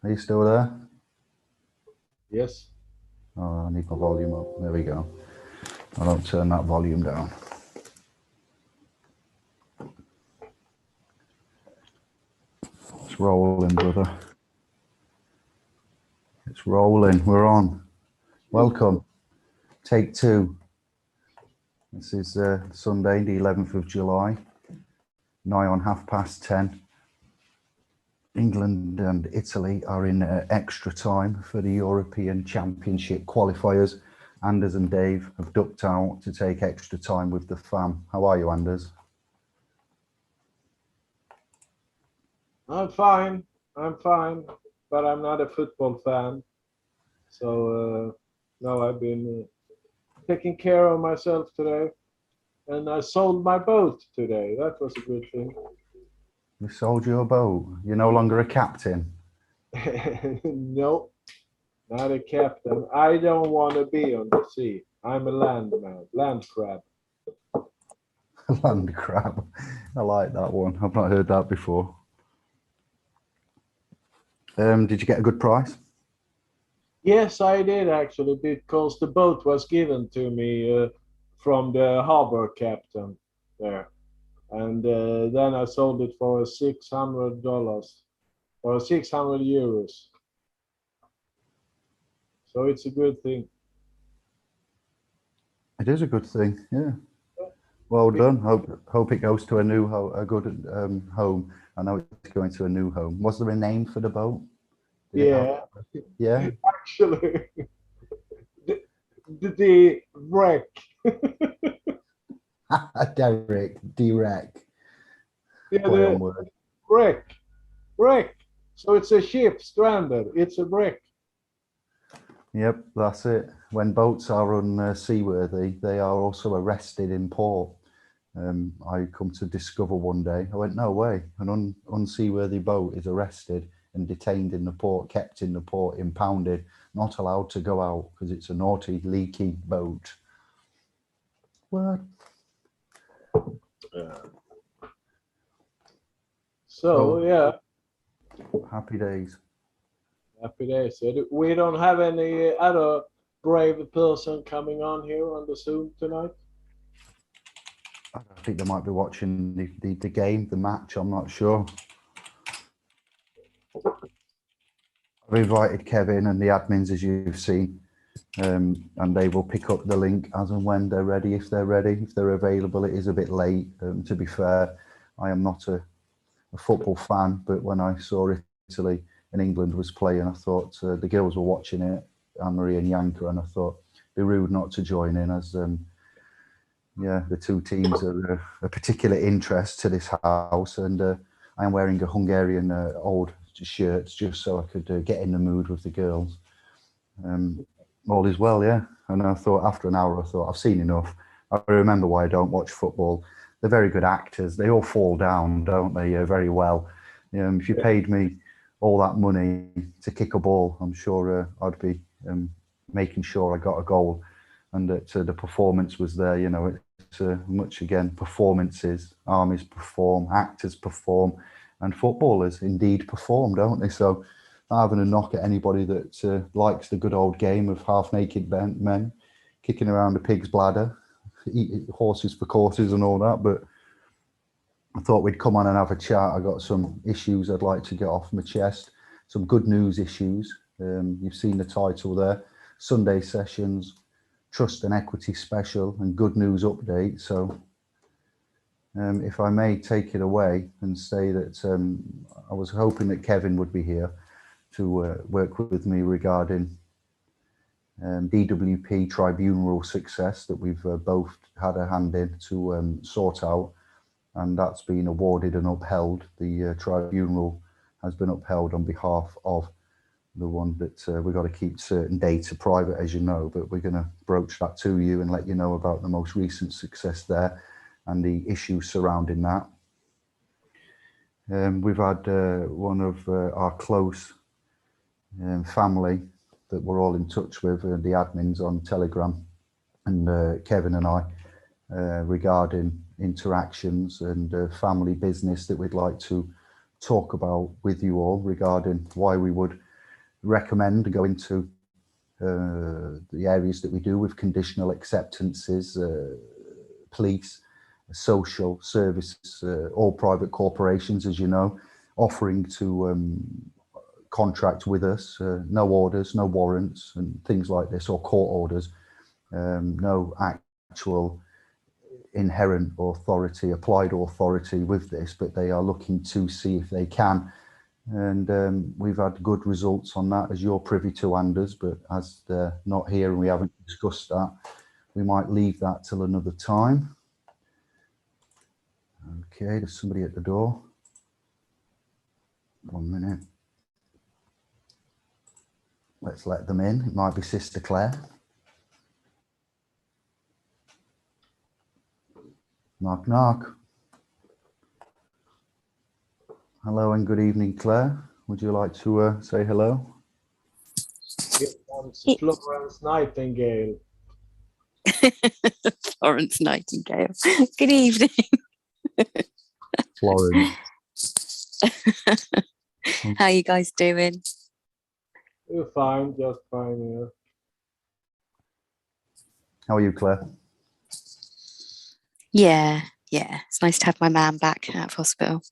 Are you still there? Yes. Oh, I need my volume up. There we go. I don't turn that volume down. It's rolling, brother. It's rolling. We're on. Welcome. Take two. This is Sunday, the 11th of July, nigh on 10:30. England and Italy are in extra time for the European Championship qualifiers. Anders and Dave have ducked out to take extra time with the fam. How are you, Anders? I'm fine. But I'm not a football fan. So no, I've been taking care of myself today, and I sold my boat today. That was a good thing. You sold your boat. You're no longer a captain. No, not a captain. I don't want to be on the sea. I'm a landman, land crab. Land crab. I like that one. I've not heard that before. Did you get a good price? Yes, I did actually, because the boat was given to me from the harbor captain there. And then I sold it for $600 or 600 euros. So it's a good thing. It is a good thing. Yeah. Well done. Hope it goes to a good home. I know it's going to a new home. Was there a name for the boat? Did it have? Yeah, Yeah. actually, the wreck. Derek. Yeah, Play on the word. wreck. So it's a ship stranded. It's a wreck. Yep, that's it. When boats are unseaworthy, they are also arrested in port. I come to discover one day. I went, no way. An unseaworthy boat is arrested and detained in the port, kept in the port, impounded, not allowed to go out because it's a naughty, leaky boat. What? Yeah. So So yeah, happy days. happy days. So we don't have any other brave person coming on here on the Zoom tonight. I think they might be watching the game, the match. I'm not sure. I've invited Kevin and the admins, as you've seen, and they will pick up the link as and when they're ready, if they're available. It is a bit late, to be fair. I am not a football fan, but when I saw Italy and England was playing, I thought the girls were watching it, Anne-Marie and Yanka, and I thought it'd be rude not to join in, as yeah, the two teams are a particular interest to this house, and I am wearing a Hungarian old shirt just so I could get in the mood with the girls. All is well, yeah. And I thought after an hour, I thought I've seen enough. I remember why I don't watch football. They're very good actors. They all fall down, don't they? Very well. If you paid me all that money to kick a ball, I'm sure I'd be making sure I got a goal, and that the performance was there. It's much again performances. Armies perform, actors perform, and footballers indeed perform, don't they? So, not having a knock at anybody that likes the good old game of half-naked men kicking around a pig's bladder, eat horses for courses and all that, but I thought we'd come on and have a chat. I got some issues I'd like to get off my chest, some good news issues. You've seen the title there, Sunday Sessions, Trust and Equity Special and Good News Update. So if I may take it away and say that I was hoping that Kevin would be here to work with me regarding DWP tribunal success that we've both had a hand in to sort out, and that's been awarded and upheld. The tribunal has been upheld on behalf of the one that we've got to keep certain data private, as you know, but we're going to broach that to you and let you know about the most recent success there and the issues surrounding that. We've had one of our close family that we're all in touch with, the admins on Telegram, and Kevin and I, regarding interactions and family business that we'd like to talk about with you all regarding why we would recommend go into the areas that we do with conditional acceptances, police, social services, all private corporations, as you know, offering to contract with us, no orders, no warrants and things like this, or court orders, no actual inherent authority, applied authority with this, but they are looking to see if they can. And we've had good results on that, as you're privy to, Anders, but as they're not here and we haven't discussed that, we might leave that till another time. Okay, there's somebody at the door. 1 minute. Let's let them in. It might be Sister Claire. Knock, knock. Hello and good evening, Claire. Would you like to say hello? Here comes Florence Nightingale. Florence Nightingale. Good evening. Florence. How you guys doing? You're fine, just fine here. How are you, Claire? Yeah. It's nice to have my man back out of hospital.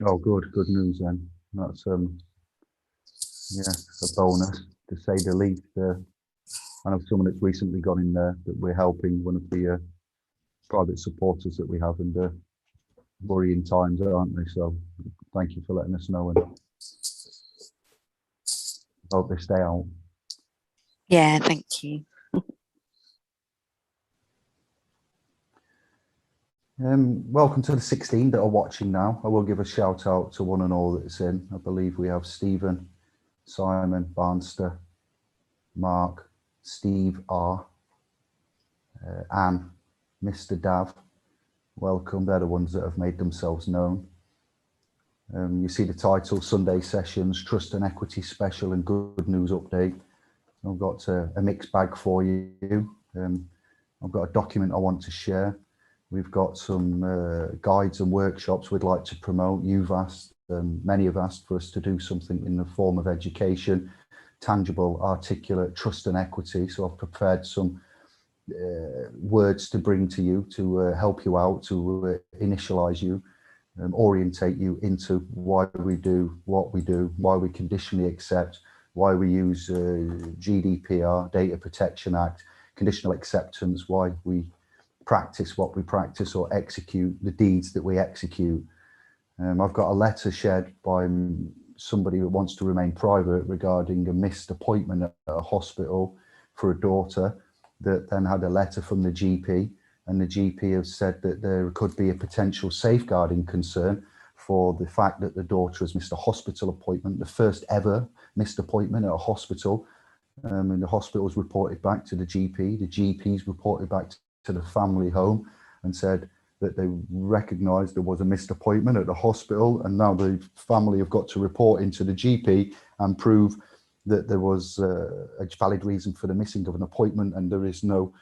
Oh, good news then. That's yeah, a bonus to say the least. I know someone that's recently gone in there that we're helping, one of the private supporters that we have, and worrying times, aren't they? So thank you for letting us know, and hope they stay out. Yeah, thank you. Welcome to the 16 that are watching now. I will give a shout out to one and all that's in. I believe we have Stephen, Simon, Barnster, Mark, Steve R, Anne, Mr. Dav. Welcome. They're the ones that have made themselves known. You see the title, Sunday Sessions, Trust and Equity Special and Good News Update. I've got a mixed bag for you. I've got a document I want to share. We've got some guides and workshops we'd like to promote. You've asked, many have asked for us to do something in the form of education, tangible, articulate, trust and equity. So I've prepared some words to bring to you to help you out, to initialize you, orientate you into why we do what we do, why we conditionally accept, why we use GDPR, Data Protection Act, conditional acceptance, why we practice what we practice or execute the deeds that we execute. I've got a letter shared by somebody who wants to remain private regarding a missed appointment at a hospital for a daughter that then had a letter from the GP, and the GP has said that there could be a potential safeguarding concern for the fact that the daughter has missed a hospital appointment, the first ever missed appointment at a hospital, and the hospital's reported back to the GP. The GP's reported back to the family home and said that they recognised there was a missed appointment at the hospital, and now the family have got to report into the GP and prove that there was a valid reason for the missing of an appointment, and there is no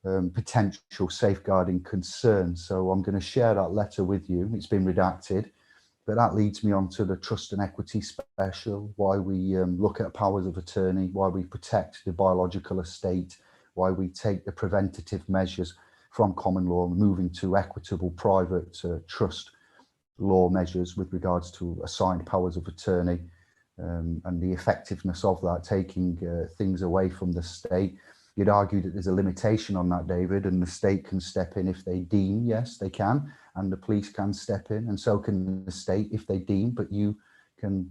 potential safeguarding concern. So I'm going to share that letter with you. It's been redacted, but that leads me on to the trust and equity special, why we look at powers of attorney, why we protect the biological estate, why we take the preventative measures from common law, moving to equitable private trust law measures with regards to assigned powers of attorney, and the effectiveness of that, taking things away from the state. You'd argue that there's a limitation on that, David, and the state can step in if they deem, yes, they can, and the police can step in, and so can the state if they deem, but you can,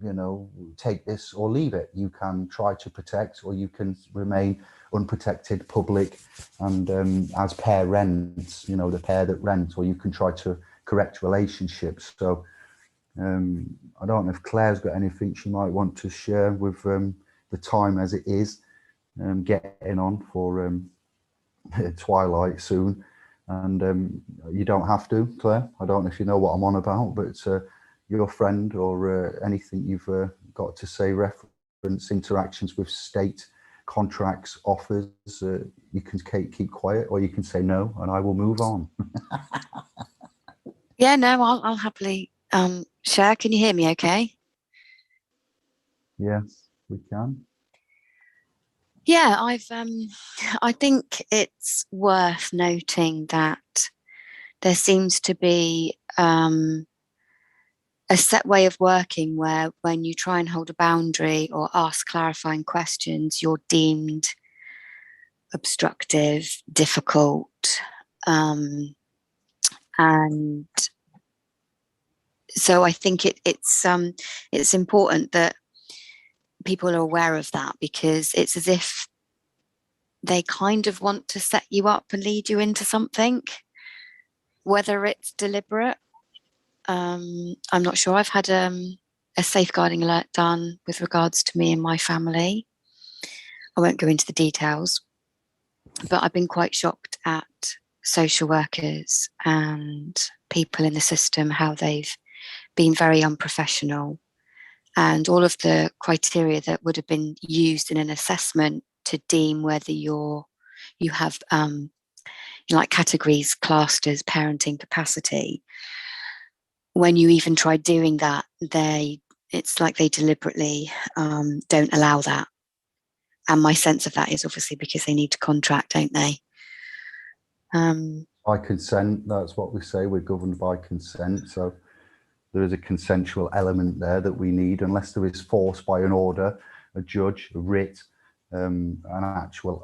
you know, take this or leave it. You can try to protect, or you can remain unprotected, public, and as pair rents, you know, the pair that rent, or you can try to correct relationships. So I don't know if Claire's got anything she might want to share with the time as it is, getting on for twilight soon. And you don't have to, Claire. I don't know if you know what I'm on about, but your friend or anything you've got to say, reference interactions with state contracts, offers, you can keep quiet, or you can say no, and I will move on. Yeah, no, I'll happily share. Can you hear me okay? Yes, we can. Yeah, I think it's worth noting that there seems to be a set way of working where when you try and hold a boundary or ask clarifying questions, you're deemed obstructive, difficult, and so I think it's important that people are aware of that, because it's as if they kind of want to set you up and lead you into something, whether it's deliberate. I'm not sure. I've had a safeguarding alert done with regards to me and my family. I won't go into the details, but I've been quite shocked at social workers and people in the system, how they've been very unprofessional, and all of the criteria that would have been used in an assessment to deem whether you have like categories classed as parenting capacity. When you even try doing that, it's like they deliberately don't allow that. And my sense of that is obviously because they need to contract, don't they? By consent, that's what we say. We're governed by consent. So there is a consensual element there that we need, unless there is force by an order, a judge, a writ, an actual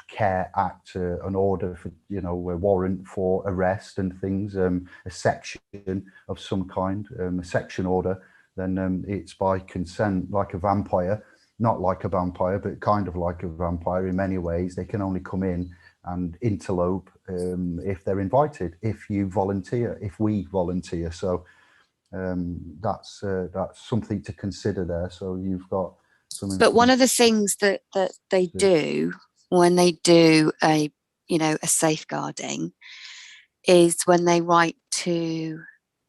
care act, an order for, a warrant for arrest and things, a section of some kind, a section order, then it's by consent, like a vampire. Not like a vampire, but kind of like a vampire in many ways. They can only come in and interlope if they're invited, if you volunteer, if we volunteer. So that's something to consider there. So you've got some. But one of the things that they do when they do a safeguarding is when they write to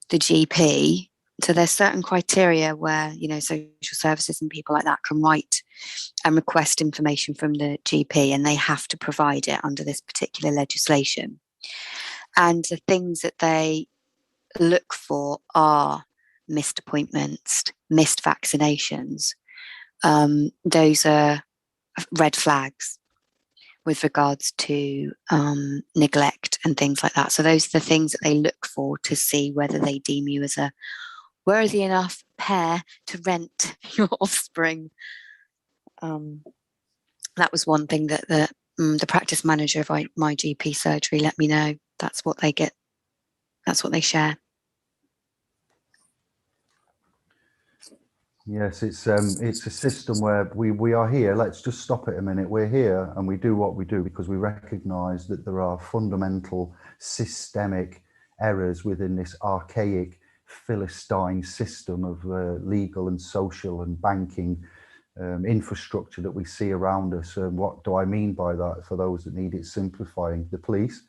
the GP. So there's certain criteria where social services and people like that can write and request information from the GP, and they have to provide it under this particular legislation. And the things that they look for are missed appointments, missed vaccinations. Those are red flags with regards to neglect and things like that. So those are the things that they look for to see whether they deem you as a worthy enough pair to rent your offspring. That was one thing that the practice manager of my GP surgery let me know. That's what they get. That's what they share. Yes, it's a system where we are here. Let's just stop it a minute. We're here and we do what we do because we recognise that there are fundamental systemic errors within this archaic Philistine system of legal and social and banking infrastructure that we see around us. What do I mean by that? For those that need it simplifying, the police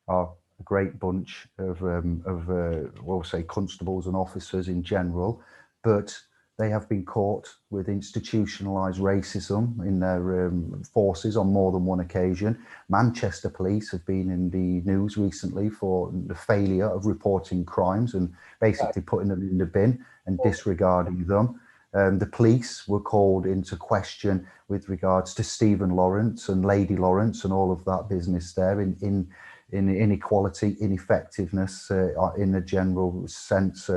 are a great bunch of we'll say constables and officers in general, but they have been caught with institutionalised racism in their forces on more than one occasion. Manchester police have been in the news recently for the failure of reporting crimes and basically putting them in the bin and disregarding them. The police were called into question with regards to Stephen Lawrence and Lady Lawrence and all of that business there in inequality, ineffectiveness, in a general sense,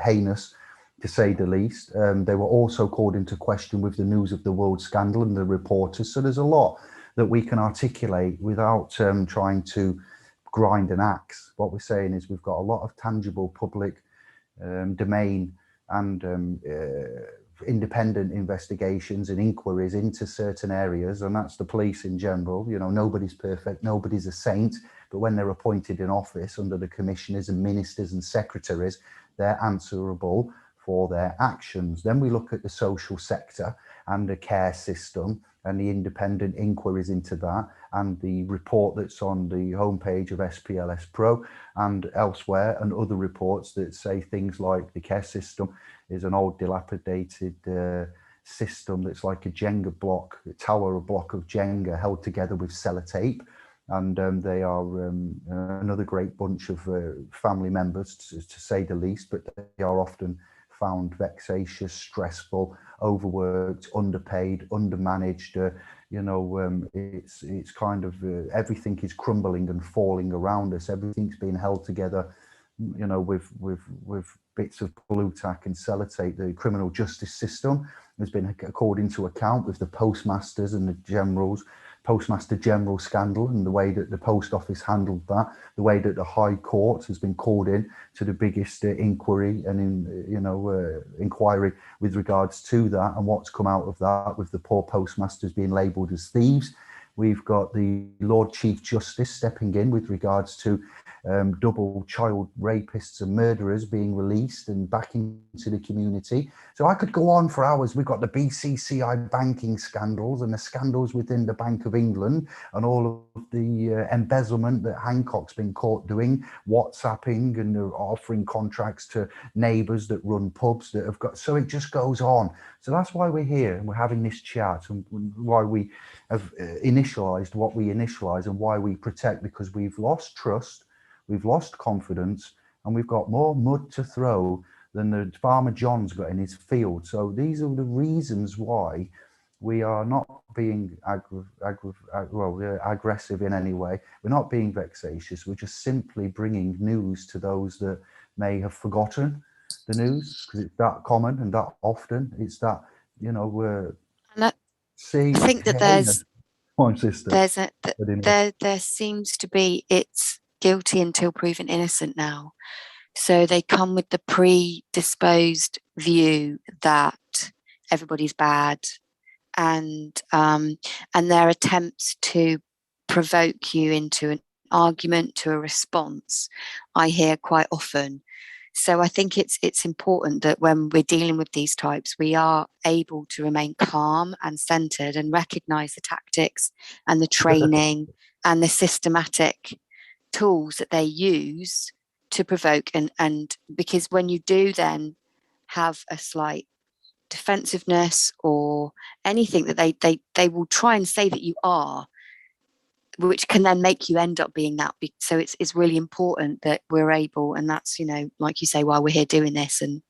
heinous, to say the least. They were also called into question with the News of the World scandal and the reporters. So there's a lot that we can articulate without trying to grind an axe. What we're saying is we've got a lot of tangible public domain and independent investigations and inquiries into certain areas, and that's the police in general. Nobody's perfect, nobody's a saint, but when they're appointed in office under the commissioners and ministers and secretaries, they're answerable for their actions. Then we look at the social sector and the care system and the independent inquiries into that, and the report that's on the homepage of SPLS Pro and elsewhere, and other reports that say things like the care system is an old dilapidated system that's like a Jenga block, a tower, a block of Jenga held together with sellotape. And they are another great bunch of family members, to say the least, but they are often found vexatious, stressful, overworked, underpaid, undermanaged. It's kind of everything is crumbling and falling around us. Everything's being held together, with bits of blue tack and sellotape. The criminal justice system has been called into account with the postmasters and the postmaster general scandal, and the way that the post office handled that, the way that the High Court has been called in to the biggest inquiry and inquiry with regards to that, and what's come out of that, with the poor postmasters being labelled as thieves. We've got the Lord Chief Justice stepping in with regards to double child rapists and murderers being released and back into the community. So I could go on for hours. We've got the BCCI banking scandals and the scandals within the Bank of England and all of the embezzlement that Hancock's been caught doing, WhatsApping and offering contracts to neighbours that run pubs that have got, so it just goes on. So that's why we're here and we're having this chat, and why we have initialised what we initialise, and why we protect, because we've lost trust, we've lost confidence, and we've got more mud to throw than the Farmer John's got in his field. So these are the reasons why we are not being aggressive in any way. We're not being vexatious. We're just simply bringing news to those that may have forgotten the news, because it's that common and that often. It's that, we're... I think that there seems to be, it's guilty until proven innocent now. So they come with the predisposed view that everybody's bad, and their attempts to provoke you into an argument, to a response, I hear quite often. So I think it's important that when we're dealing with these types, we are able to remain calm and centered and recognize the tactics and the training and the systematic tools that they use to provoke. And because when you do then have a slight defensiveness or anything that they will try and say that you are, which can then make you end up being that. So it's really important that we're able, and that's, like you say, why we're here doing this, and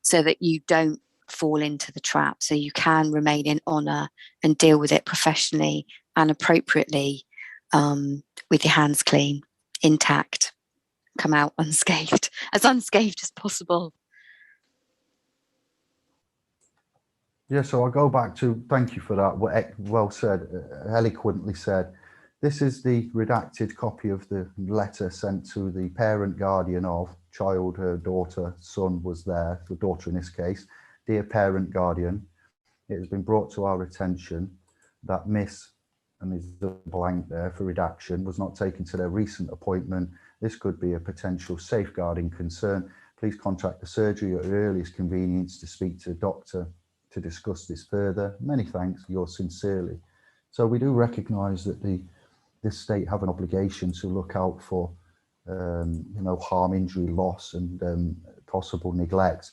so that you don't fall into the trap, so you can remain in honour and deal with it professionally and appropriately, with your hands clean, intact, come out unscathed as possible. Yeah, so I'll go back to, thank you for that, well said, eloquently said. This is the redacted copy of the letter sent to the parent guardian of child. Her daughter, son was there, the daughter in this case. Dear parent guardian, it has been brought to our attention that Miss, and there's a blank there for redaction, was not taken to their recent appointment. This could be a potential safeguarding concern. Please contact the surgery at your earliest convenience to speak to a doctor to discuss this further. Many thanks, yours sincerely. So we do recognise that this state have an obligation to look out for harm, injury, loss, and possible neglect.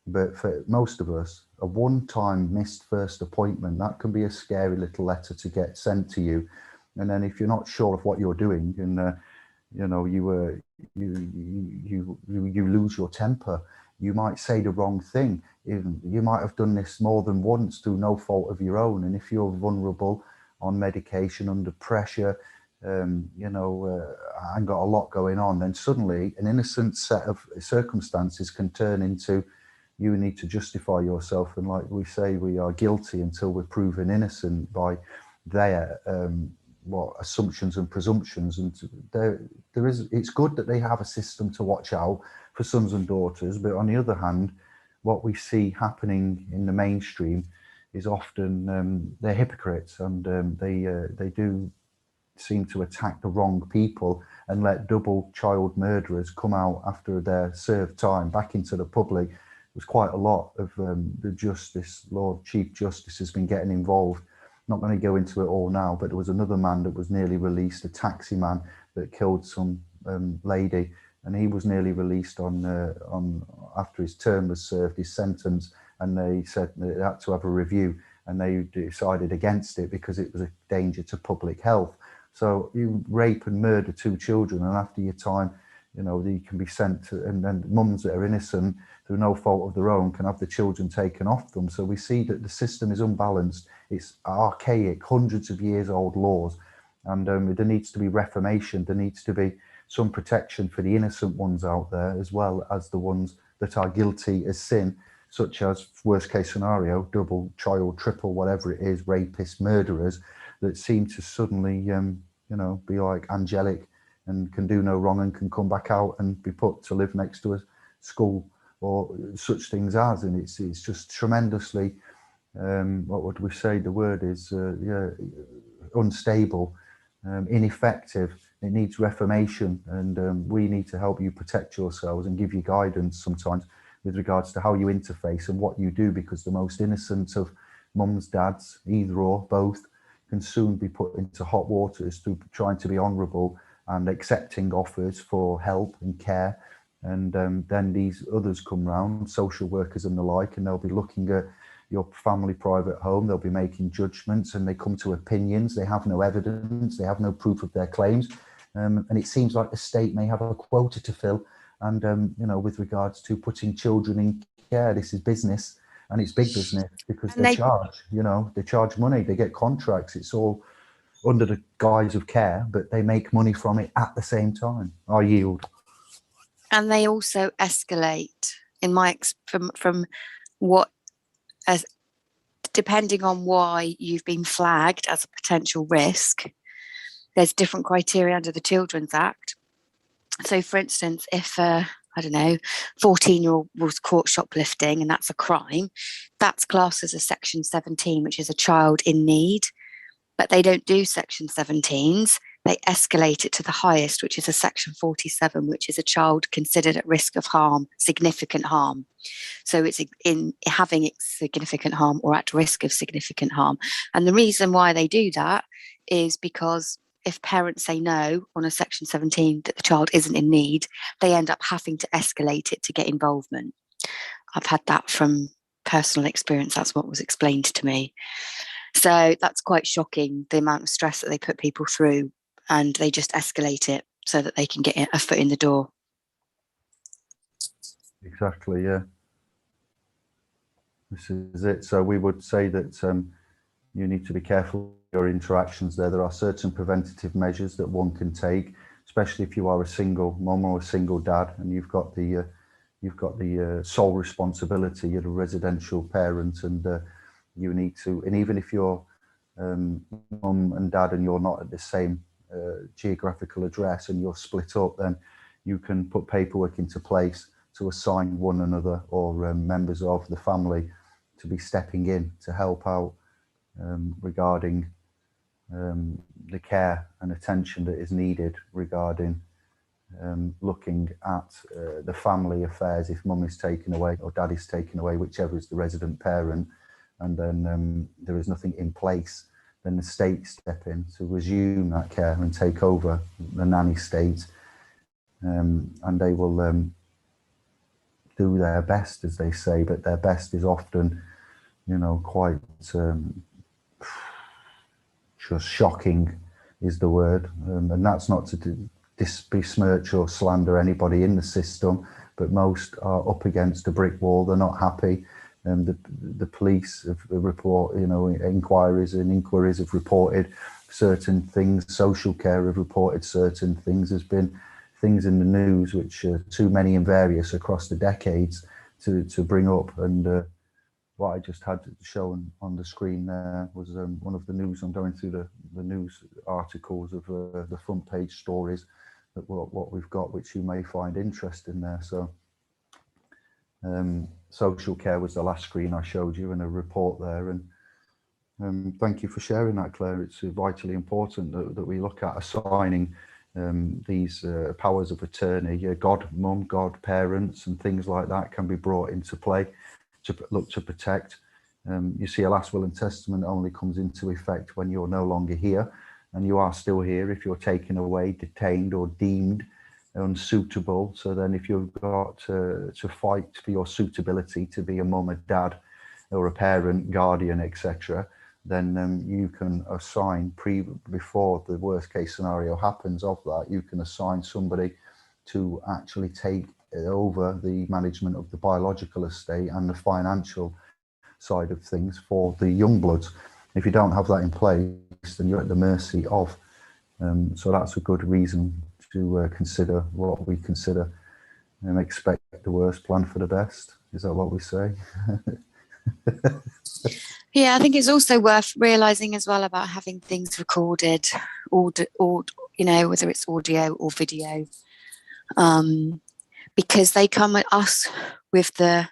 But for most of us, a one-time missed first appointment, that can be a scary little letter to get sent to you. And then if you're not sure of what you're doing, and you lose your temper, you might say the wrong thing. You might have done this more than once through no fault of your own. And if you're vulnerable on medication, under pressure, and got a lot going on, then suddenly an innocent set of circumstances can turn into, you need to justify yourself. And like we say, we are guilty until we're proven innocent by their assumptions and presumptions. And it's good that they have a system to watch out for sons and daughters, but on the other hand, what we see happening in the mainstream is often they're hypocrites, and they do seem to attack the wrong people and let double child murderers come out after their served time back into the public. There's quite a lot of the justice, Lord Chief Justice has been getting involved. Not going to go into it all now, but there was another man that was nearly released, a taxi man that killed some lady, and he was nearly released on after his term was served, his sentence, and they said they had to have a review, and they decided against it because it was a danger to public health. So you rape and murder 2 children, and after your time, you know, they can be sent to, and then mums that are innocent through no fault of their own can have the children taken off them. So we see that the system is unbalanced. It's archaic, hundreds of years old laws, and there needs to be reformation. There needs to be some protection for the innocent ones out there, as well as the ones that are guilty as sin, such as, worst case scenario, double, child, triple, whatever it is, rapists, murderers, that seem to suddenly, you know, be like angelic and can do no wrong and can come back out and be put to live next to a school or such things as. And it's just tremendously, what would we say? The word is unstable, ineffective. It needs reformation, and we need to help you protect yourselves and give you guidance sometimes with regards to how you interface and what you do, because the most innocent of mums, dads, either or both, can soon be put into hot waters through trying to be honourable and accepting offers for help and care. And then these others come round, social workers and the like, and they'll be looking at your family private home, they'll be making judgments, and they come to opinions. They have no evidence, they have no proof of their claims. And it seems like the state may have a quota to fill. And, you know, with regards to putting children in care, this is business, and it's big business, because they charge, you know, they charge money, they get contracts. It's all under the guise of care, but they make money from it at the same time. I yield. And they also escalate, in my from what, as depending on why you've been flagged as a potential risk, there's different criteria under the Children's Act. So, for instance, if I don't know, 14-year-old was caught shoplifting and that's a crime, that's classed as a Section 17, which is a child in need. But they don't do Section 17s. They escalate it to the highest, which is a Section 47, which is a child considered at risk of harm, significant harm. So it's in having significant harm or at risk of significant harm. And the reason why they do that is because if parents say no on a Section 17 that the child isn't in need, they end up having to escalate it to get involvement. I've had that from personal experience. That's what was explained to me. So that's quite shocking, the amount of stress that they put people through, and they just escalate it so that they can get a foot in the door. Exactly, yeah. This is it. So we would say that you need to be careful with your interactions there. There are certain preventative measures that one can take, especially if you are a single mum or a single dad, and you've got the sole responsibility. You're a residential parent, and you need to. And even if you're mum and dad, and you're not at the same geographical address, and you're split up, then you can put paperwork into place to assign one another or members of the family to be stepping in to help out regarding the care and attention that is needed regarding looking at the family affairs if mum is taken away or dad is taken away, whichever is the resident parent, and then there is nothing in place, then the state step in to resume that care and take over the nanny state, and they will do their best, as they say, but their best is often, you know, quite just shocking is the word, and that's not to besmirch or slander anybody in the system, but most are up against a brick wall. They're not happy. The police have report, you know, inquiries have reported certain things. Social care have reported certain things. There's been things in the news which are too many and various across the decades to bring up. And what I just had shown on the screen there was one of the news. I'm going through the news articles of the front page stories that what we've got, which you may find interesting there. So social care was the last screen I showed you, and a report there. And thank you for sharing that, Claire. It's vitally important that we look at assigning these powers of attorney. Godmum, godparents, and things like that can be brought into play to look to protect. You see, a last will and testament only comes into effect when you're no longer here, and you are still here if you're taken away, detained, or deemed unsuitable. So then if you've got to fight for your suitability to be a mum, a dad, or a parent, guardian, etc., then you can assign, before the worst case scenario happens of that, you can assign somebody to actually take over the management of the biological estate and the financial side of things for the young bloods. If you don't have that in place, then you're at the mercy of. So that's a good reason to consider what we consider and expect the worst, plan for the best. Is that what we say? Yeah, I think it's also worth realizing as well about having things recorded, or you know, whether it's audio or video, because they come at us with the,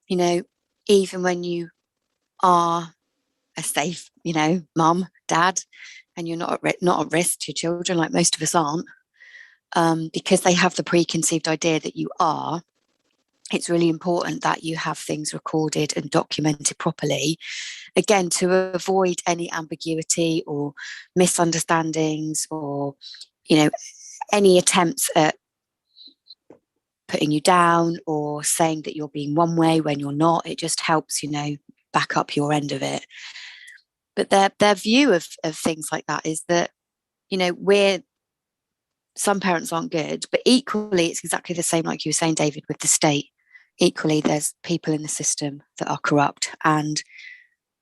you know, even when you are a safe, you know, mum, dad, and you're not at risk to your children, like most of us aren't, because they have the preconceived idea that you are. It's really important that you have things recorded and documented properly, again, to avoid any ambiguity or misunderstandings, or, you know, any attempts at putting you down or saying that you're being one way when you're not. It just helps, you know, back up your end of it. But their view of things like that is that, you know, some parents aren't good, but equally it's exactly the same, like you were saying, David, with the state. Equally, there's people in the system that are corrupt, and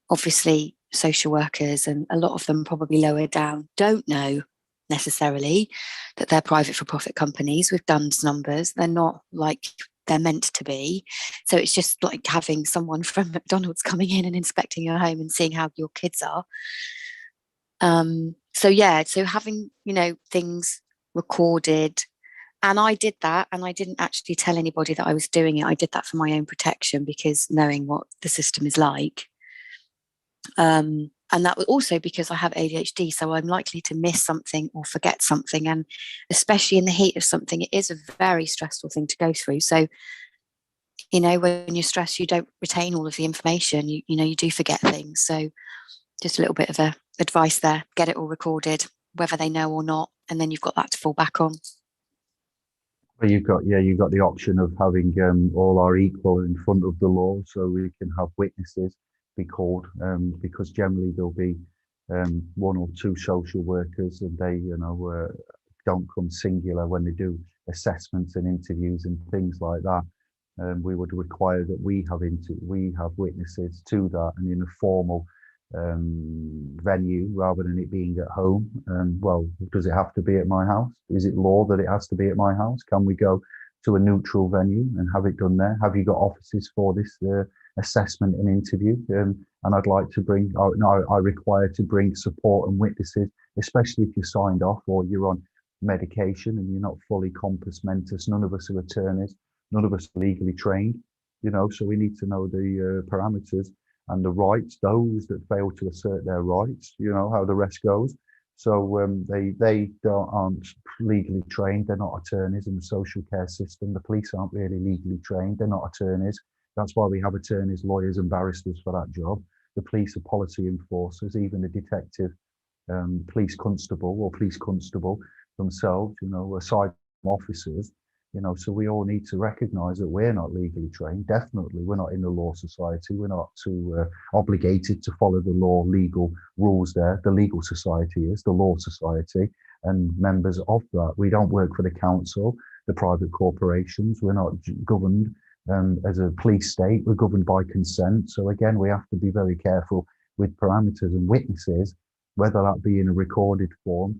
obviously social workers, and a lot of them probably lower down, don't know necessarily that they're private for-profit companies with DUNS numbers. They're not like they're meant to be. So it's just like having someone from McDonald's coming in and inspecting your home and seeing how your kids are. So yeah, so having, you know, things recorded. And I did that, and I didn't actually tell anybody that I was doing it. I did that for my own protection, because knowing what the system is like. And that was also because I have ADHD, so I'm likely to miss something or forget something. And especially in the heat of something, it is a very stressful thing to go through. So, you know, when you're stressed, you don't retain all of the information. You know, you do forget things. So just a little bit of advice there. Get it all recorded, whether they know or not, and then you've got that to fall back on. Well, you've got the option of having all are equal in front of the law, so we can have witnesses be called, because generally there'll be one or two social workers, and they, you know, don't come singular when they do assessments and interviews and things like that. We would require that we have witnesses to that, and in a formal venue rather than it being at home. Well, does it have to be at my house? Is it law that it has to be at my house? Can we go to a neutral venue and have it done there? Have you got offices for this assessment and interview? And I'd like to bring, I require to bring support and witnesses, especially if you're signed off or you're on medication and you're not fully compos mentis. None of us are attorneys. None of us are legally trained, you know, so we need to know the parameters and the rights, those that fail to assert their rights, you know, how the rest goes. So they aren't legally trained. They're not attorneys in the social care system. The police aren't really legally trained. They're not attorneys. That's why we have attorneys, lawyers and barristers for that job. The police are policy enforcers, even the detective, police constable or police constable themselves, you know, aside from officers. You know, so we all need to recognise that we're not legally trained. Definitely, we're not in the law society. We're not too obligated to follow the law, legal rules there. The legal society is the law society and members of that. We don't work for the council, the private corporations. We're not governed as a police state. We're governed by consent. So again, we have to be very careful with parameters and witnesses, whether that be in a recorded form,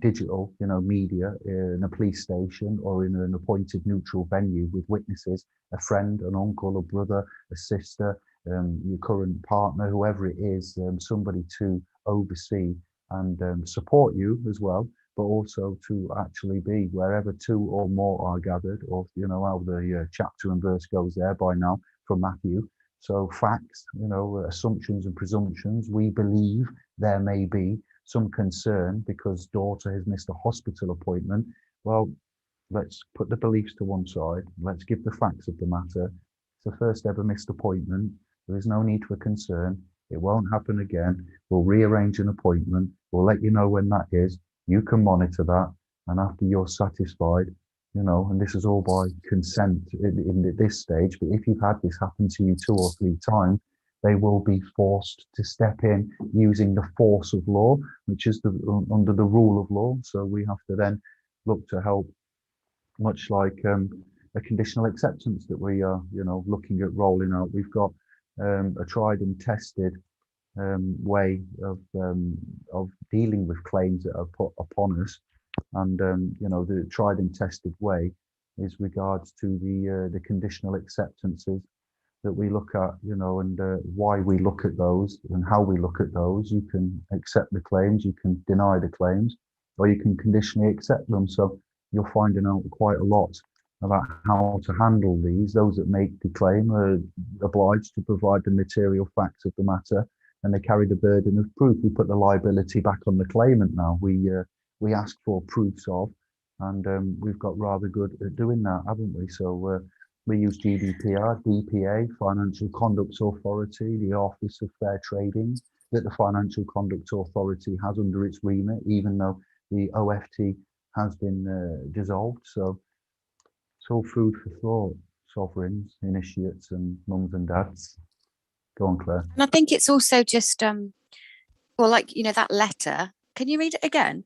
digital, you know, media, in a police station, or in an appointed neutral venue with witnesses, a friend, an uncle, a brother, a sister, your current partner, whoever it is, somebody to oversee and support you as well, but also to actually be wherever two or more are gathered, or, you know, how the chapter and verse goes there by now from Matthew. So facts, you know, assumptions and presumptions. We believe there may be some concern because daughter has missed a hospital appointment. Well, let's put the beliefs to one side. Let's give the facts of the matter. It's the first ever missed appointment. There is no need for concern. It won't happen again. We'll rearrange an appointment. We'll let you know when that is. You can monitor that. And after you're satisfied, you know, and this is all by consent in this stage, but if you've had this happen to you 2 or 3 times, they will be forced to step in using the force of law, which is under the rule of law. So we have to then look to help much like a conditional acceptance that we are, looking at rolling out. We've got a tried and tested way of dealing with claims that are put upon us, and the tried and tested way is regards to the conditional acceptances that we look at, and why we look at those and how we look at those. You can accept the claims, you can deny the claims, or you can conditionally accept them. So you're finding out quite a lot about how to handle these. Those that make the claim are obliged to provide the material facts of the matter, and they carry the burden of proof. We put the liability back on the claimant now. We ask for proofs of, and we've got rather good at doing that, haven't we? So we use GDPR, DPA, Financial Conduct Authority, the Office of Fair Trading, that the Financial Conduct Authority has under its remit, even though the OFT has been dissolved. So it's all food for thought, sovereigns, initiates, and mums and dads. Go on, Claire. And I think it's also just, well, like, that letter. Can you read it again?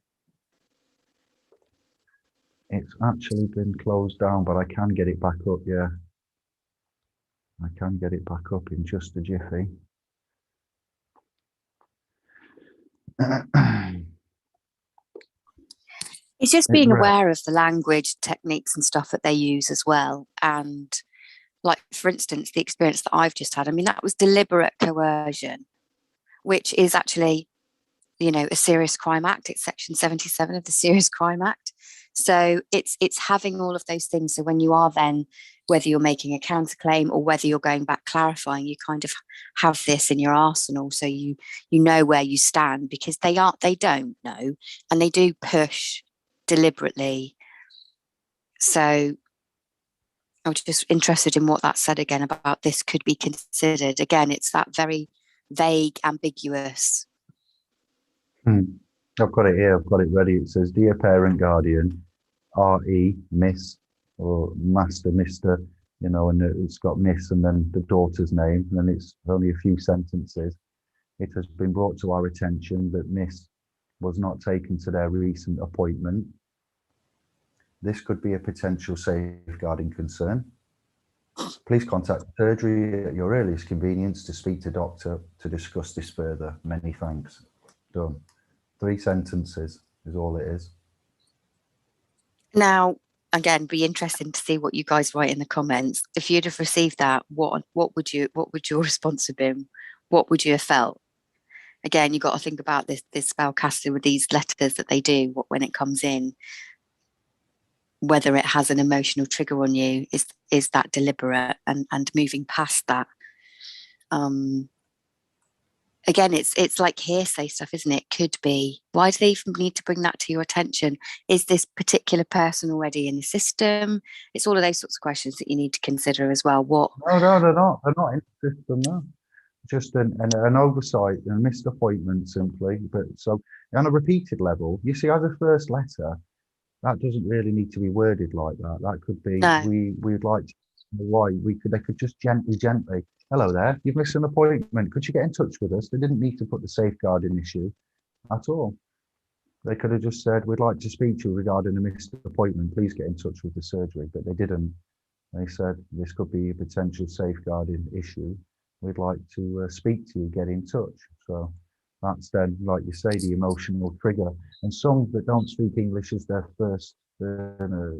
It's actually been closed down, but I can get it back up, yeah. I can get it back up in just a jiffy. It's just being aware of the language, techniques and stuff that they use as well. And like, for instance, the experience that I've just had, I mean, that was deliberate coercion, which is actually, a serious crime act. It's section 77 of the Serious Crime Act. So it's having all of those things. So when you are then, whether you're making a counterclaim or whether you're going back clarifying, you kind of have this in your arsenal. So you know where you stand, because they don't know, and they do push deliberately. So I was just interested in what that said again about this could be considered. Again, it's that very vague, ambiguous. I've got it here. I've got it ready. It says, "Dear parent, guardian, RE, Miss, or Master, Mister," and it's got Miss and then the daughter's name, and then it's only a few sentences. "It has been brought to our attention that Miss was not taken to their recent appointment. This could be a potential safeguarding concern. Please contact the surgery at your earliest convenience to speak to doctor to discuss this further. Many thanks." Done. 3 sentences is all it is. Now, again, be interesting to see what you guys write in the comments. If you'd have received that, what would your response have been? What would you have felt? Again, you've got to think about this spellcaster with these letters that they do, when it comes in, whether it has an emotional trigger on you. Is that deliberate, and moving past that? Again, it's like hearsay stuff, isn't it? Could be. Why do they even need to bring that to your attention? Is this particular person already in the system? It's all of those sorts of questions that you need to consider as well. No, they're not. They're not in the system, no. Just an oversight, a missed appointment simply. But so on a repeated level, you see, as a first letter, that doesn't really need to be worded like that. That could be, No. we'd like to know why. They could just gently, "Hello there, you've missed an appointment. Could you get in touch with us?" They didn't need to put the safeguarding issue at all. They could have just said, "We'd like to speak to you regarding a missed appointment. Please get in touch with the surgery." But they didn't. They said, "This could be a potential safeguarding issue. We'd like to speak to you, get in touch." So that's then, like you say, the emotional trigger. And some that don't speak English as their first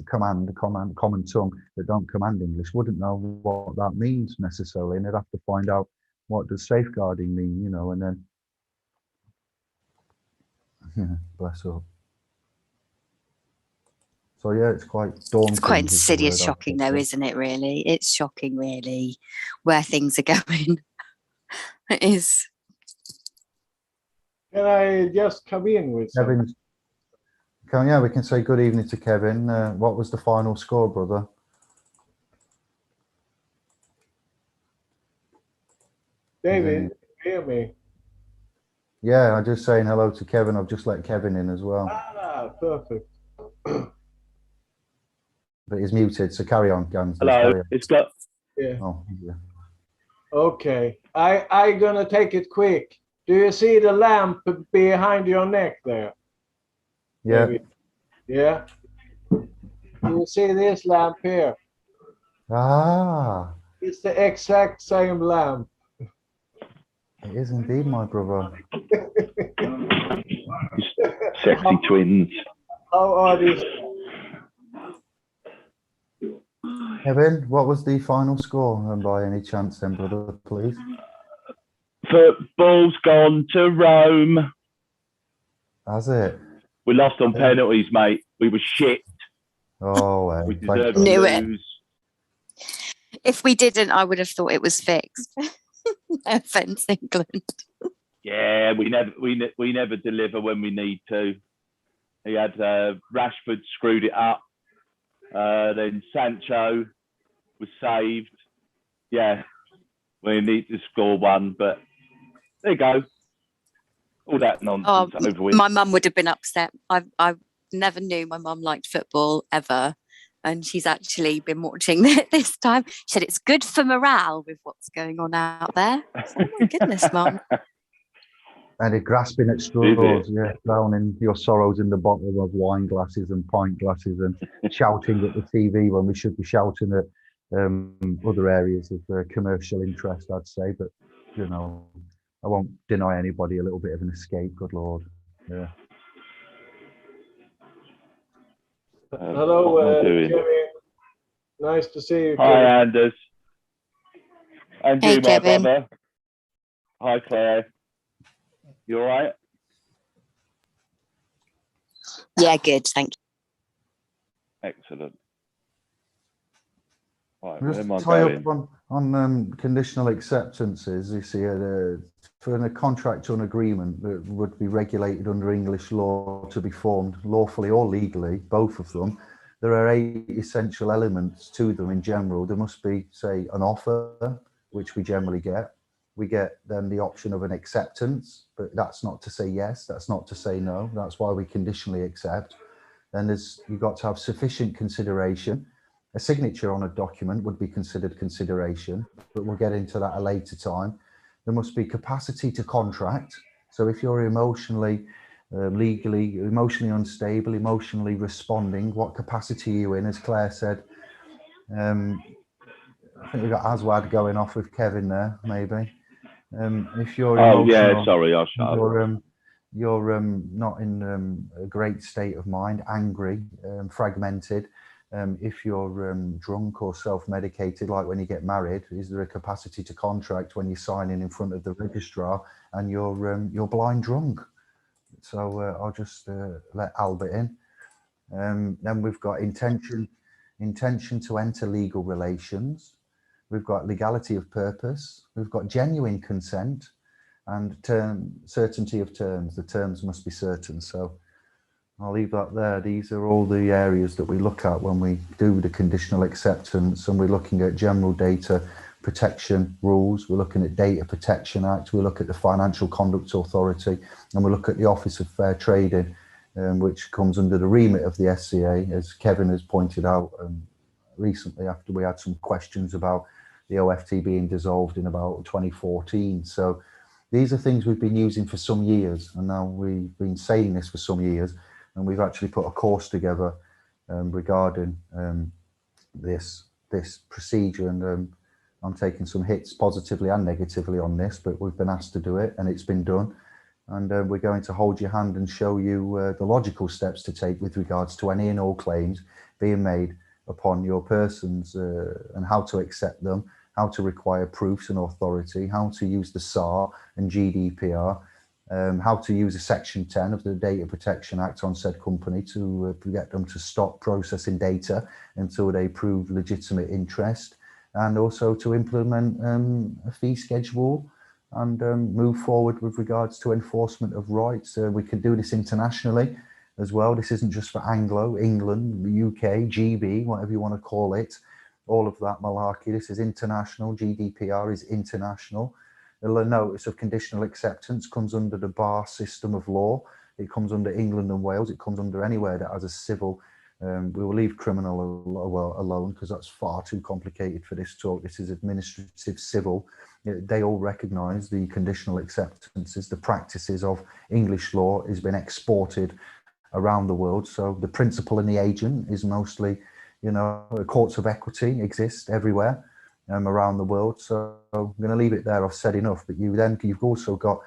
common tongue, that don't command English, wouldn't know what that means necessarily, and they'd have to find out, what does safeguarding mean, and then bless up. So yeah, it's quite daunting. It's quite insidious, shocking though, isn't it? Really, it's shocking, really, where things are going. It is. Can I just come in with something? We can say good evening to Kevin. What was the final score, brother? David, hear me? Yeah, I'm just saying hello to Kevin. I've just let Kevin in as well. Perfect. But he's muted, so carry on, Gans. Hello, it's got. Yeah. Oh, yeah. Okay, I gonna take it quick. Do you see the lamp behind your neck there? Yeah. Maybe? Yeah. Do you see this lamp here? Ah, It's the exact same lamp. it is indeed, my brother. Sexy twins. How are these? Kevin, what was the final score, by any chance, then, brother, please? Football's gone to Rome. Has it? We lost on penalties, mate. We were shit. Oh, We thank deserved to you. Knew it. lose. If we didn't, I would have thought it was fixed. No offense, England. Yeah, we never deliver when we need to. He had Rashford screwed it up. Then Sancho was saved. Yeah, we need to score one, but there you go. All that nonsense over with. My mum would have been upset. I never knew my mum liked football ever, and she's actually been watching it this time. She said it's good for morale with what's going on out there. Oh my goodness, mum. And it grasping at straws, yeah, drowning your sorrows in the bottom of wine glasses and pint glasses, and shouting at the TV when we should be shouting at other areas of commercial interest, I'd say. But, you know, I won't deny anybody a little bit of an escape, good Lord. Yeah. Hello, Kevin. Nice to see you, Kevin. Hi, Anders. And Hey, you, my Kevin. brother. Hi, Claire. You all right? Yeah, good, thank you. Excellent. Right, Just where am I tie going? up on conditional acceptances. You see, for a contract or an agreement that would be regulated under English law to be formed lawfully or legally, both of them, there are 8 essential elements to them in general. There must be, say, an offer, which we generally get. We get then the option of an acceptance, but that's not to say yes, that's not to say no. That's why we conditionally accept. Then you've got to have sufficient consideration. A signature on a document would be considered consideration, but we'll get into that a later time. There must be capacity to contract. So if you're emotionally, legally, emotionally unstable, emotionally responding, what capacity are you in? As Claire said, I think we've got Aswad going off with Kevin there, maybe. If you're emotional, sorry, I'll shut up. You're not in a great state of mind, angry, fragmented. If you're drunk or self-medicated, like when you get married, is there a capacity to contract when you're signing in front of the registrar and you're blind drunk? So I'll just let Albert in. Then we've got intention to enter legal relations. We've got legality of purpose. We've got genuine consent and certainty of terms. The terms must be certain. So I'll leave that there. These are all the areas that we look at when we do the conditional acceptance, and we're looking at general data protection rules. We're looking at Data Protection Act. We look at the Financial Conduct Authority, and we look at the Office of Fair Trading, which comes under the remit of the SCA, as Kevin has pointed out recently after we had some questions about the OFT being dissolved in about 2014. So these are things we've been using for some years, and now we've been saying this for some years, and we've actually put a course together regarding this procedure, and I'm taking some hits positively and negatively on this, but we've been asked to do it and it's been done, and we're going to hold your hand and show you the logical steps to take with regards to any and all claims being made upon your persons, and how to accept them, how to require proofs and authority, how to use the SAR and GDPR, how to use a Section 10 of the Data Protection Act on said company to get them to stop processing data until they prove legitimate interest, and also to implement a fee schedule and move forward with regards to enforcement of rights. We can do this internationally as well. This isn't just for Anglo, England, the UK, GB, whatever you want to call it, all of that malarkey. This is international. GDPR is international. The notice of conditional acceptance comes under the bar system of law. It comes under England and Wales. It comes under anywhere that has a civil. We will leave criminal alone because that's far too complicated for this talk. This is administrative civil. They all recognise the conditional acceptances. The practices of English law has been exported around the world. So the principal and the agent is mostly Courts of equity exist everywhere around the world. So I'm going to leave it there. I've said enough. But you've also got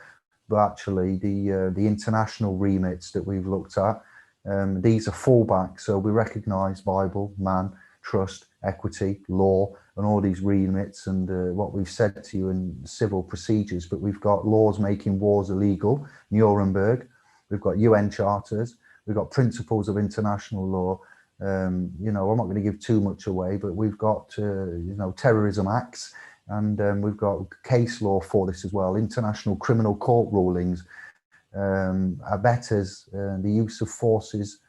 actually the international remits that we've looked at. These are fallbacks. So we recognise Bible, man, trust, equity, law, and all these remits, and what we've said to you in civil procedures. But we've got laws making wars illegal, Nuremberg. We've got UN charters. We've got principles of international law. I'm not going to give too much away, but we've got terrorism acts, and we've got case law for this as well. International criminal court rulings, abettors, the use of forces,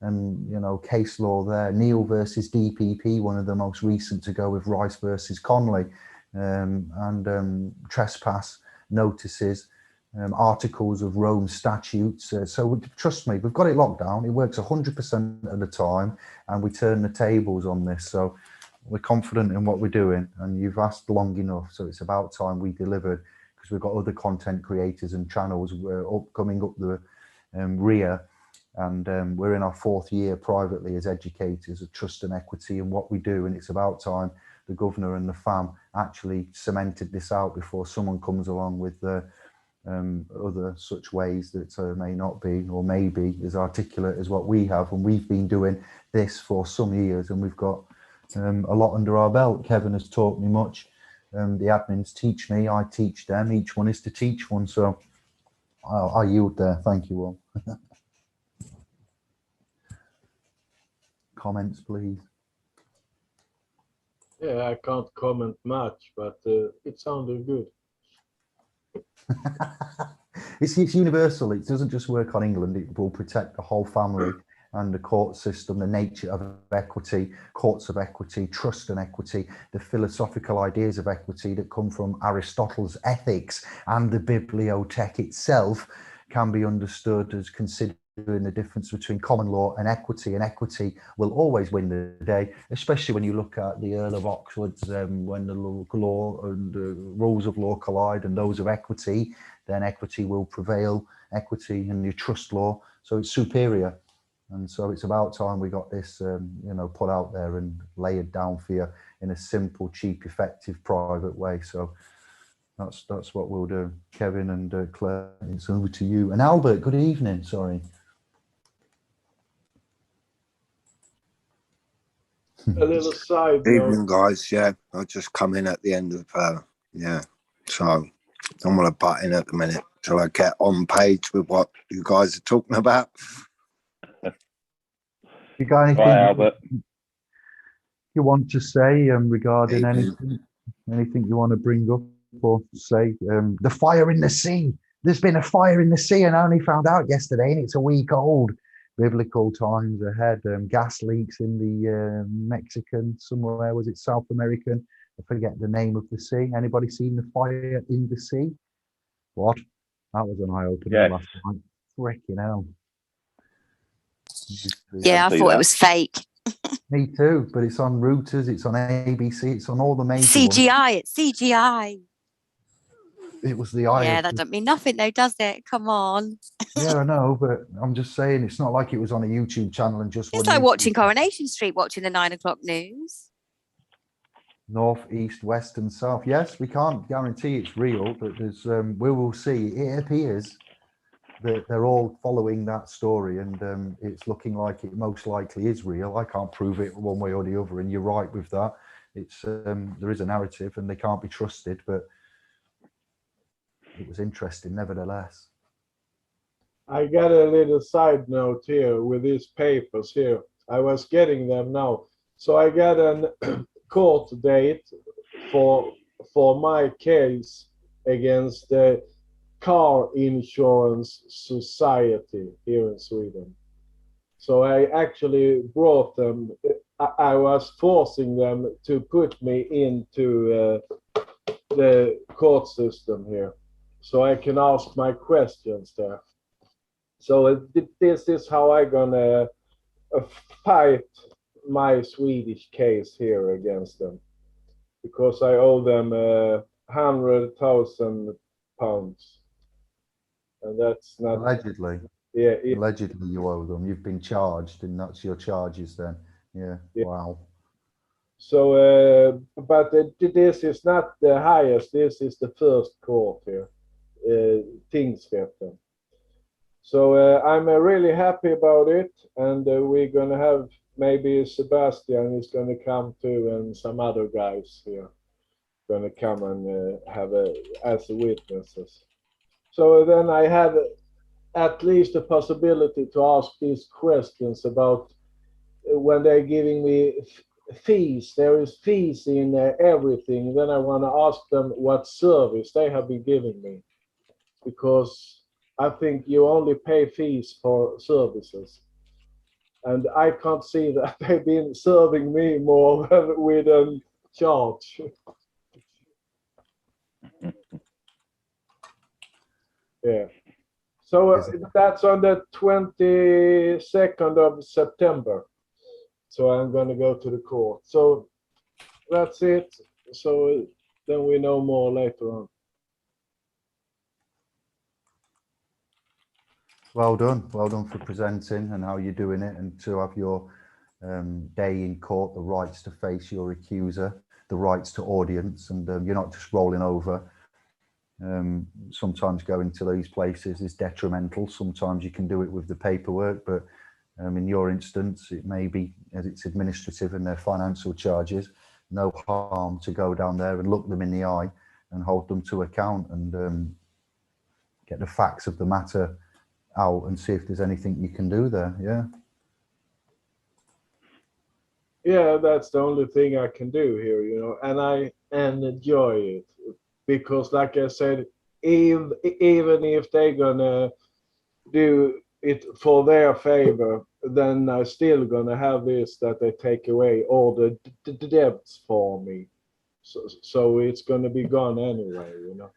and case law there. Neil versus DPP, one of the most recent to go with Rice versus Conley, and trespass notices, articles of Rome statutes. So trust me, we've got it locked down. It works 100% of the time, and we turn the tables on this. So we're confident in what we're doing, and you've asked long enough. So it's about time we delivered, because we've got other content creators and channels coming up the rear. And we're in our 4th year privately as educators of trust and equity and what we do. And it's about time the governor and the FAM actually cemented this out before someone comes along with other such ways that may not be, or may be, as articulate as what we have. And we've been doing this for some years, and we've got a lot under our belt. Kevin has taught me much. The admins teach me, I teach them. Each one is to teach one. So I yield there. Thank you all. Comments, please. Yeah, I can't comment much, but it sounded good. It's universal. It doesn't just work on England. It will protect the whole family and the court system, the nature of equity, courts of equity, trust and equity, the philosophical ideas of equity that come from Aristotle's ethics, and the bibliothèque itself can be understood as considering the difference between common law and equity will always win the day, especially when you look at the Earl of Oxford's when the law and the rules of law collide and those of equity, then equity will prevail, equity and your trust law. So it's superior. And so it's about time we got this, put out there and laid down for you in a simple, cheap, effective, private way. So that's what we'll do. Kevin and Claire, it's over to you. And Albert, good evening. Sorry. A little side Evening, note. guys. Yeah, I just come in at the end of so I don't want to butt in at the minute till I get on page with what you guys are talking about. You got anything, Right, Albert, you want to say regarding anything you want to bring up or say? The fire in the sea. There's been a fire in the sea, and I only found out yesterday, and it's a week old. Biblical times ahead. Gas leaks in the Mexican, somewhere, was it South American? I forget the name of the sea. Anybody seen the fire in the sea? What? That was an eye-opener last night. Freaking hell. Yeah, I thought it was fake. Me too, but it's on Reuters, it's on ABC, it's on all the major CGI, it's CGI. It was the eye. Yeah, that doesn't mean nothing though, does it? Come on. Yeah, I know, but I'm just saying it's not like it was on a YouTube channel and just It's like watching Coronation Street, watching the 9 o'clock news. North, east, west, and south. Yes, we can't guarantee it's real, but there's we will see. It appears that they're all following that story, and it's looking like it most likely is real. I can't prove it one way or the other, and you're right with that. It's there is a narrative, and they can't be trusted, but it was interesting nevertheless. I got a little side note here with these papers here. I was getting them now. So I got a court date for my case against the Car Insurance Society here in Sweden. So I actually brought them, I was forcing them to put me into the court system here, so I can ask my questions there. So this is how I'm gonna fight my Swedish case here against them, because I owe them £100,000, and that's not Allegedly. Yeah, Allegedly, you owe them. You've been charged, and that's your charges then. Yeah. Yeah. Wow. So, but this is not the highest. This is the first court here, Tingsrätten. So I'm really happy about it, and we're gonna have maybe Sebastian is gonna come too, and some other guys here gonna come and have as witnesses. So then I had at least the possibility to ask these questions about when they're giving me fees. There is fees in everything. Then I want to ask them what service they have been giving me, because I think you only pay fees for services. And I can't see that they've been serving me more than with a charge. Yeah. So that's on the 22nd of September. So I'm going to go to the court. So that's it. So then we know more later on. Well done for presenting and how you're doing it, and to have your day in court, the rights to face your accuser, the rights to audience, and you're not just rolling over. Sometimes going to these places is detrimental. Sometimes you can do it with the paperwork, but in your instance, it may be, as it's administrative and their financial charges, no harm to go down there and look them in the eye and hold them to account, and get the facts of the matter out and see if there's anything you can do there. Yeah, that's the only thing I can do here, you know, and I enjoy it, because like I said, even if they're gonna do it for their favor, then I'm still gonna have this, that they take away all the debts for me. So it's gonna be gone anyway, you know.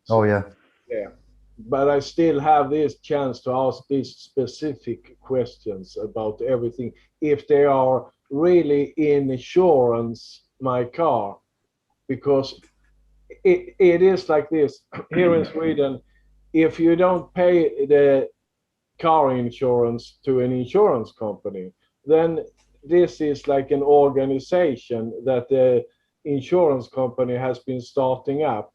Oh yeah. Yeah, but I still have this chance to ask these specific questions about everything. If they are really in insurance, my car, because it is like this here in Sweden. If you don't pay the car insurance to an insurance company, then this is like an organization that the insurance company has been starting up.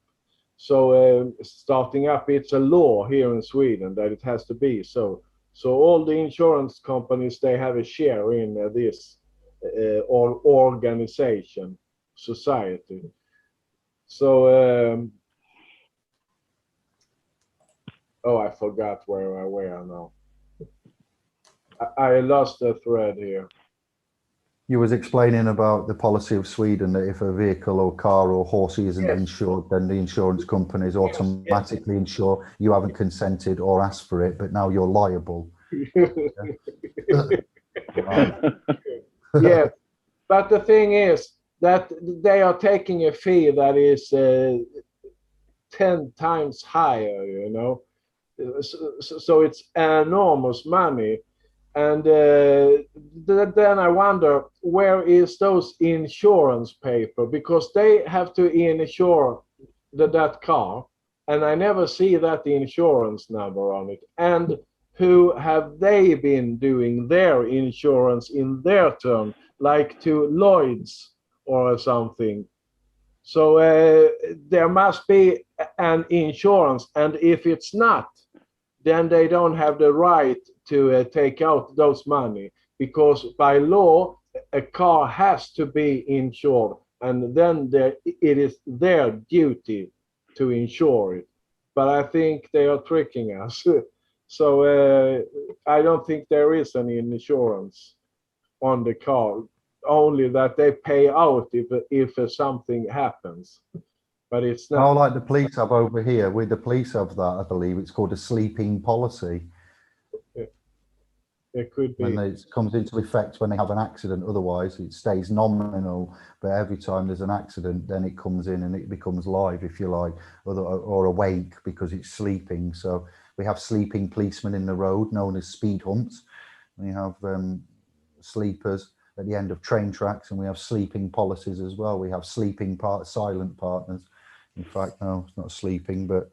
So starting up, it's a law here in Sweden that it has to be so. So all the insurance companies, they have a share in this or organization, society. So oh, I forgot where I were now. I lost the thread here. You was explaining about the policy of Sweden, that if a vehicle or car or horse isn't Yes. insured, then the insurance companies automatically insure. You haven't consented or asked for it, but now you're liable. Yeah, but the thing is that they are taking a fee that is 10 times higher, you know. So it's enormous money. And then I wonder, where is those insurance paper? Because they have to insure that car, and I never see that insurance number on it. And who have they been doing their insurance in their turn, like to Lloyd's or something? So there must be an insurance, and if it's not, then they don't have the right to take out those money, because by law a car has to be insured, and then it is their duty to insure it. But I think they are tricking us. So I don't think there is any insurance on the car, only that they pay out if something happens. But it's not. Oh, like the police have over here. With the police have that, I believe it's called a sleeping policy. It could be. When it comes into effect when they have an accident. Otherwise, it stays nominal. But every time there's an accident, then it comes in and it becomes live, if you like, or awake because it's sleeping. So we have sleeping policemen in the road, known as speed humps. We have sleepers at the end of train tracks, and we have sleeping policies as well. We have sleeping silent partners. In fact, no, it's not sleeping, but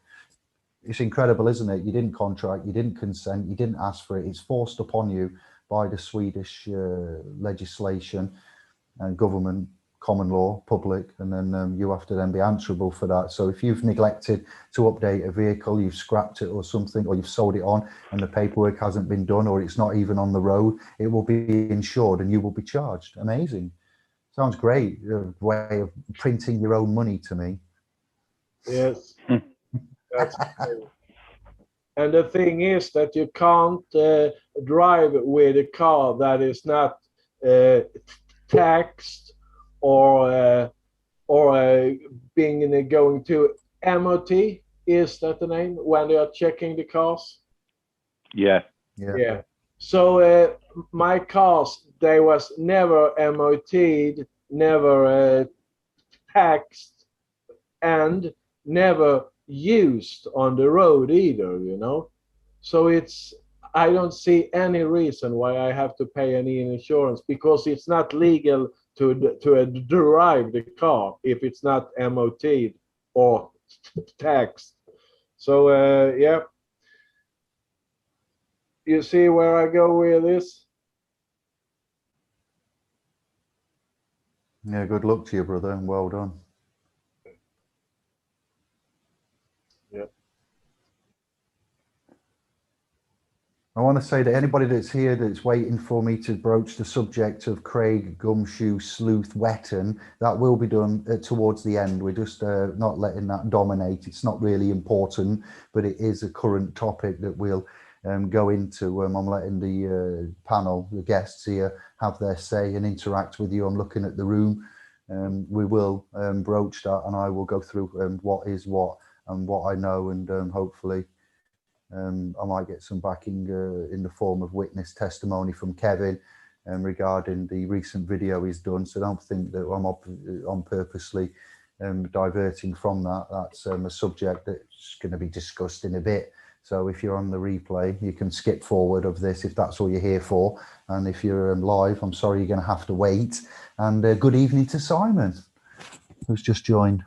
it's incredible, isn't it? You didn't contract, you didn't consent, you didn't ask for it. It's forced upon you by the Swedish legislation and government, common law, public, and then you have to then be answerable for that. So if you've neglected to update a vehicle, you've scrapped it or something, or you've sold it on and the paperwork hasn't been done, or it's not even on the road, it will be insured and you will be charged. Amazing. Sounds great. A way of printing your own money to me. Yes, that's true. And the thing is that you can't drive with a car that is not taxed or being going to MOT. Is that the name when they are checking the cars? Yeah. Yeah. So my cars, they was never MOT'd, never taxed, and never used on the road either, you know. So I don't see any reason why I have to pay any insurance, because it's not legal to drive the car if it's not MOT'd or taxed. So yeah, you see where I go with this? Yeah, good luck to you, brother, and well done. I want to say that anybody that's here that's waiting for me to broach the subject of Craig Gumshoe Sleuth Wetton, that will be done towards the end. We're just not letting that dominate. It's not really important, but it is a current topic that we'll go into. I'm letting the panel, the guests here, have their say and interact with you. I'm looking at the room. We will broach that, and I will go through what is what and what I know, and hopefully I might get some backing in the form of witness testimony from Kevin regarding the recent video he's done. So don't think that I'm purposely diverting from that. That's a subject that's going to be discussed in a bit. So if you're on the replay, you can skip forward of this if that's all you're here for. And if you're live, I'm sorry you're going to have to wait. And good evening to Simon, who's just joined.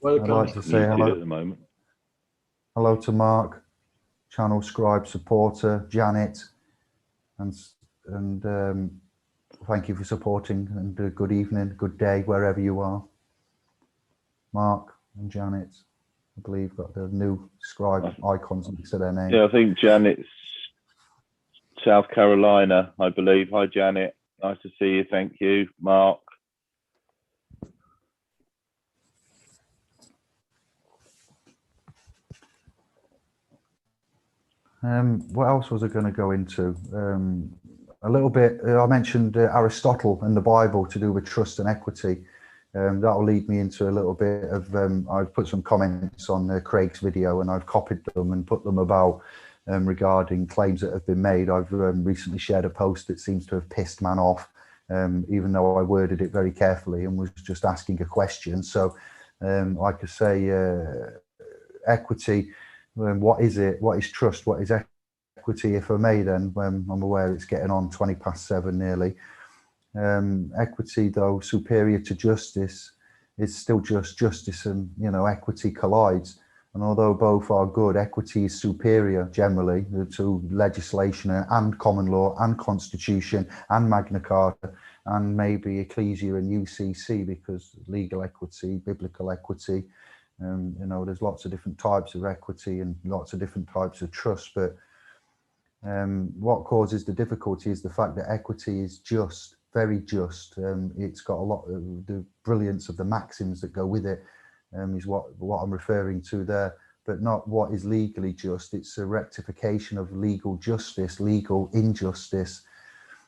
Welcome. I'd like to say hello at the moment. Hello to Mark, channel scribe supporter, Janet, and thank you for supporting, and good evening, good day, wherever you are. Mark and Janet, I believe, got the new scribe icons next to their name. Yeah, I think Janet's South Carolina, I believe. Hi, Janet. Nice to see you. Thank you, Mark. What else was I going to go into? A little bit, I mentioned Aristotle and the Bible to do with trust and equity. That'll lead me into a little bit of, I've put some comments on Craig's video, and I've copied them and put them about regarding claims that have been made. I've recently shared a post that seems to have pissed man off, even though I worded it very carefully and was just asking a question. So like I say, equity, what is it? What is trust? What is equity? If I may, then, I'm aware it's getting on 7:20 nearly. Equity, though superior to justice, is still just justice, and equity collides. And although both are good, equity is superior generally to legislation and common law and constitution and Magna Carta and maybe Ecclesia and UCC, because legal equity, biblical equity, there's lots of different types of equity and lots of different types of trust. But what causes the difficulty is the fact that equity is just, very just. It's got a lot of the brilliance of the maxims that go with it, is what I'm referring to there, but not what is legally just. It's a rectification of legal justice, legal injustice.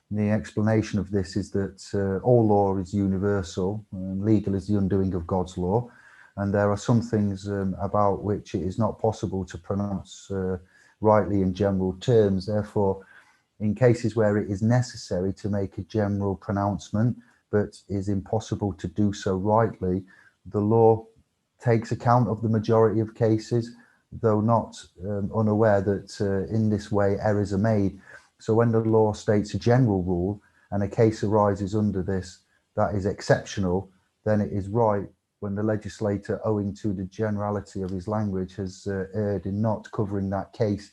And the explanation of this is that all law is universal, and legal is the undoing of God's law. And there are some things about which it is not possible to pronounce rightly in general terms. Therefore, in cases where it is necessary to make a general pronouncement, but is impossible to do so rightly, the law takes account of the majority of cases, though not unaware that in this way errors are made. So when the law states a general rule and a case arises under this that is exceptional, then it is right when the legislator, owing to the generality of his language, has erred in not covering that case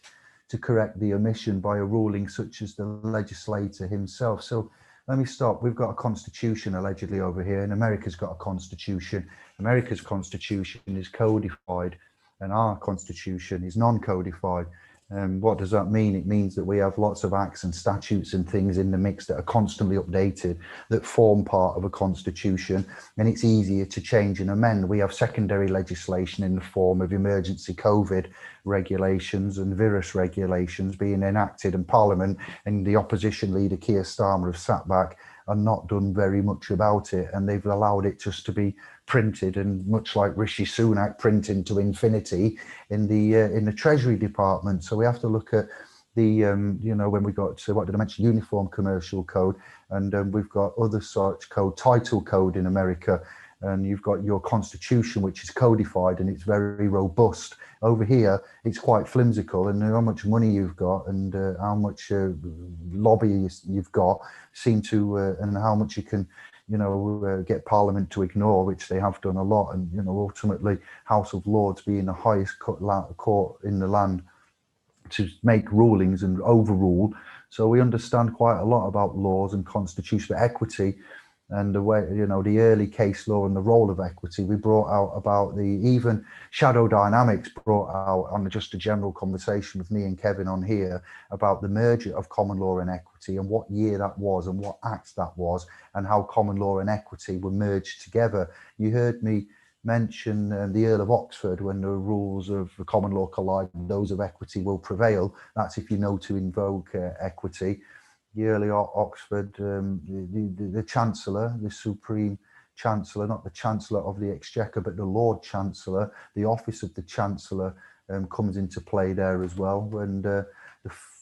to correct the omission by a ruling such as the legislator himself. So let me stop. We've got a constitution allegedly over here, and America's got a constitution. America's constitution is codified, and our constitution is non-codified. What does that mean? It means that we have lots of acts and statutes and things in the mix that are constantly updated, that form part of a constitution, and it's easier to change and amend. We have secondary legislation in the form of emergency COVID regulations and virus regulations being enacted, and Parliament and the opposition leader Keir Starmer have sat back and not done very much about it, and they've allowed it just to be printed, and much like Rishi Sunak printing to infinity in the Treasury Department. So we have to look at the you know, when we got to, what did I mention, Uniform Commercial Code, and we've got other such code, title code in America, and you've got your constitution, which is codified and it's very robust. Over here, it's quite flimsical, and how much money you've got and how much lobbyists you've got seem to, and how much you can, you know, get Parliament to ignore, which they have done a lot. And, you know, ultimately, House of Lords being the highest court in the land to make rulings and overrule. So we understand quite a lot about laws and constitutional equity, and the way, you know, the early case law and the role of equity. We brought out about the, even Shadow Dynamics brought out on just a general conversation with me and Kevin on here about the merger of common law and equity, and what year that was and what act that was, and how common law and equity were merged together. You heard me mention the Earl of Oxford, when the rules of the common law collide, those of equity will prevail. That's if you know to invoke equity. The Earl of Oxford, the Chancellor, the Supreme Chancellor, not the Chancellor of the Exchequer, but the Lord Chancellor, the office of the Chancellor comes into play there as well. And the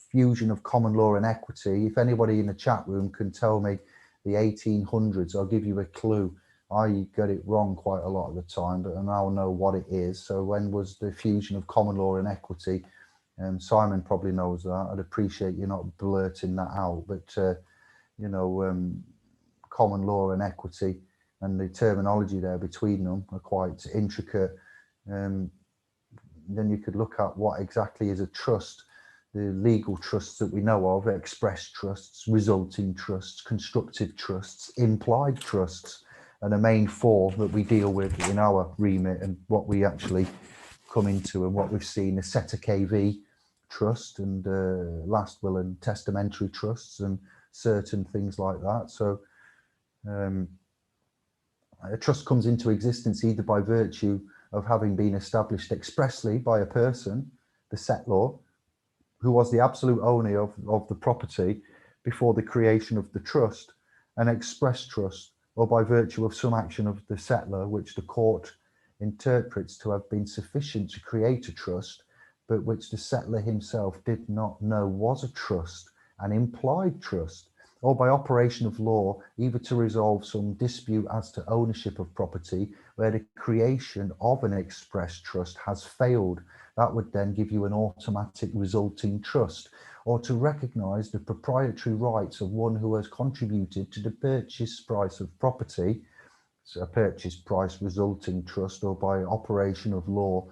fusion of common law and equity, if anybody in the chat room can tell me the 1800s, I'll give you a clue. I got it wrong quite a lot of the time, but I now know what it is. So when was the fusion of common law and equity? Simon probably knows that. I'd appreciate you not blurting that out, but you know, common law and equity and the terminology there between them are quite intricate. Then you could look at what exactly is a trust, the legal trusts that we know of: express trusts, resulting trusts, constructive trusts, implied trusts, and the main four that we deal with in our remit and what we actually come into and what we've seen: the Seta KV trust and last will and testamentary trusts and certain things like that. So a trust comes into existence either by virtue of having been established expressly by a person, the settlor, who was the absolute owner of the property before the creation of the trust, an express trust, or by virtue of some action of the settler which the court interprets to have been sufficient to create a trust, but which the settler himself did not know was a trust, an implied trust, or by operation of law, either to resolve some dispute as to ownership of property where the creation of an express trust has failed. That would then give you an automatic resulting trust, or to recognise the proprietary rights of one who has contributed to the purchase price of property, so a purchase price resulting trust, or by operation of law,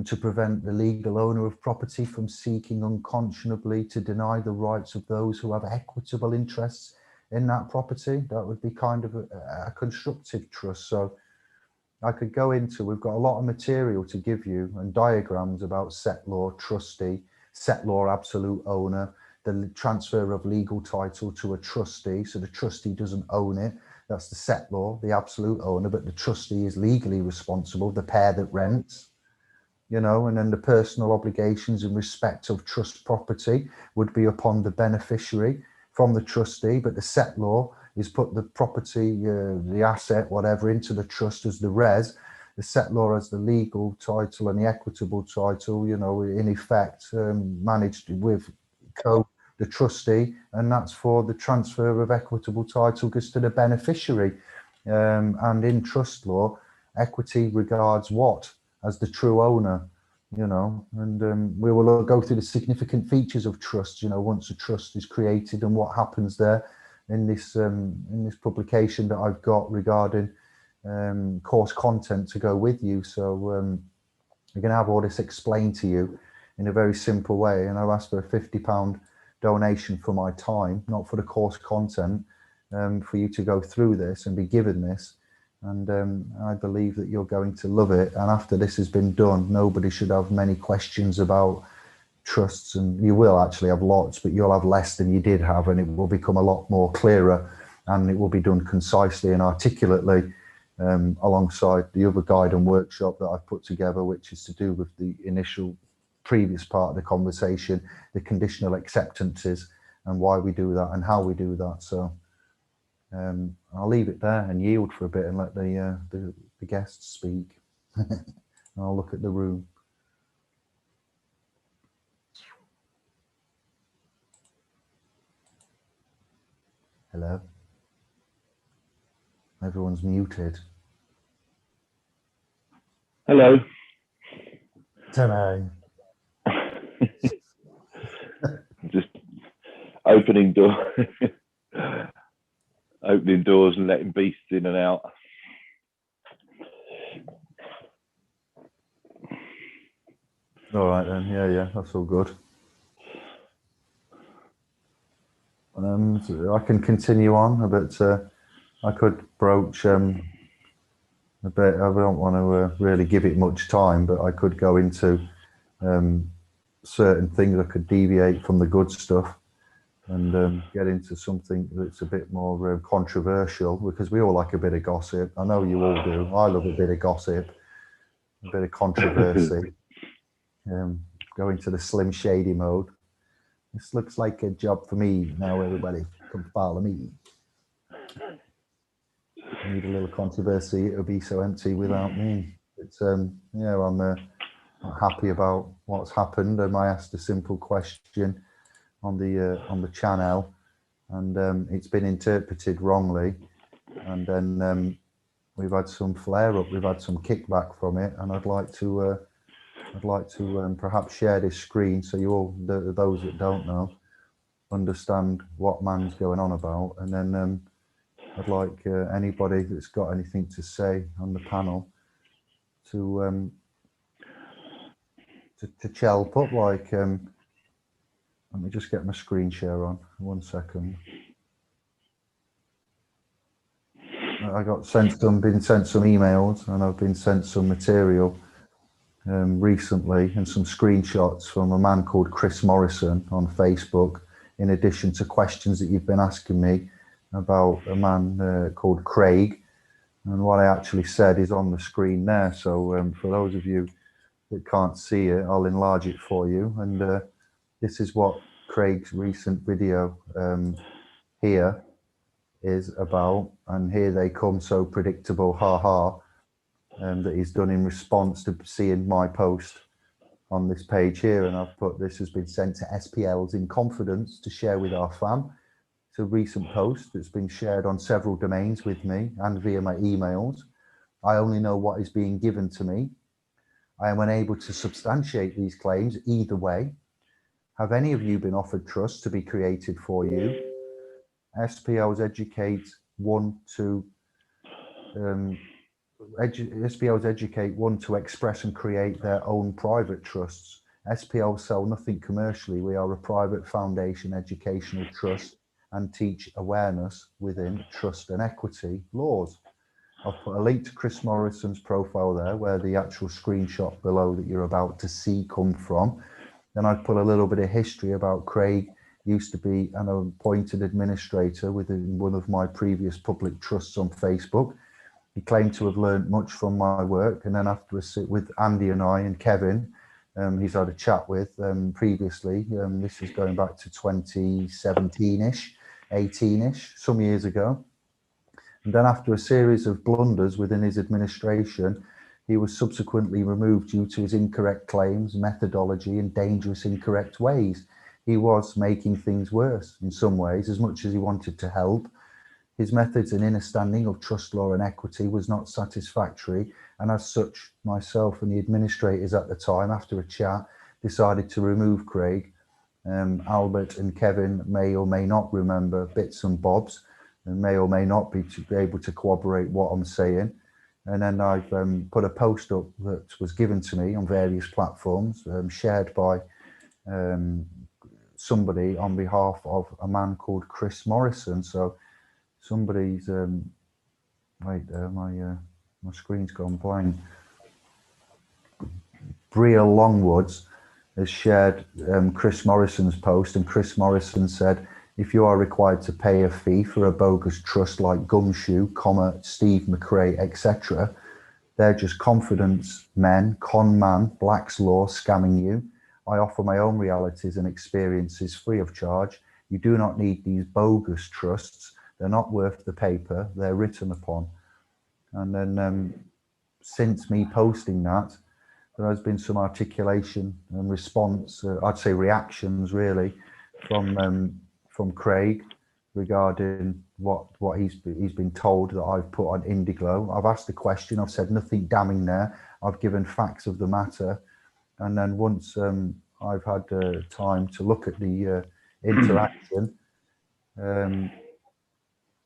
to prevent the legal owner of property from seeking unconscionably to deny the rights of those who have equitable interests in that property. That would be kind of a constructive trust. So I could go into, we've got a lot of material to give you and diagrams about settlor, trustee, settlor absolute owner, the transfer of legal title to a trustee. So the trustee doesn't own it. That's the settlor, the absolute owner, but the trustee is legally responsible, the pair that rents. You know, and then the personal obligations in respect of trust property would be upon the beneficiary from the trustee, but the settlor is put the property, the asset, whatever, into the trust as the res. The settlor has the legal title and the equitable title, you know, in effect, managed with the trustee, and that's for the transfer of equitable title goes to the beneficiary. And in trust law, equity regards what? As the true owner, you know, and we will go through the significant features of trust, you know, once a trust is created and what happens there in this publication that I've got regarding course content to go with you. So you're going to have all this explained to you in a very simple way. And I've asked for a £50 donation for my time, not for the course content, for you to go through this and be given this. And I believe that you're going to love it. And after this has been done, nobody should have many questions about trusts. And you will actually have lots, but you'll have less than you did have, and it will become a lot more clearer, and it will be done concisely and articulately, alongside the other guide and workshop that I've put together, which is to do with the initial previous part of the conversation, the conditional acceptances, and why we do that and how we do that. So I'll leave it there and yield for a bit and let the guests speak. I'll look at the room. Hello. Everyone's muted. Hello. Hello. Just opening doors and letting beasts in and out. All right then. Yeah, that's all good. So I can continue on, but I could broach a bit. I don't want to really give it much time, but I could go into certain things. I could deviate from the good stuff and get into something that's a bit more controversial, because we all like a bit of gossip. I know you all do. I love a bit of gossip, a bit of controversy. Go into the Slim Shady mode. This looks like a job for me. Now everybody come follow me. I need a little controversy. It'll be so empty without me. It's yeah, I'm happy about what's happened. I asked a simple question on the channel, and it's been interpreted wrongly, and then we've had some flare up. We've had some kickback from it, and I'd like to perhaps share this screen so you all, those that don't know, understand what man's going on about. And then I'd like anybody that's got anything to say on the panel to chelp up. Like, let me just get my screen share on. 1 second. I got been sent some emails, and I've been sent some material recently, and some screenshots from a man called Chris Morrison on Facebook, in addition to questions that you've been asking me about a man called Craig. And what I actually said is on the screen there. So for those of you that can't see it, I'll enlarge it for you. And this is what Craig's recent video here is about. And here they come, so predictable, ha. That he's done in response to seeing my post on this page here. And I've put, this has been sent to SPLs in confidence to share with our fam. It's a recent post that's been shared on several domains with me and via my emails. I only know what is being given to me. I am unable to substantiate these claims either way. Have any of you been offered trust to be created for you? SPLs educate one to express and create their own private trusts. SPLs sell nothing commercially. We are a private foundation educational trust and teach awareness within trust and equity laws. I've put a link to Chris Morrison's profile there, where the actual screenshot below that you're about to see come from. Then I've put a little bit of history about Craig. Used to be an appointed administrator within one of my previous public trusts on Facebook. He claimed to have learned much from my work, and then after a sit with Andy and I and Kevin, he's had a chat with previously. This is going back to 2017-ish, 18-ish, some years ago. And then after a series of blunders within his administration, he was subsequently removed due to his incorrect claims, methodology, and dangerous incorrect ways. He was making things worse in some ways, as much as he wanted to help. His methods and understanding of trust law and equity was not satisfactory, and as such, myself and the administrators at the time, after a chat, decided to remove Craig. Albert and Kevin may or may not remember bits and bobs, and may or may not be able to corroborate what I'm saying. And then I've put a post up that was given to me on various platforms, shared by somebody on behalf of a man called Chris Morrison. So somebody's wait, my screen's gone blank. Bria Longwoods has shared Chris Morrison's post, and Chris Morrison said, if you are required to pay a fee for a bogus trust like Gumshoe, Steve McRae, etc., they're just confidence men, con man, Black's Law scamming you. I offer my own realities and experiences free of charge. You do not need these bogus trusts. They're not worth the paper they're written upon. And then since me posting that, there has been some articulation and response, I'd say reactions really, from Craig regarding what he's been told that I've put on Indiglo. I've asked a question, I've said nothing damning there, I've given facts of the matter, and then once I've had time to look at the interaction,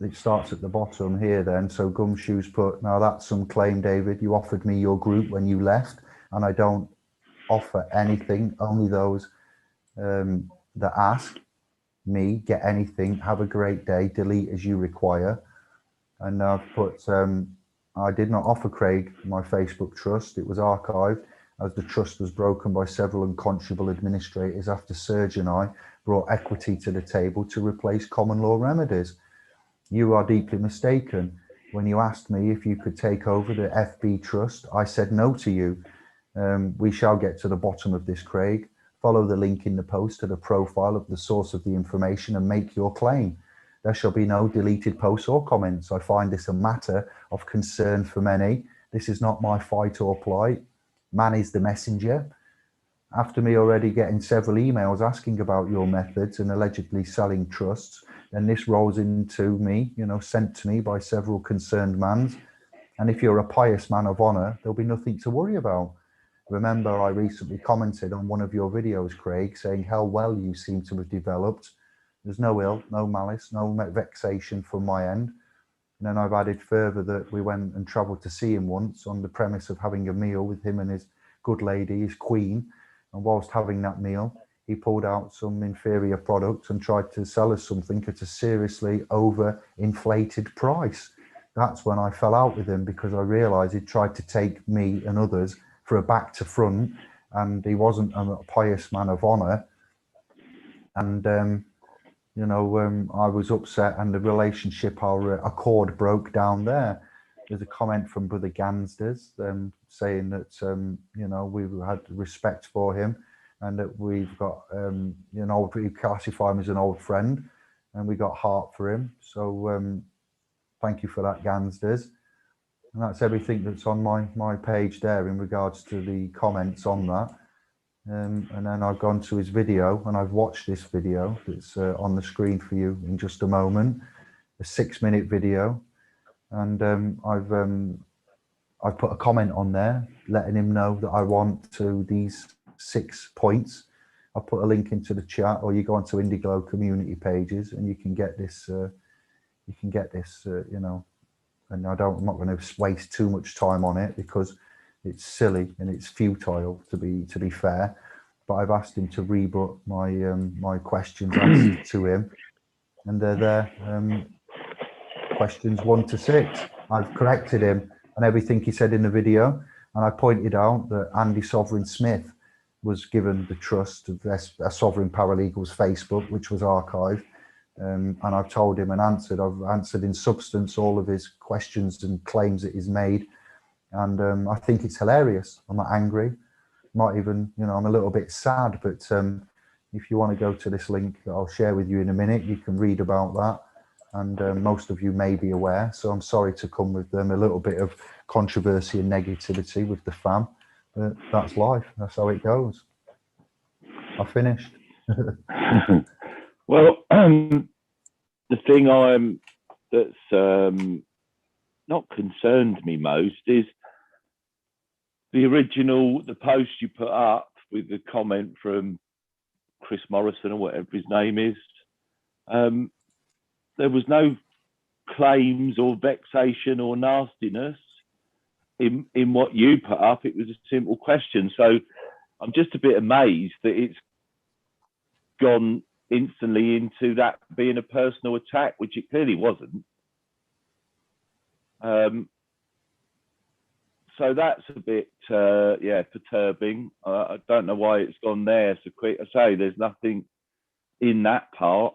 it starts at the bottom here then. So Gumshoe's put, now that's some claim, David, you offered me your group when you left, and I don't offer anything, only those that ask me get anything. Have a great day, delete as you require. And I've put, I did not offer Craig my Facebook trust. It was archived as the trust was broken by several unconscionable administrators after Serge and I brought equity to the table to replace common law remedies. You are deeply mistaken. When you asked me if you could take over the FB trust, I said no to you. We shall get to the bottom of this, Craig. Follow the link in the post to the profile of the source of the information and make your claim. There shall be no deleted posts or comments. I find this a matter of concern for many. This is not my fight or plight. Man is the messenger. After me already getting several emails asking about your methods and allegedly selling trusts, then this rolls into me, sent to me by several concerned mans. And if you're a pious man of honor, there'll be nothing to worry about. Remember, I recently commented on one of your videos, Craig, saying how well you seem to have developed. There's no ill, no malice, no vexation from my end. And then I've added further that we went and travelled to see him once on the premise of having a meal with him and his good lady, his queen. And whilst having that meal, he pulled out some inferior product and tried to sell us something at a seriously over-inflated price. That's when I fell out with him, because I realised he'd tried to take me and others for a back to front, and he wasn't a pious man of honour. And I was upset, and the relationship, our accord broke down there. There's a comment from Brother Gansders saying that we've had respect for him, and that we've got we classify him as an old friend, and we got heart for him. So thank you for that, Gansders. And that's everything that's on my page there in regards to the comments on that. And then I've gone to his video, and I've watched this video that's on the screen for you in just a moment, a 6-minute video. And I've put a comment on there letting him know that I want to these 6 points. I'll put a link into the chat, or you go onto Indiglo community pages and you can get this, and I'm not going to waste too much time on it because it's silly and it's futile, to be fair. But I've asked him to rebut my questions answered to him, and they're there. Questions 1 to 6. I've corrected him on everything he said in the video, and I pointed out that Andy Sovereign Smith was given the trust of Sovereign Paralegals Facebook, which was archived. And I've told him and I've answered in substance all of his questions and claims that he's made. And I think it's hilarious. I'm not angry. Not even, I'm a little bit sad, but if you want to go to this link that I'll share with you in a minute, you can read about that. And most of you may be aware. So I'm sorry to come with a little bit of controversy and negativity with the fam, but that's life. That's how it goes. I finished. Well, the thing that's not concerned me most is the post you put up with the comment from Chris Morrison, or whatever his name is. There was no claims or vexation or nastiness. in what you put up, it was a simple question. So I'm just a bit amazed that it's gone instantly into that being a personal attack, which it clearly wasn't. So that's a bit, perturbing. I don't know why it's gone there so quick. I say there's nothing in that part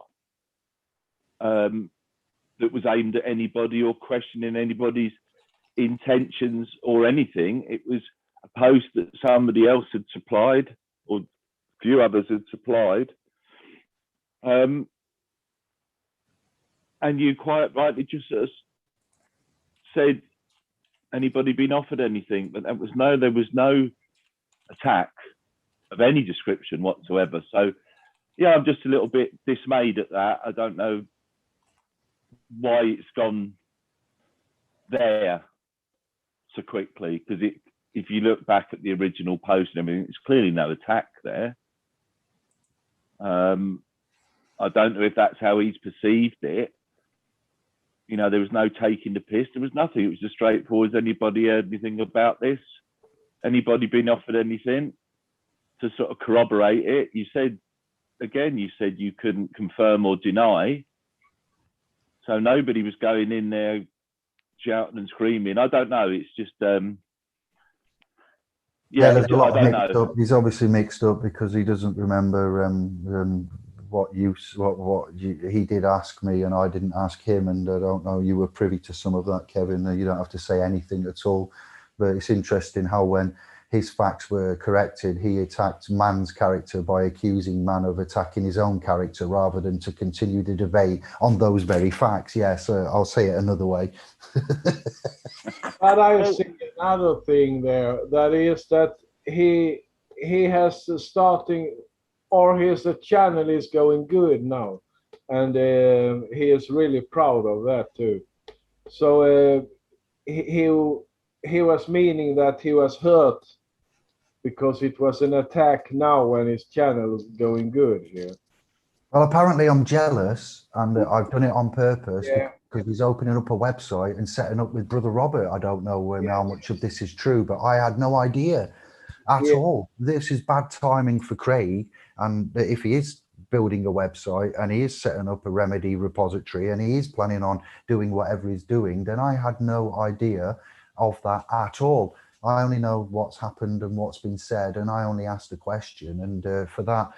that was aimed at anybody or questioning anybody's intentions or anything. It was a post that somebody else had supplied, or a few others had supplied. And you quite rightly just sort of said, anybody been offered anything? But there was no attack of any description whatsoever. So yeah, I'm just a little bit dismayed at that. I don't know why it's gone there so quickly, because if you look back at the original post and everything, it's clearly no attack there. I don't know if that's how he's perceived it. You know, there was no taking the piss. There was nothing. It was just straightforward. Has anybody heard anything about this? Anybody been offered anything to sort of corroborate it? You said you couldn't confirm or deny. So nobody was going in there shouting and screaming. I don't know. It's just, there's a lot of mixed up. He's obviously mixed up because he doesn't remember what he did ask me and I didn't ask him, and I don't know, you were privy to some of that, Kevin. You don't have to say anything at all, but it's interesting how when his facts were corrected, he attacked Man's character by accusing Man of attacking his own character rather than to continue the debate on those very facts. Yes, I'll say it another way. But I see another thing there, that is that he has starting, or his channel is going good now, and he is really proud of that too. So he was meaning that he was hurt because it was an attack now when his channel is going good here. Well, apparently I'm jealous, and I've done it on purpose because he's opening up a website and setting up with Brother Robert. I don't know how much of this is true, but I had no idea at all. This is bad timing for Craig, and if he is building a website and he is setting up a remedy repository and he is planning on doing whatever he's doing, then I had no idea of that at all. I only know what's happened and what's been said, and I only asked a question, and for that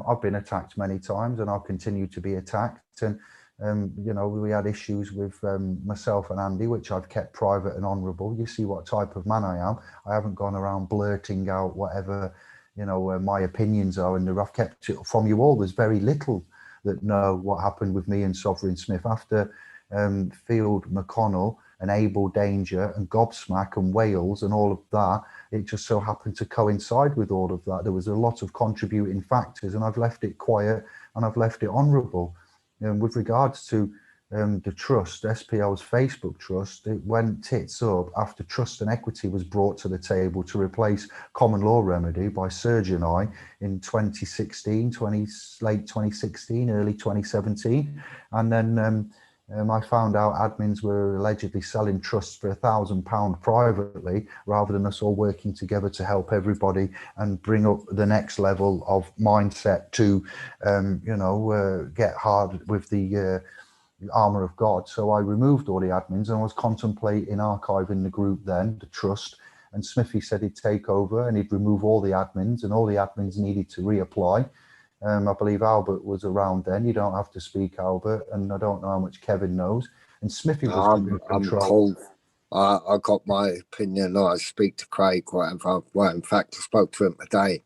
I've been attacked many times and I'll continue to be attacked. And you know, we had issues with myself and Andy, which I've kept private and honourable. You see what type of man I am. I haven't gone around blurting out whatever, you know, my opinions are, and I've kept it from you all. There's very little that know what happened with me and Sovereign Smith after Field McConnell and Able Danger and Gobsmack and Wales and all of that. It just so happened to coincide with all of that. There was a lot of contributing factors, and I've left it quiet and I've left it honourable. With regards to the trust, SPL's Facebook trust, it went tits up after Trust and Equity was brought to the table to replace common law remedy by Serge and I in 2016, late 2016, early 2017. And then I found out admins were allegedly selling trusts for £1,000 privately rather than us all working together to help everybody and bring up the next level of mindset to, get hard with the armour of God. So I removed all the admins and I was contemplating archiving the group then, the trust, and Smithy said he'd take over and he'd remove all the admins, and all the admins needed to reapply. I believe Albert was around then. You don't have to speak, Albert, and I don't know how much Kevin knows. And Smithy was given control. I got my opinion. I speak to Craig, whatever. Well, in fact, I spoke to him today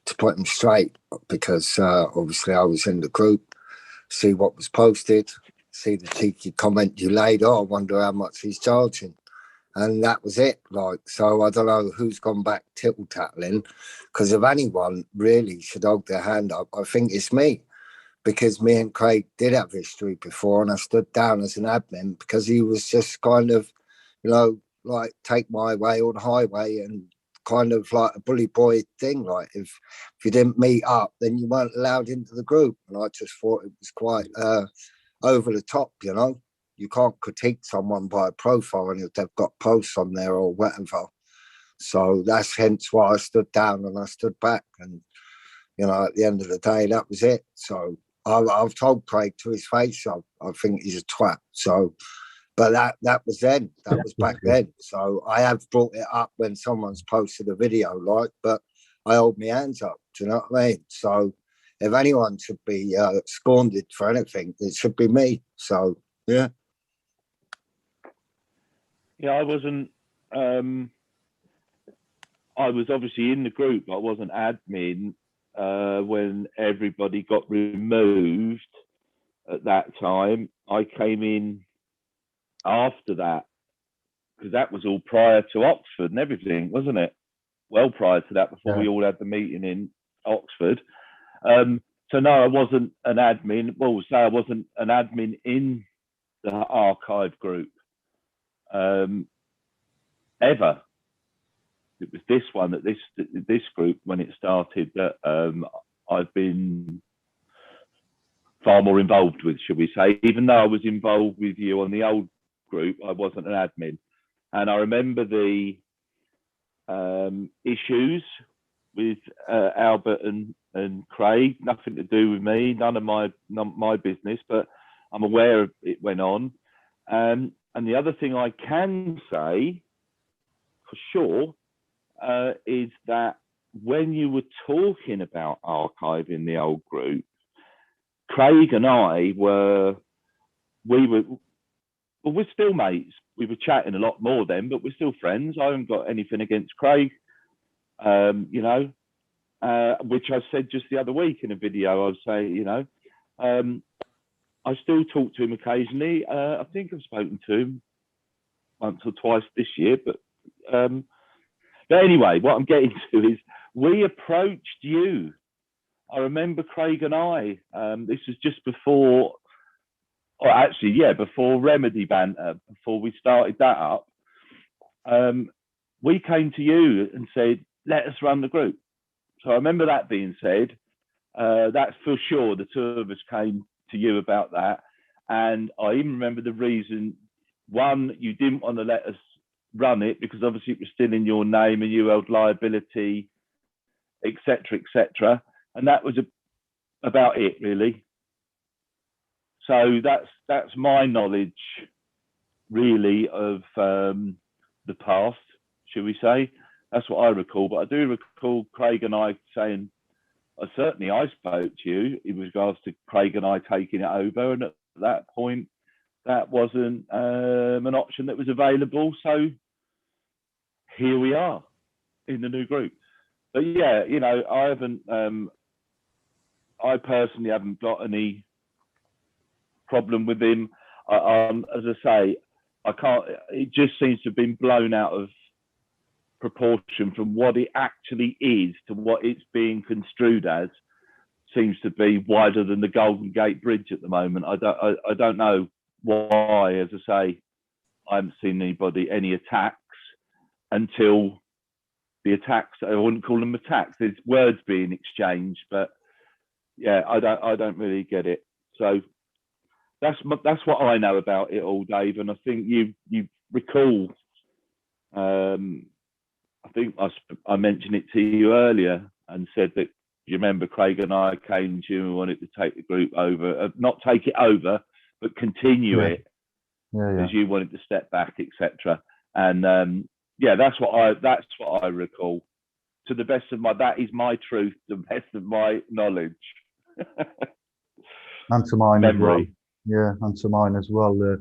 to put him straight, because obviously I was in the group, see what was posted, see the cheeky comment you laid. Oh, I wonder how much he's charging. And that was it. Like, so I don't know who's gone back tittle-tattling, because if anyone really should hold their hand up, I think it's me, because me and Craig did have history before, and I stood down as an admin because he was just kind of, you know, like take my way or the highway, and kind of like a bully boy thing. Like if you didn't meet up, then you weren't allowed into the group. And I just thought it was quite over the top, you know. you can't critique someone by a profile and if they've got posts on there or whatever. So that's hence why I stood down and I stood back. And, you know, at the end of the day, that was it. So I've told Craig to his face, I think he's a twat. So, but that was then, that was back then. So I have brought it up when someone's posted a video, like, but I hold my hands up. Do you know what I mean? So if anyone should be scorned for anything, it should be me. So, yeah. Yeah, I wasn't. I was obviously in the group. I wasn't admin when everybody got removed at that time. I came in after that because that was all prior to Oxford and everything, wasn't it? Well, prior to that, before we all had the meeting in Oxford. So no, I wasn't an admin. Well, say I wasn't an admin in the archive group ever. It was this one that this group, when it started, that I've been far more involved with, should we say. Even though I was involved with you on the old group, I wasn't an admin. And I remember the issues with Albert and Craig, nothing to do with me, none of my business, but I'm aware it went on. And the other thing I can say for sure is that when you were talking about archiving the old group, Craig and I we're still mates. We were chatting a lot more then, but we're still friends. I haven't got anything against Craig, you know, which I said just the other week in a video. I was saying, you know, I still talk to him occasionally. I think I've spoken to him once or twice this year, but anyway, what I'm getting to is we approached you. I remember Craig and I, this was just before, or actually, yeah, before Remedy Banter, before we started that up. We came to you and said, let us run the group. So I remember that being said. That's for sure. The two of us came to you about that. And I even remember the reason. One, you didn't want to let us run it because obviously it was still in your name and you held liability, etc., etc. And that was about it, really. So that's my knowledge, really, of the past, shall we say. That's what I recall. But I do recall Craig and I saying, certainly I spoke to you in regards to Craig and I taking it over. And at that point, that wasn't an option that was available. So here we are in the new group. But yeah, you know, I personally haven't got any problem with him. As I say, I can't, it just seems to have been blown out of proportion from what it actually is to what it's being construed as. Seems to be wider than the Golden Gate Bridge at the moment. I don't know why. As I say, I haven't seen any attacks until the attacks. I wouldn't call them attacks. There's words being exchanged, but yeah, I don't really get it. So that's what I know about it all, Dave. And I think you recall. I think I mentioned it to you earlier and said that you remember Craig and I came to you and wanted to take the group over, not take it over, but continue it, because you wanted to step back, etc. And yeah, that's what I recall. To the best of that is my truth, the best of my knowledge. And to mine memory. as well. Yeah, and to mine as well.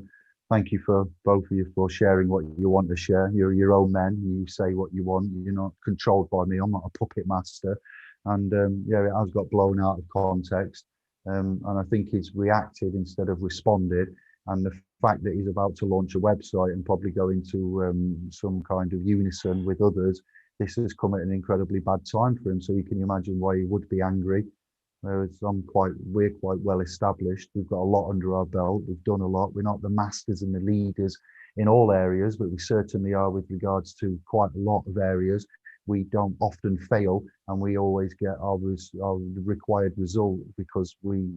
Thank you for both of you for sharing what you want to share. You're your own men. You say what you want. You're not controlled by me. I'm not a puppet master. And yeah, it has got blown out of context. And I think he's reacted instead of responded. And the fact that he's about to launch a website and probably go into some kind of unison with others, this has come at an incredibly bad time for him. So you can imagine why he would be angry. Whereas we're quite well established. We've got a lot under our belt. We've done a lot. We're not the masters and the leaders in all areas, but we certainly are with regards to quite a lot of areas. We don't often fail, and we always get our required result because we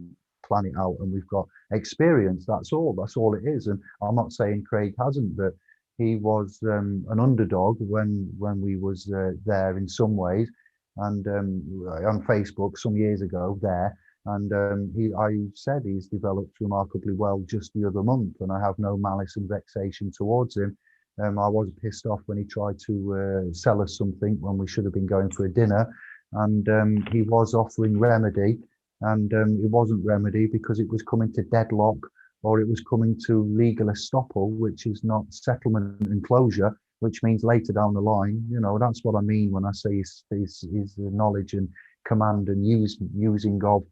plan it out and we've got experience. That's all it is. And I'm not saying Craig hasn't, but he was an underdog when we was there in some ways, and on Facebook some years ago there. And I said he's developed remarkably well just the other month, and I have no malice and vexation towards him. I was pissed off when he tried to sell us something when we should have been going for a dinner, and he was offering remedy, and it wasn't remedy because it was coming to deadlock, or it was coming to legal estoppel, which is not settlement and closure, which means later down the line. You know, that's what I mean when I say his knowledge and command and using of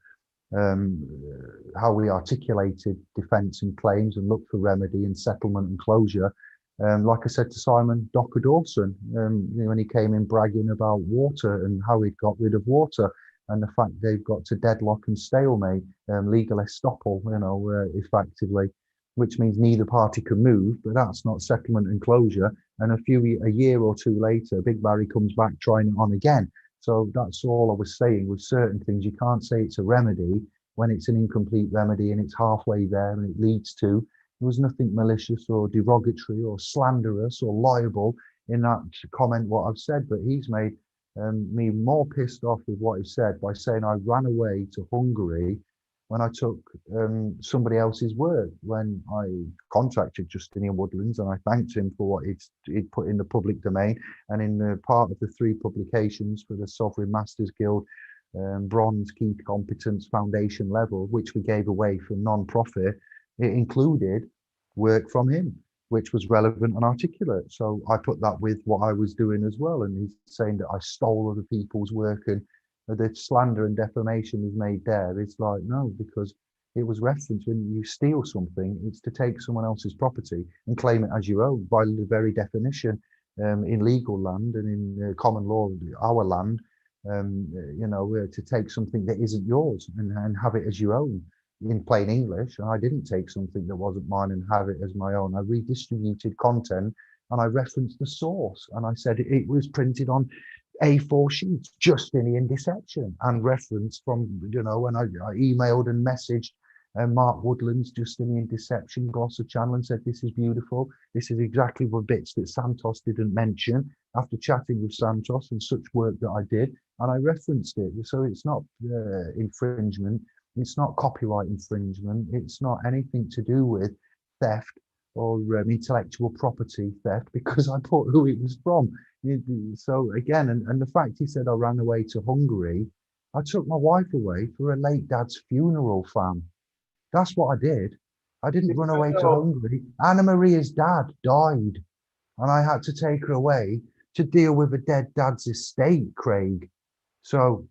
how we articulated defence and claims and looked for remedy and settlement and closure. Like I said to Simon Docker Dawson, when he came in bragging about water and how he'd got rid of water, and the fact they've got to deadlock and stalemate, legal estoppel, effectively, which means neither party can move, but that's not settlement and closure. And a year or two later, Big Barry comes back trying it on again. So that's all I was saying. With certain things, you can't say it's a remedy when it's an incomplete remedy and it's halfway there and it leads to. There was nothing malicious or derogatory or slanderous or liable in that comment, what I've said, but he's made me more pissed off with what he said by saying I ran away to Hungary when I took somebody else's work, when I contacted Justinian Woodlands and I thanked him for what he'd put in the public domain and in the part of the 3 publications for the Sovereign Masters Guild bronze key competence foundation level, which we gave away for non-profit. It included work from him, which was relevant and articulate. So I put that with what I was doing as well. And he's saying that I stole other people's work and the slander and defamation is made there. It's like, no, because it was referenced when you steal something, it's to take someone else's property and claim it as your own by the very definition in legal land and in common law, our land, to take something that isn't yours and have it as your own. In plain English, I didn't take something that wasn't mine and have it as my own. I redistributed content and I referenced the source and I said it was printed on A4 sheets, Justinian Deception, and reference from, and I emailed and messaged Mark Woodland's Justinian Deception Gloucester channel and said, this is beautiful. This is exactly the bits that Santos didn't mention after chatting with Santos and such work that I did. And I referenced it. So it's not infringement. It's not copyright infringement. It's not anything to do with theft or intellectual property theft because I put who it was from. So again, and the fact he said I ran away to Hungary, I took my wife away for a late dad's funeral, fam. That's what I did. I didn't run away to Hungary. Anna Maria's dad died and I had to take her away to deal with a dead dad's estate, Craig. So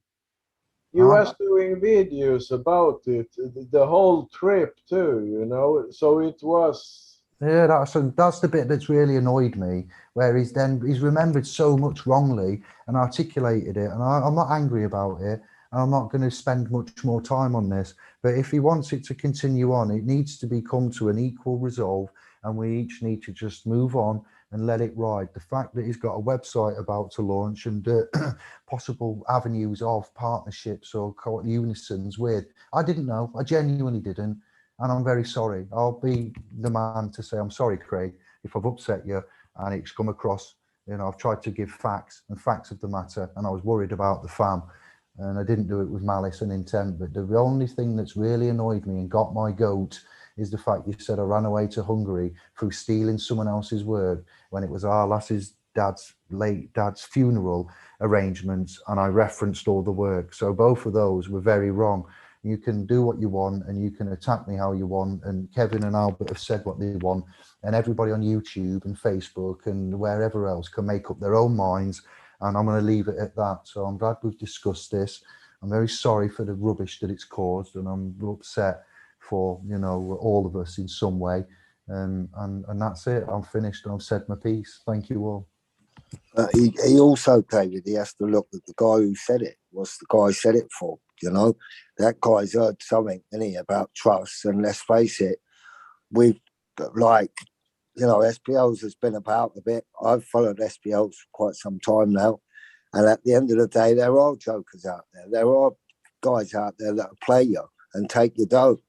you was doing videos about it, the whole trip too, so it was. Yeah, that's the bit that's really annoyed me, where he's remembered so much wrongly and articulated it, and I'm not angry about it, and I'm not going to spend much more time on this, but if he wants it to continue on, it needs to come to an equal resolve, and we each need to just move on and let it ride. The fact that he's got a website about to launch and possible avenues of partnerships or unisons with, I didn't know. I genuinely didn't. And I'm very sorry. I'll be the man to say, I'm sorry, Craig, if I've upset you and it's come across, I've tried to give facts of the matter and I was worried about the fam and I didn't do it with malice and intent. But the only thing that's really annoyed me and got my goat is the fact you said I ran away to Hungary through stealing someone else's work when it was our lass's late dad's funeral arrangements, and I referenced all the work. So both of those were very wrong. You can do what you want and you can attack me how you want, and Kevin and Albert have said what they want, and everybody on YouTube and Facebook and wherever else can make up their own minds, and I'm going to leave it at that. So I'm glad we've discussed this. I'm very sorry for the rubbish that it's caused, and I'm upset for all of us in some way, and that's it. I'm finished and I've said my piece. Thank you all. He also, David, he has to look at the guy who said it. What's the guy said it for? That guy's heard something, innit, about trust. And let's face it, we've SPLs has been about a bit. I've followed SPLs for quite some time now, and at the end of the day, there are jokers out there. There are guys out there that play you and take your dough,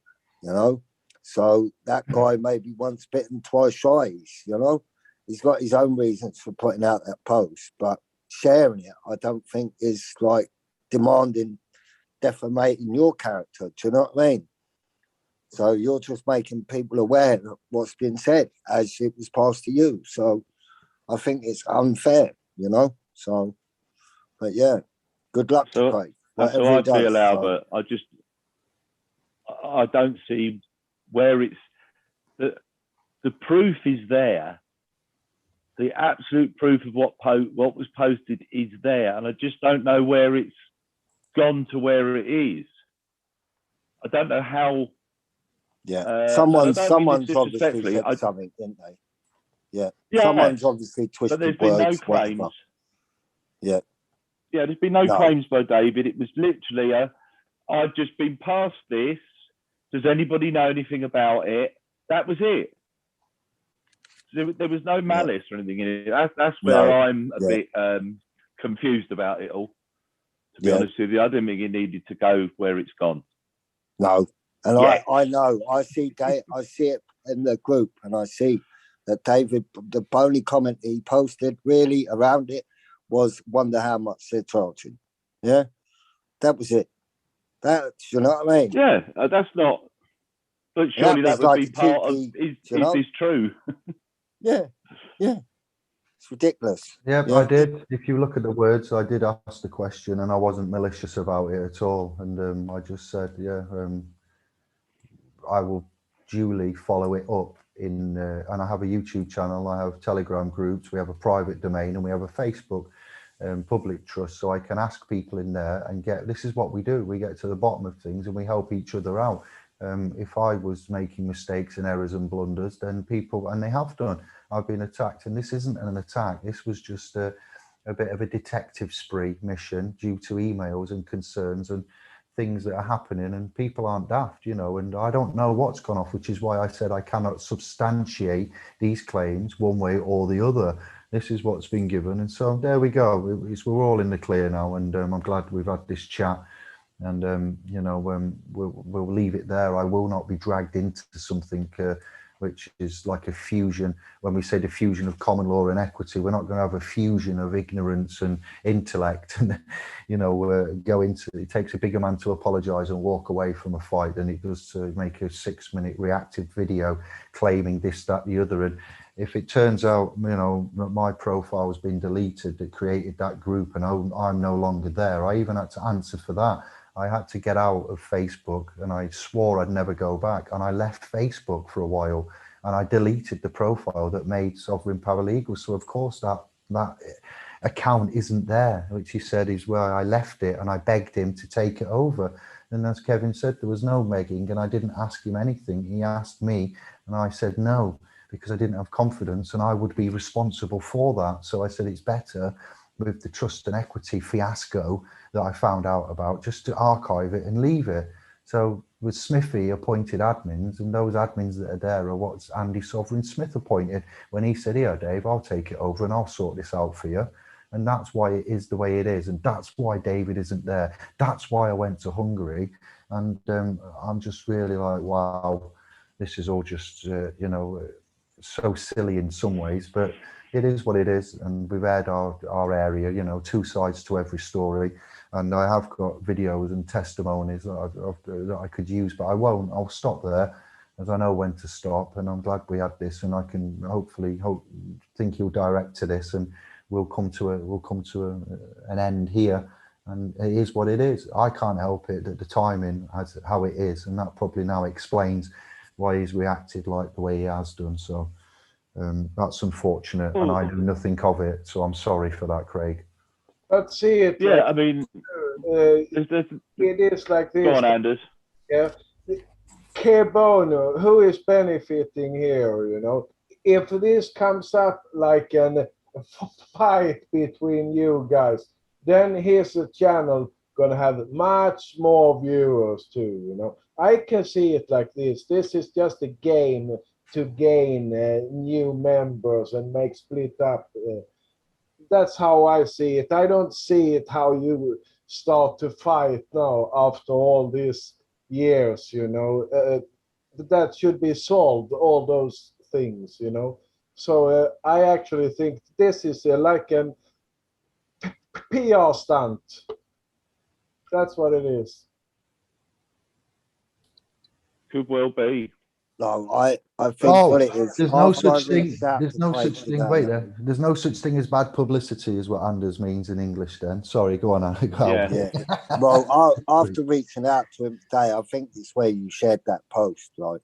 you know. So that guy maybe once bitten, twice shy, you know. He's got his own reasons for putting out that post, but sharing it, I don't think is like demanding, defamating your character. Do you know what I mean? So you're just making people aware of what's been said as it was passed to you. So I think it's unfair, you know. So, but yeah, good luck to Craig. That's how I feel, Albert. I don't see where it's the proof is there. The absolute proof of what was posted is there, and I just don't know where it's gone to where it is. I don't know how. Yeah, someone's obviously said something, didn't they? Yeah, someone's obviously twisted words. But there's been no claims. Whatever. Yeah, there's been no claims by David. It was literally I've just been past this. Does anybody know anything about it? That was it. There was no malice or anything in it. That's where I'm a bit confused about it all. To be honest with you, I didn't think it needed to go where it's gone. No, and I know. I see it in the group, and I see that David. The only comment he posted really around it was, "Wonder how much they're charging." Yeah, that was it. That, you know what I mean? Yeah, that's not. But surely that would like be part of. Is this true? Yeah. It's ridiculous. Yeah, I did. If you look at the words, I did ask the question, and I wasn't malicious about it at all. And I just said, I will duly follow it up and I have a YouTube channel, I have Telegram groups, we have a private domain, and we have a Facebook public trust, so I can ask people in there and this is what we do. We get to the bottom of things and we help each other out. If I was making mistakes and errors and blunders, then people, and they have done, I've been attacked, and this isn't an attack. This was just a bit of a detective spree mission due to emails and concerns and things that are happening, and people aren't daft, you know, and I don't know what's gone off, which is why I said I cannot substantiate these claims one way or the other. This is what's been given, and so there we go. We're all in the clear now, and I'm glad we've had this chat. And we'll leave it there. I will not be dragged into something which is like a fusion. When we say the fusion of common law and equity, we're not going to have a fusion of ignorance and intellect and go into it. Takes a bigger man to apologize and walk away from a fight than it does to make a 6-minute reactive video claiming this, that, the other. And if it turns out, my profile has been deleted, that created that group, and I'm no longer there, I even had to answer for that. I had to get out of Facebook, and I swore I'd never go back. And I left Facebook for a while, and I deleted the profile that made Sovereign Paralegal. So of course that account isn't there, which he said is where I left it, and I begged him to take it over. And as Kevin said, there was no begging, and I didn't ask him anything. He asked me, and I said no, because I didn't have confidence, and I would be responsible for that. So I said it's better, with the trust and equity fiasco that I found out about, just to archive it and leave it. So with Smithy appointed admins, and those admins that are there are what Andy Sovereign Smith appointed when he said, "Here, Dave, I'll take it over and I'll sort this out for you." And that's why it is the way it is. And that's why David isn't there. That's why I went to Hungary. And I'm just really like, wow, this is all just, so silly in some ways, but it is what it is, and we've aired our area, two sides to every story, and I have got videos and testimonies that I could use, but I won't. I'll stop there, as I know when to stop, and I'm glad we had this, and I can hopefully think he'll direct to this, and we'll come to an end here, and it is what it is. I can't help it that the timing has how it is, and that probably now explains why he's reacted like the way he has done. So. That's unfortunate, and I knew nothing of it, so I'm sorry for that, Craig. But see it. Yeah, I mean, it is like this. Go on, Anders. Yeah, que bono, who is benefiting here? If this comes up like a fight between you guys, then here's a channel gonna have much more viewers too. I can see it like this. This is just a game to gain new members and make split up. That's how I see it. I don't see it how you start to fight now after all this years, you know, that should be solved, all those things, you know. So I actually think this is like an PR stunt. That's what it is. Could well be. No, I think Oh, what it is. there's no after I such thing. reached out There's to no Craig such thing. today, Wait there. There's no such thing as bad publicity, is what Anders means in English. Then, sorry, go on. Yeah. Yeah. Well, after reaching out to him today, I think it's where you shared that post. Like,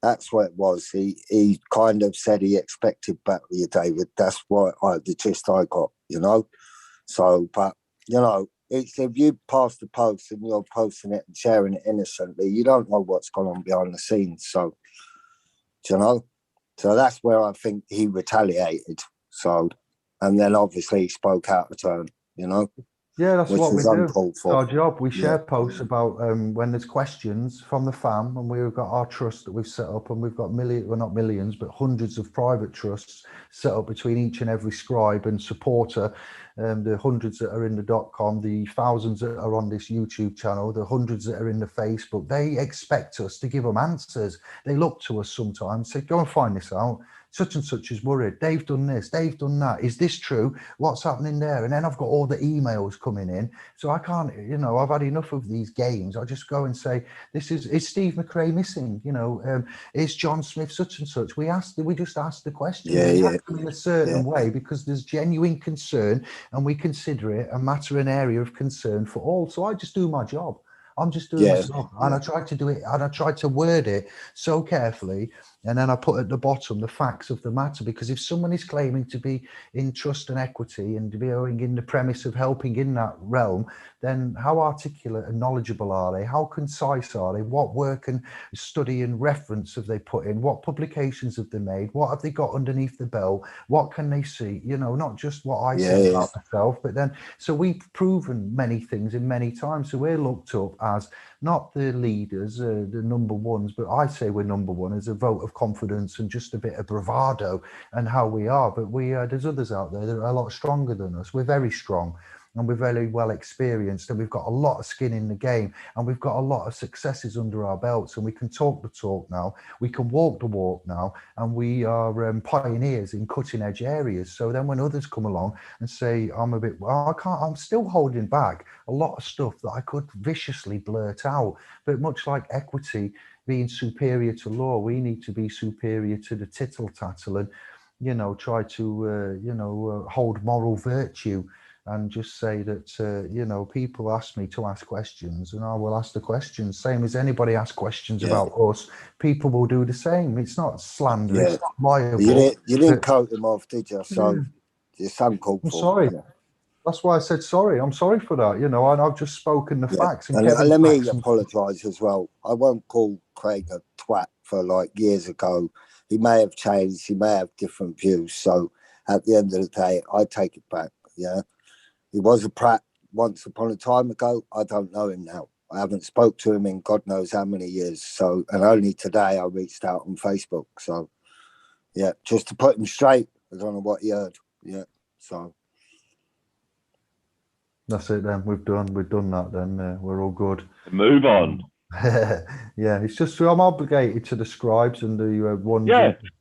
that's what it was. He kind of said he expected better of you, David. That's what the gist I got, you know. So, but you know, it's if you pass the post and you're posting it and sharing it innocently, you don't know what's going on behind the scenes. So, you know, so that's where I think he retaliated. So, and then obviously he spoke out of turn, you know. Yeah, that's Which what we is do. uncalled It's for. our job. We share Yeah. posts about when there's questions from the fam, and we've got our trust that we've set up, and we've got well, not millions, but hundreds of private trusts set up between each and every scribe and supporter. The hundreds that are in the .com, the thousands that are on this YouTube channel, the hundreds that are in the Facebook. They expect us to give them answers. They look to us sometimes, say, "Go and find this out. Such and such is worried. They've done this. They've done that. Is this true? What's happening there?" And then I've got all the emails coming in. So I can't, you know, I've had enough of these games. I just go and say, is Steve McRae missing? You know, is John Smith such and such? We just ask the questions. Yeah, we yeah. ask them in a certain way because there's genuine concern and we consider it a matter, an area of concern for all. So I just do my job. I'm just doing my job. And I try to do it, and I try to word it so carefully. And then I put at the bottom the facts of the matter, because if someone is claiming to be in trust and equity and being in the premise of helping in that realm, then how articulate and knowledgeable are they? How concise are they? What work and study and reference have they put in? What publications have they made? What have they got underneath the belt? What can they see? You know, not just what I say about myself, but then, so we've proven many things in many times. So we're looked up as not the leaders, the number ones, but I say we're number one as a vote of confidence and just a bit of bravado and how we are. But there's others out there that are a lot stronger than us. We're very strong and we're very well experienced, and we've got a lot of skin in the game, and we've got a lot of successes under our belts, and we can talk the talk now, we can walk the walk now, and we are pioneers in cutting edge areas. So then when others come along and say, I'm still holding back a lot of stuff that I could viciously blurt out. But much like equity being superior to law, we need to be superior to the tittle tattle and, you know, try to, hold moral virtue and just say that, you know, people ask me to ask questions and I will ask the questions. Same as anybody asks questions about us, people will do the same. It's not slander, it's not liable. You didn't cut him off, did you? So it's uncalled for. I'm sorry. Yeah. That's why I said sorry. I'm sorry for that, you know, and I've just spoken the facts. And let me apologise as well. I won't call Craig a twat for like years ago. He may have changed. He may have different views. So at the end of the day, I take it back. Yeah. He was a prat once upon a time ago. I don't know him now. I haven't spoke to him in God knows how many years. So, and only today I reached out on Facebook. So, yeah, just to put him straight. I don't know what he heard. Yeah. So. That's it then. We've done that then. We're all good. Move on. Yeah, it's just I'm obligated to the scribes and the ones,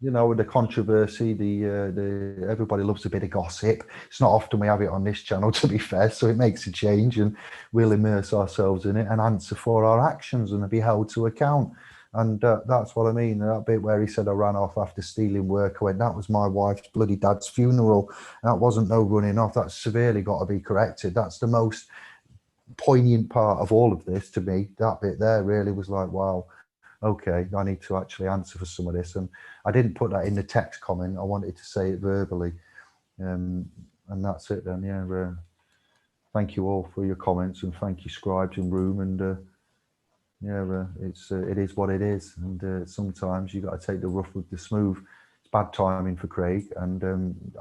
you know, the controversy. The everybody loves a bit of gossip. It's not often we have it on this channel, to be fair. So it makes a change, and we'll immerse ourselves in it and answer for our actions and be held to account. And that's what I mean. That bit where he said I ran off after stealing work, I went, that was my wife's bloody dad's funeral. That wasn't no running off. That's severely got to be corrected. That's the most poignant part of all of this to me. That bit there really was like, wow, okay, I need to actually answer for some of this. And I didn't put that in the text comment. I wanted to say it verbally. And that's it then. Yeah. Thank you all for your comments, and thank you, scribes and room. And it is what it is. And sometimes you got to take the rough with the smooth. It's bad timing for Craig. And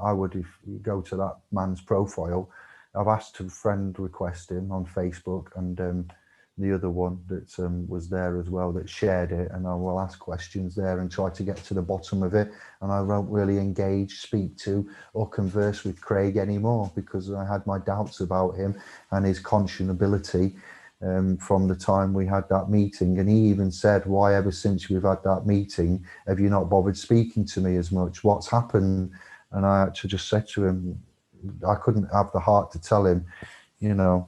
I would, if you go to that man's profile, I've asked to friend request him on Facebook, and the other one that was there as well that shared it, and I will ask questions there and try to get to the bottom of it. And I won't really engage, speak to, or converse with Craig anymore because I had my doubts about him and his conscionability. from the time we had that meeting. And he even said, why ever since we've had that meeting have you not bothered speaking to me as much? What's happened? And I actually just said to him, I couldn't have the heart to tell him, you know,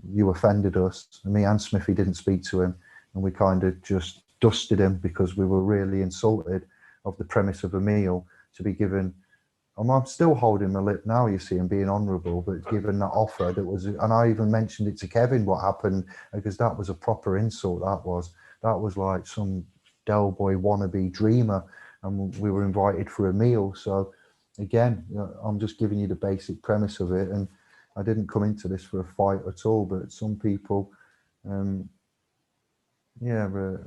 you offended us. And me and Smithy didn't speak to him, and we kind of just dusted him because we were really insulted of the premise of a meal to be given. I'm still holding my lip now, you see, and being honourable, but given that offer that was, and I even mentioned it to Kevin what happened, because that was a proper insult. That was like some Del Boy wannabe dreamer, and we were invited for a meal. So again, you know, I'm just giving you the basic premise of it, and I didn't come into this for a fight at all. But some people, yeah.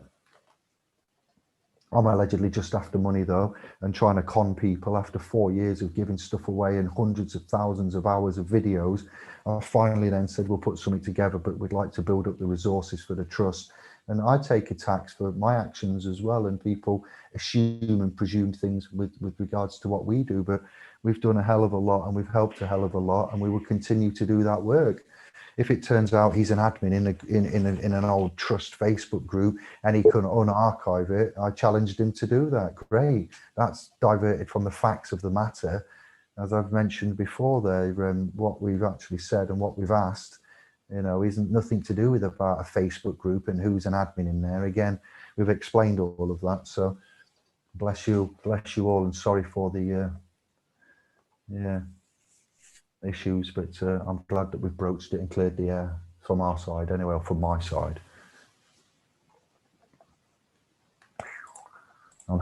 I'm allegedly just after money though, and trying to con people after 4 years of giving stuff away and hundreds of thousands of hours of videos. I finally then said, we'll put something together, but we'd like to build up the resources for the trust. And I take attacks for my actions as well. And people assume and presume things with regards to what we do, but we've done a hell of a lot, and we've helped a hell of a lot, and we will continue to do that work. If it turns out he's an admin in an old trust Facebook group and he can unarchive it, I challenged him to do that. Great. That's diverted from the facts of the matter. As I've mentioned before there, what we've actually said and what we've asked, you know, isn't nothing to do with about a Facebook group and who's an admin in there. Again, we've explained all of that. So bless you all, and sorry for the, issues, but I'm glad that we've broached it and cleared the air from our side anyway, or from my side. I'm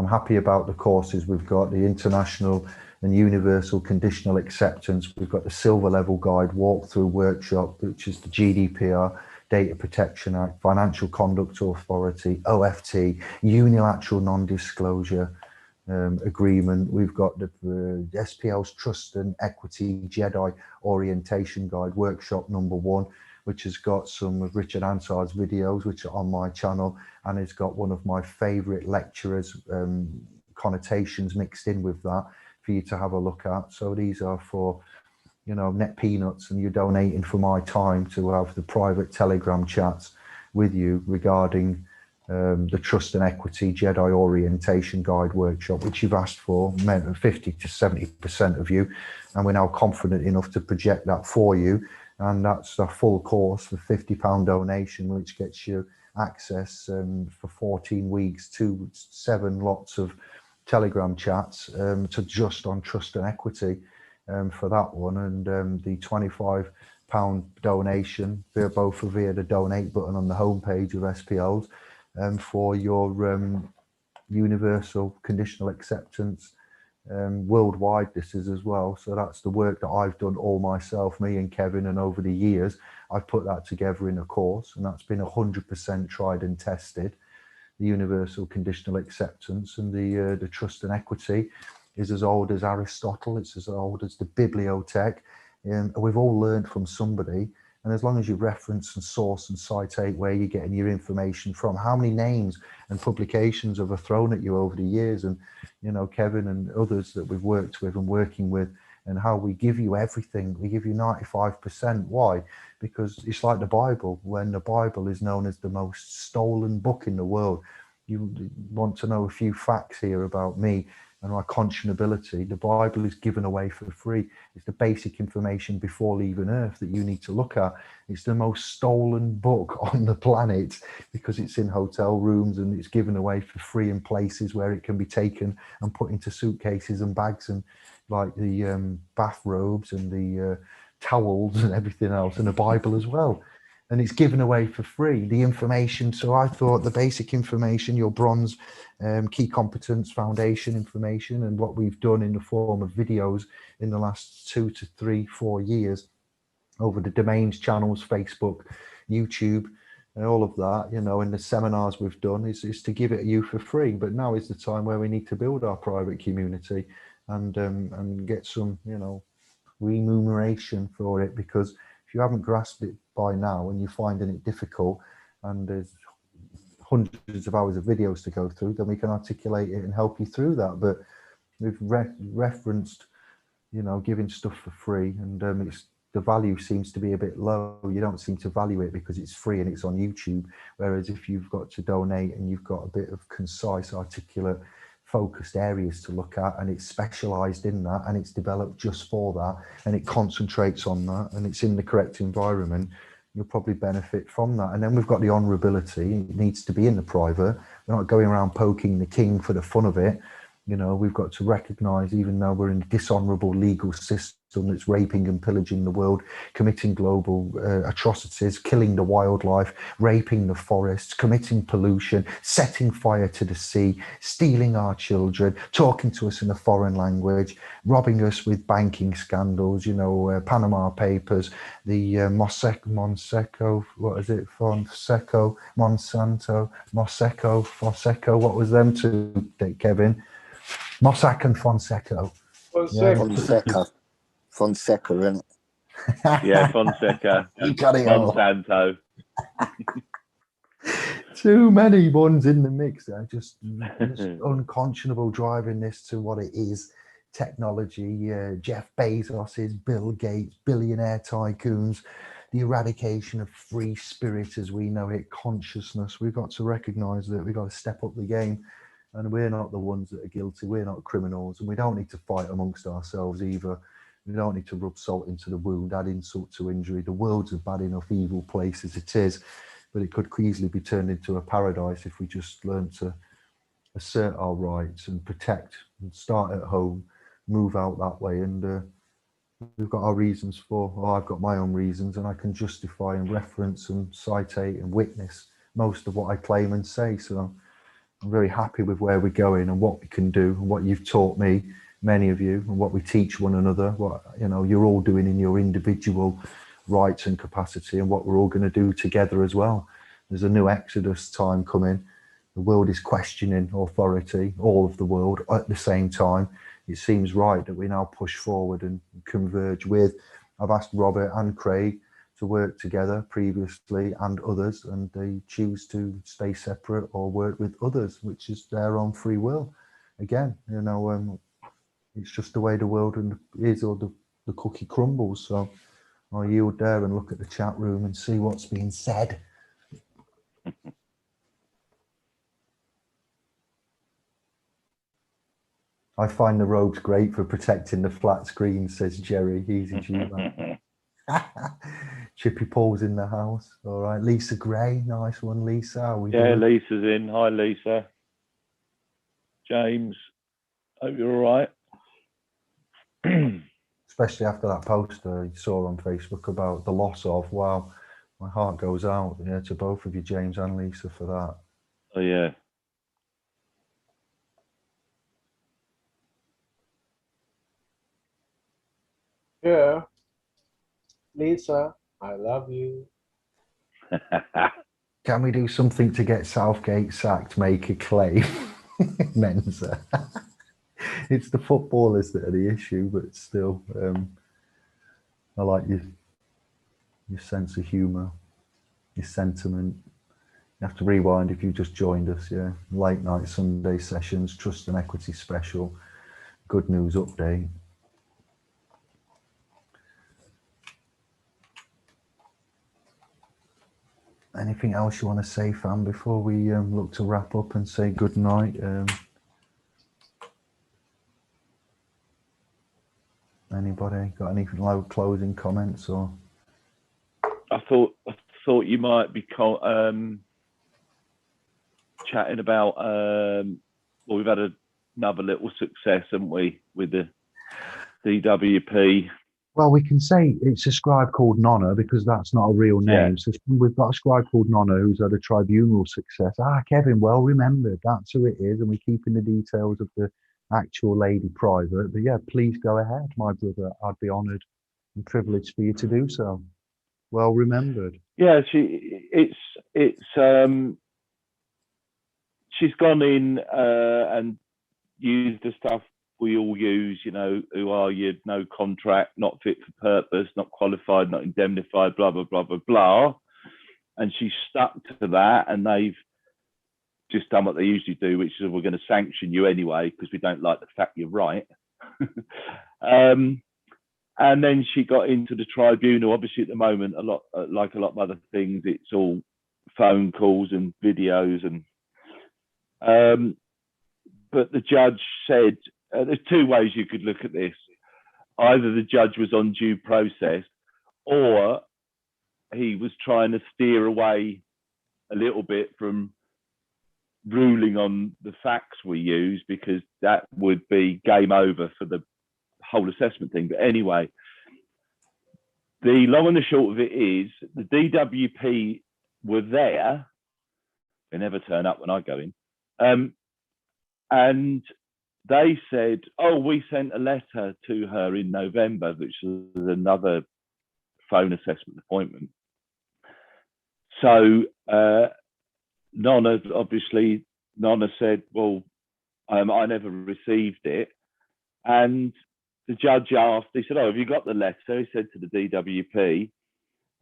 happy about the courses we've got, the international and universal conditional acceptance. We've got the silver level guide walkthrough workshop, which is the GDPR, Data Protection Act, Financial Conduct Authority, OFT, unilateral non-disclosure agreement. We've got the SPL's Trust and Equity Jedi Orientation Guide workshop #1, which has got some of Richard Ansard's videos, which are on my channel, and it's got one of my favorite lecturers connotations mixed in with that for you to have a look at. So these are for, you know, net peanuts, and you're donating for my time to have the private Telegram chats with you regarding the Trust and Equity Jedi Orientation Guide workshop, which you've asked for, 50 to 70% of you, and we're now confident enough to project that for you. And that's a full course for £50 donation, which gets you access for 14 weeks to 7 lots of Telegram chats to just on Trust and Equity for that one. And the £25 donation, they're both via the donate button on the homepage of SPL's, for your universal conditional acceptance worldwide. This is as well. So that's the work that I've done all myself, me and Kevin, and over the years I've put that together in a course, and that's been 100% tried and tested. The universal conditional acceptance and the Trust and Equity is as old as Aristotle. It's as old as the bibliothèque. We've all learned from somebody. And as long as you reference and source and citate where you're getting your information from, how many names and publications have I thrown at you over the years, and, you know, Kevin and others that we've worked with and working with, and how we give you everything. We give you 95%. Why? Because it's like the Bible. When the Bible is known as the most stolen book in the world, you want to know a few facts here about me and my conscionability. The Bible is given away for free. It's the basic information before leaving Earth that you need to look at. It's the most stolen book on the planet because it's in hotel rooms and it's given away for free in places where it can be taken and put into suitcases and bags, and like the bathrobes and the towels and everything else, and the Bible as well. And it's given away for free, the information. So I thought the basic information, your bronze key competence foundation information, and what we've done in the form of videos in the last 2 to 3, 4 years over the domains, channels, Facebook, YouTube, and all of that, you know, and the seminars we've done is to give it you for free. But now is the time where we need to build our private community and get some, you know, remuneration for it, because if you haven't grasped it by now and you're finding it difficult and there's hundreds of hours of videos to go through, then we can articulate it and help you through that. But we've referenced, you know, giving stuff for free, and it's the value seems to be a bit low. You don't seem to value it because it's free and it's on YouTube. Whereas if you've got to donate and you've got a bit of concise, articulate, focused areas to look at, and it's specialized in that, and it's developed just for that, and it concentrates on that, and it's in the correct environment, you'll probably benefit from that. And then we've got the honourability. It needs to be in the private. We're not going around poking the king for the fun of it. You know, we've got to recognise, even though we're in a dishonourable legal system that's raping and pillaging the world, committing global atrocities, killing the wildlife, raping the forests, committing pollution, setting fire to the sea, stealing our children, talking to us in a foreign language, robbing us with banking scandals, you know, Panama Papers, the Monsanto, what is it, Fonseca, Monsanto, Fonseca, what was them two, Kevin? Mossack and Fonseca. Fonseca, isn't it? Yeah, Fonseca. You got it all. Monsanto. Too many ones in the mix there. Just unconscionable, driving this to what it is. Technology, Jeff Bezos's, Bill Gates, billionaire tycoons, the eradication of free spirit as we know it, consciousness. We've got to recognise that we've got to step up the game. And we're not the ones that are guilty. We're not criminals, and we don't need to fight amongst ourselves either. We don't need to rub salt into the wound, add insult to injury. The world's a bad enough evil place as it is, but it could easily be turned into a paradise if we just learn to assert our rights and protect and start at home, move out that way. And we've got our reasons for, or I've got my own reasons, and I can justify and reference and citate and witness most of what I claim and say. So I'm very happy with where we're going and what we can do and what you've taught me, many of you, and what we teach one another, what, you know, you're all doing in your individual rights and capacity, and what we're all going to do together as well. There's a new Exodus time coming. The world is questioning authority, all of the world at the same time. It seems right that we now push forward and converge with. I've asked Robert and Craig to work together previously and others, and they choose to stay separate or work with others, which is their own free will. Again, you know, it's just the way the world is, or the cookie crumbles. So I'll yield there and look at the chat room and see what's being said. I find the robes great for protecting the flat screen, says Jerry. Easy G-Man. Chippy Paul's in the house. All right. Lisa Gray. Nice one, Lisa. How we doing? Lisa's in. Hi, Lisa. James. Hope you're all right. Especially after that poster you saw on Facebook about the loss of. Wow. My heart goes out to both of you, James and Lisa, for that. Oh, yeah. Yeah. Lisa, I love you. Can we do something to get Southgate sacked, make a claim? Mensa. It's the footballers that are the issue, but still, I like your sense of humour, your sentiment. You have to rewind if you just joined us, yeah. Late night Sunday sessions, Trust and Equity special, good news update. Anything else you want to say, fam, before we look to wrap up and say good night? Anybody got anything like closing comments or? I thought you might be chatting about. Well, we've had another little success, haven't we, with the DWP? Well, we can say it's a scribe called Nonna because that's not a real name. Yeah. So we've got a scribe called Nonna who's had a tribunal success. Kevin, well remembered. That's who it is. And we're keeping the details of the actual lady private. But yeah, please go ahead, my brother. I'd be honoured and privileged for you to do so. Well remembered. Yeah, she's gone in and used the stuff we all use, you know, who are you, no contract, not fit for purpose, not qualified, not indemnified, blah, blah, blah, blah, blah. And she's stuck to that, and they've just done what they usually do, which is we're going to sanction you anyway because we don't like the fact you're right. And then she got into the tribunal. Obviously, at the moment, like a lot of other things, it's all phone calls and videos. And but the judge said there's two ways you could look at this. Either the judge was on due process, or he was trying to steer away a little bit from ruling on the facts we use, because that would be game over for the whole assessment thing. But anyway, the long and the short of it is the DWP were there. They never turn up when I go in. And they said, oh, we sent a letter to her in November, which was another phone assessment appointment. So Nonna said, well, I never received it. And the judge asked, he said, oh, have you got the letter? He said to the DWP.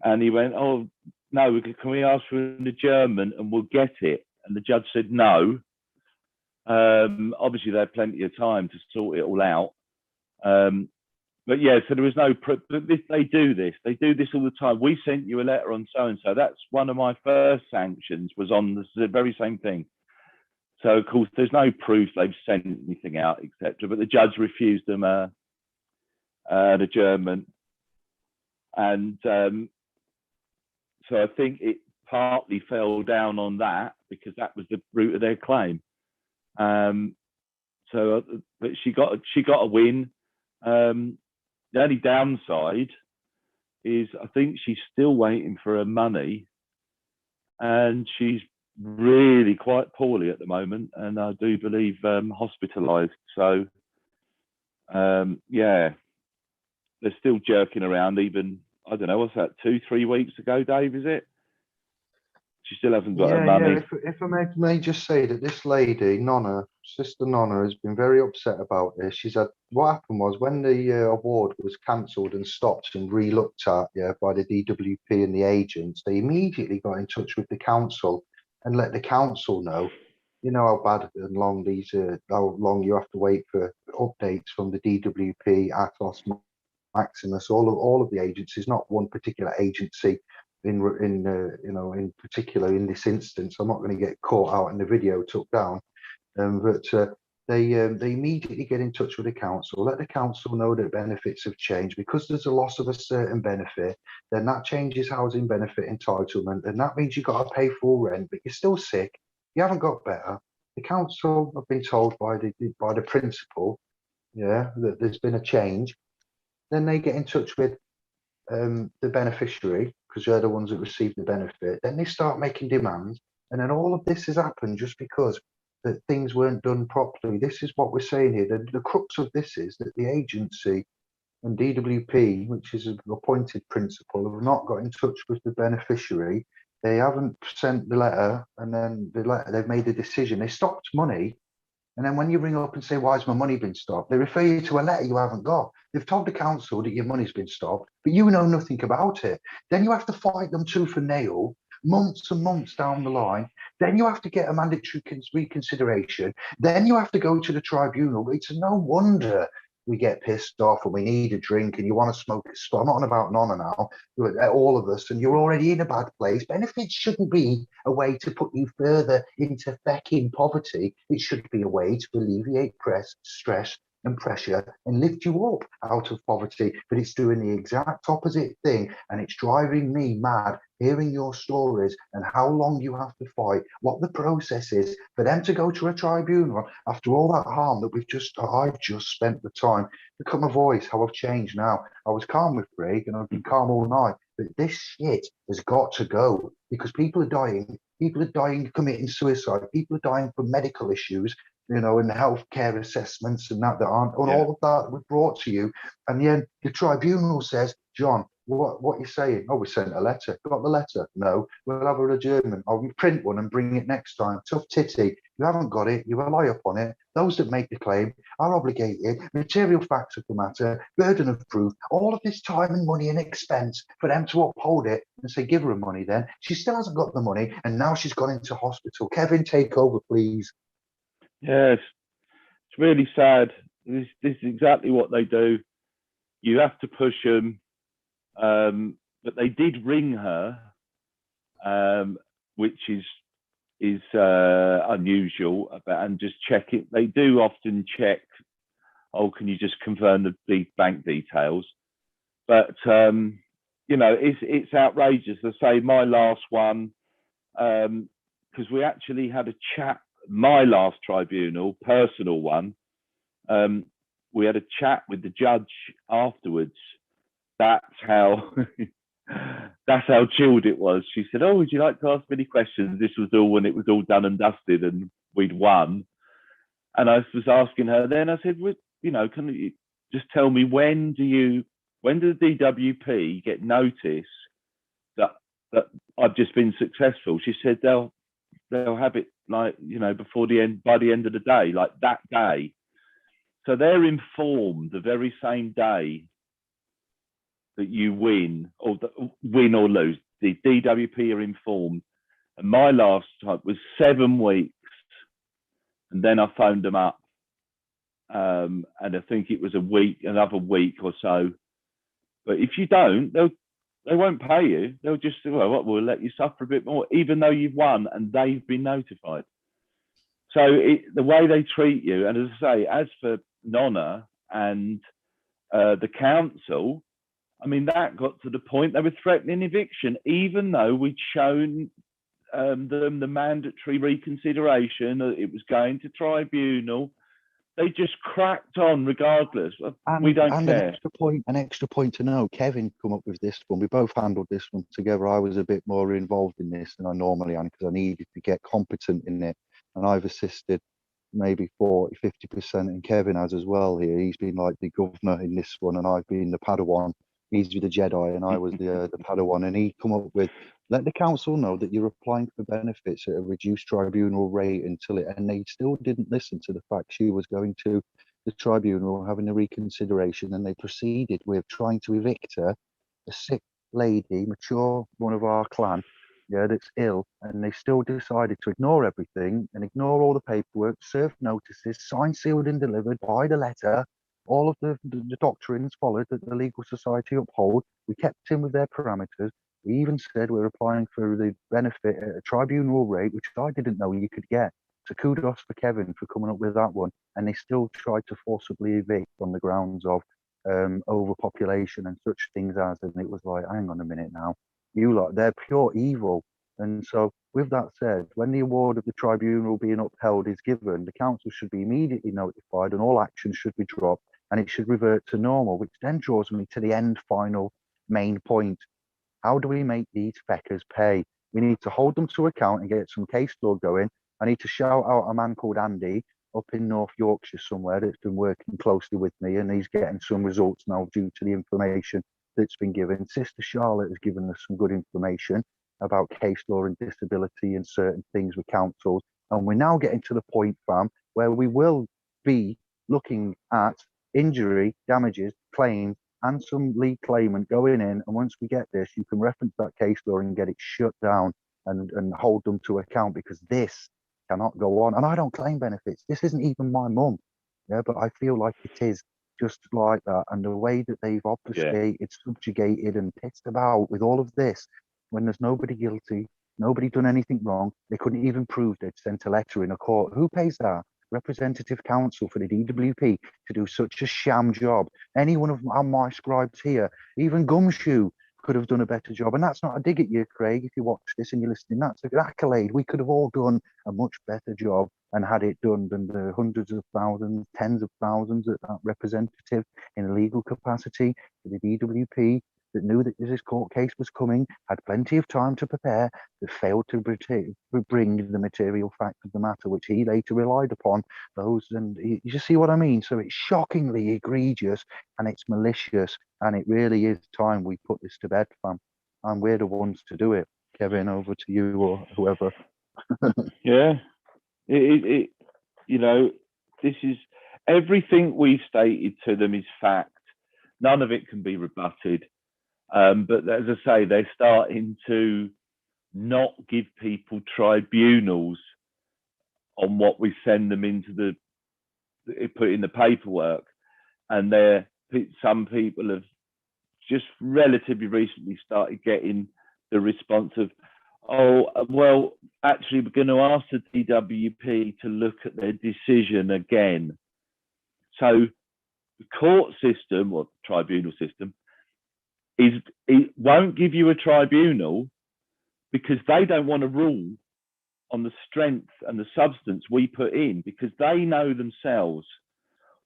And he went, oh, no, can we ask for an adjournment and we'll get it? And the judge said, no. Obviously, they had plenty of time to sort it all out. But yeah, so there was no, they do this all the time. We sent you a letter on so-and-so. That's one of my first sanctions, was on the very same thing. So of course, there's no proof they've sent anything out, etc. But the judge refused them an adjournment. And so I think it partly fell down on that, because that was the root of their claim. So, but she got a win. The only downside is I think she's still waiting for her money, and she's really quite poorly at the moment, and I do believe hospitalised. So, yeah, they're still jerking around. Even, I don't know, what's that, 2-3 weeks ago, Dave? Is it? She still hasn't got her money. Yeah, if I may just say that this lady, Sister Nonna, has been very upset about this. She said what happened was, when the award was cancelled and stopped and re-looked at by the DWP and the agents, they immediately got in touch with the council and let the council know, you know, how bad and long how long you have to wait for updates from the DWP, Atos, Maximus, all of the agencies, not one particular agency in particular in this instance. I'm not going to get caught out in the video took down, but they immediately get in touch with the council, let the council know that benefits have changed. Because there's a loss of a certain benefit, then that changes housing benefit entitlement, and that means you've got to pay full rent, but you're still sick, you haven't got better. The council have been told by the principal, that there's been a change. Then they get in touch with the beneficiary, because they're the ones that receive the benefit. Then they start making demands, and then all of this has happened just because that things weren't done properly. This is what we're saying here. The crux of this is that the agency and DWP, which is an appointed principal, have not got in touch with the beneficiary. They haven't sent the letter, and then they've made a decision. They stopped money. And then when you ring up and say, why's my money been stopped? They refer you to a letter you haven't got. They've told the council that your money's been stopped, but you know nothing about it. Then you have to fight them tooth and nail, months and months down the line. Then you have to get a mandatory reconsideration. Then you have to go to the tribunal. It's no wonder we get pissed off and we need a drink and you want to smoke. I'm not on about Nonna now, all of us, and you're already in a bad place. Benefits shouldn't be a way to put you further into fecking poverty. It should be a way to alleviate stress and pressure and lift you up out of poverty. But it's doing the exact opposite thing, and it's driving me mad hearing your stories and how long you have to fight, what the process is for them to go to a tribunal after all that harm that I've just spent the time. Look at my voice, how I've changed now. I was calm with Craig and I've been calm all night, but this shit has got to go, because people are dying committing suicide, people are dying from medical issues, and healthcare assessments and that aren't, and all of that was brought to you. And then the tribunal says, John, what are you saying? Oh, we sent a letter. Got the letter? No. We'll have an adjournment. Oh, we print one and bring it next time. Tough titty. You haven't got it. You rely upon it. Those that make the claim are obligated. Material facts of the matter, burden of proof, all of this time and money and expense for them to uphold it and say, give her money then. She still hasn't got the money, and now she's gone into hospital. Kevin, take over, please. Yes, it's really sad. This is exactly what they do. you have to push them. But they did ring her, which is unusual, and just check it. They do often check, oh, can you just confirm the bank details? But you know, it's outrageous. I say my last one, because we actually had a chat, my last tribunal, personal one, we had a chat with the judge afterwards. That's how that's how chilled it was. She said, oh, would you like to ask me any questions? This was all when it was all done and dusted and we'd won. And I was asking her then, I said, well, you know, can you just tell me when does the DWP get notice that I've just been successful? She said they'll have it, like, you know, by the end of the day, like that day. So they're informed the very same day that you win or lose. The DWP are informed. And my last time was 7 weeks, and then I phoned them up, and I think it was another week or so. But if you don't, they won't pay you. They'll just say, well, we'll let you suffer a bit more, even though you've won and they've been notified. So the way they treat you, and as I say, as for Nonna and the council, I mean, that got to the point they were threatening eviction, even though we'd shown them the mandatory reconsideration. It was going to tribunal. They just cracked on regardless. We don't care. An extra point to know, Kevin come up with this one. We both handled this one together. I was a bit more involved in this than I normally am because I needed to get competent in it. And I've assisted maybe 40, 50%, and Kevin has as well here. He's been like the governor in this one, and I've been the Padawan. He's the Jedi, and I was the Padawan. And he come up with, let the council know that you're applying for benefits at a reduced tribunal rate until it, and they still didn't listen to the fact she was going to the tribunal, having a reconsideration, and they proceeded with trying to evict her, a sick lady, mature, one of our clan, yeah, that's ill, and they still decided to ignore everything and ignore all the paperwork, serve notices, signed, sealed, and delivered by the letter. All of the doctrines followed that the legal society uphold. We kept in with their parameters. We even said we're applying for the benefit at a tribunal rate, which I didn't know you could get. So kudos for Kevin for coming up with that one. And they still tried to forcibly evict on the grounds of overpopulation and such things as, and it was like, hang on a minute now, you lot, they're pure evil. And so with that said, when the award of the tribunal being upheld is given, the council should be immediately notified and all actions should be dropped and it should revert to normal, which then draws me to the final main point. How do we make these feckers pay? We need to hold them to account and get some case law going. I need to shout out a man called Andy up in North Yorkshire somewhere that's been working closely with me, and he's getting some results now due to the information that's been given. Sister Charlotte has given us some good information about case law and disability and certain things with councils. And we're now getting to the point, fam, where we will be looking at injury, damages, claims, and some lead claimant going in. And once we get this, you can reference that case law and get it shut down and hold them to account, because this cannot go on. And I don't claim benefits. This isn't even my mum. Yeah, but I feel like it is just like that. And the way that they've obfuscated, subjugated, and pissed about with all of this, when there's nobody guilty, nobody done anything wrong, they couldn't even prove they'd sent a letter in a court. Who pays that? Representative counsel for the DWP to do such a sham job. Any one of my scribes here, even Gumshoe, could have done a better job. And that's not a dig at you, Craig, if you watch this and you're listening. That's an accolade. We could have all done a much better job and had it done than the hundreds of thousands, tens of thousands that representative in a legal capacity for the DWP that knew that this court case was coming, had plenty of time to prepare, that failed to bring the material fact of the matter, which he later relied upon those. And you just see what I mean? So it's shockingly egregious and it's malicious, and it really is time we put this to bed, fam. And we're the ones to do it. Kevin, over to you or whoever. Yeah, you know, this is everything we've stated to them is fact. None of it can be rebutted. But as I say, they're starting to not give people tribunals on what we send them into put in the paperwork, and they're some people have just relatively recently started getting the response of, oh, well, actually, we're going to ask the DWP to look at their decision again. So the court system, or tribunal system, it won't give you a tribunal because they don't want to rule on the strength and the substance we put in, because they know themselves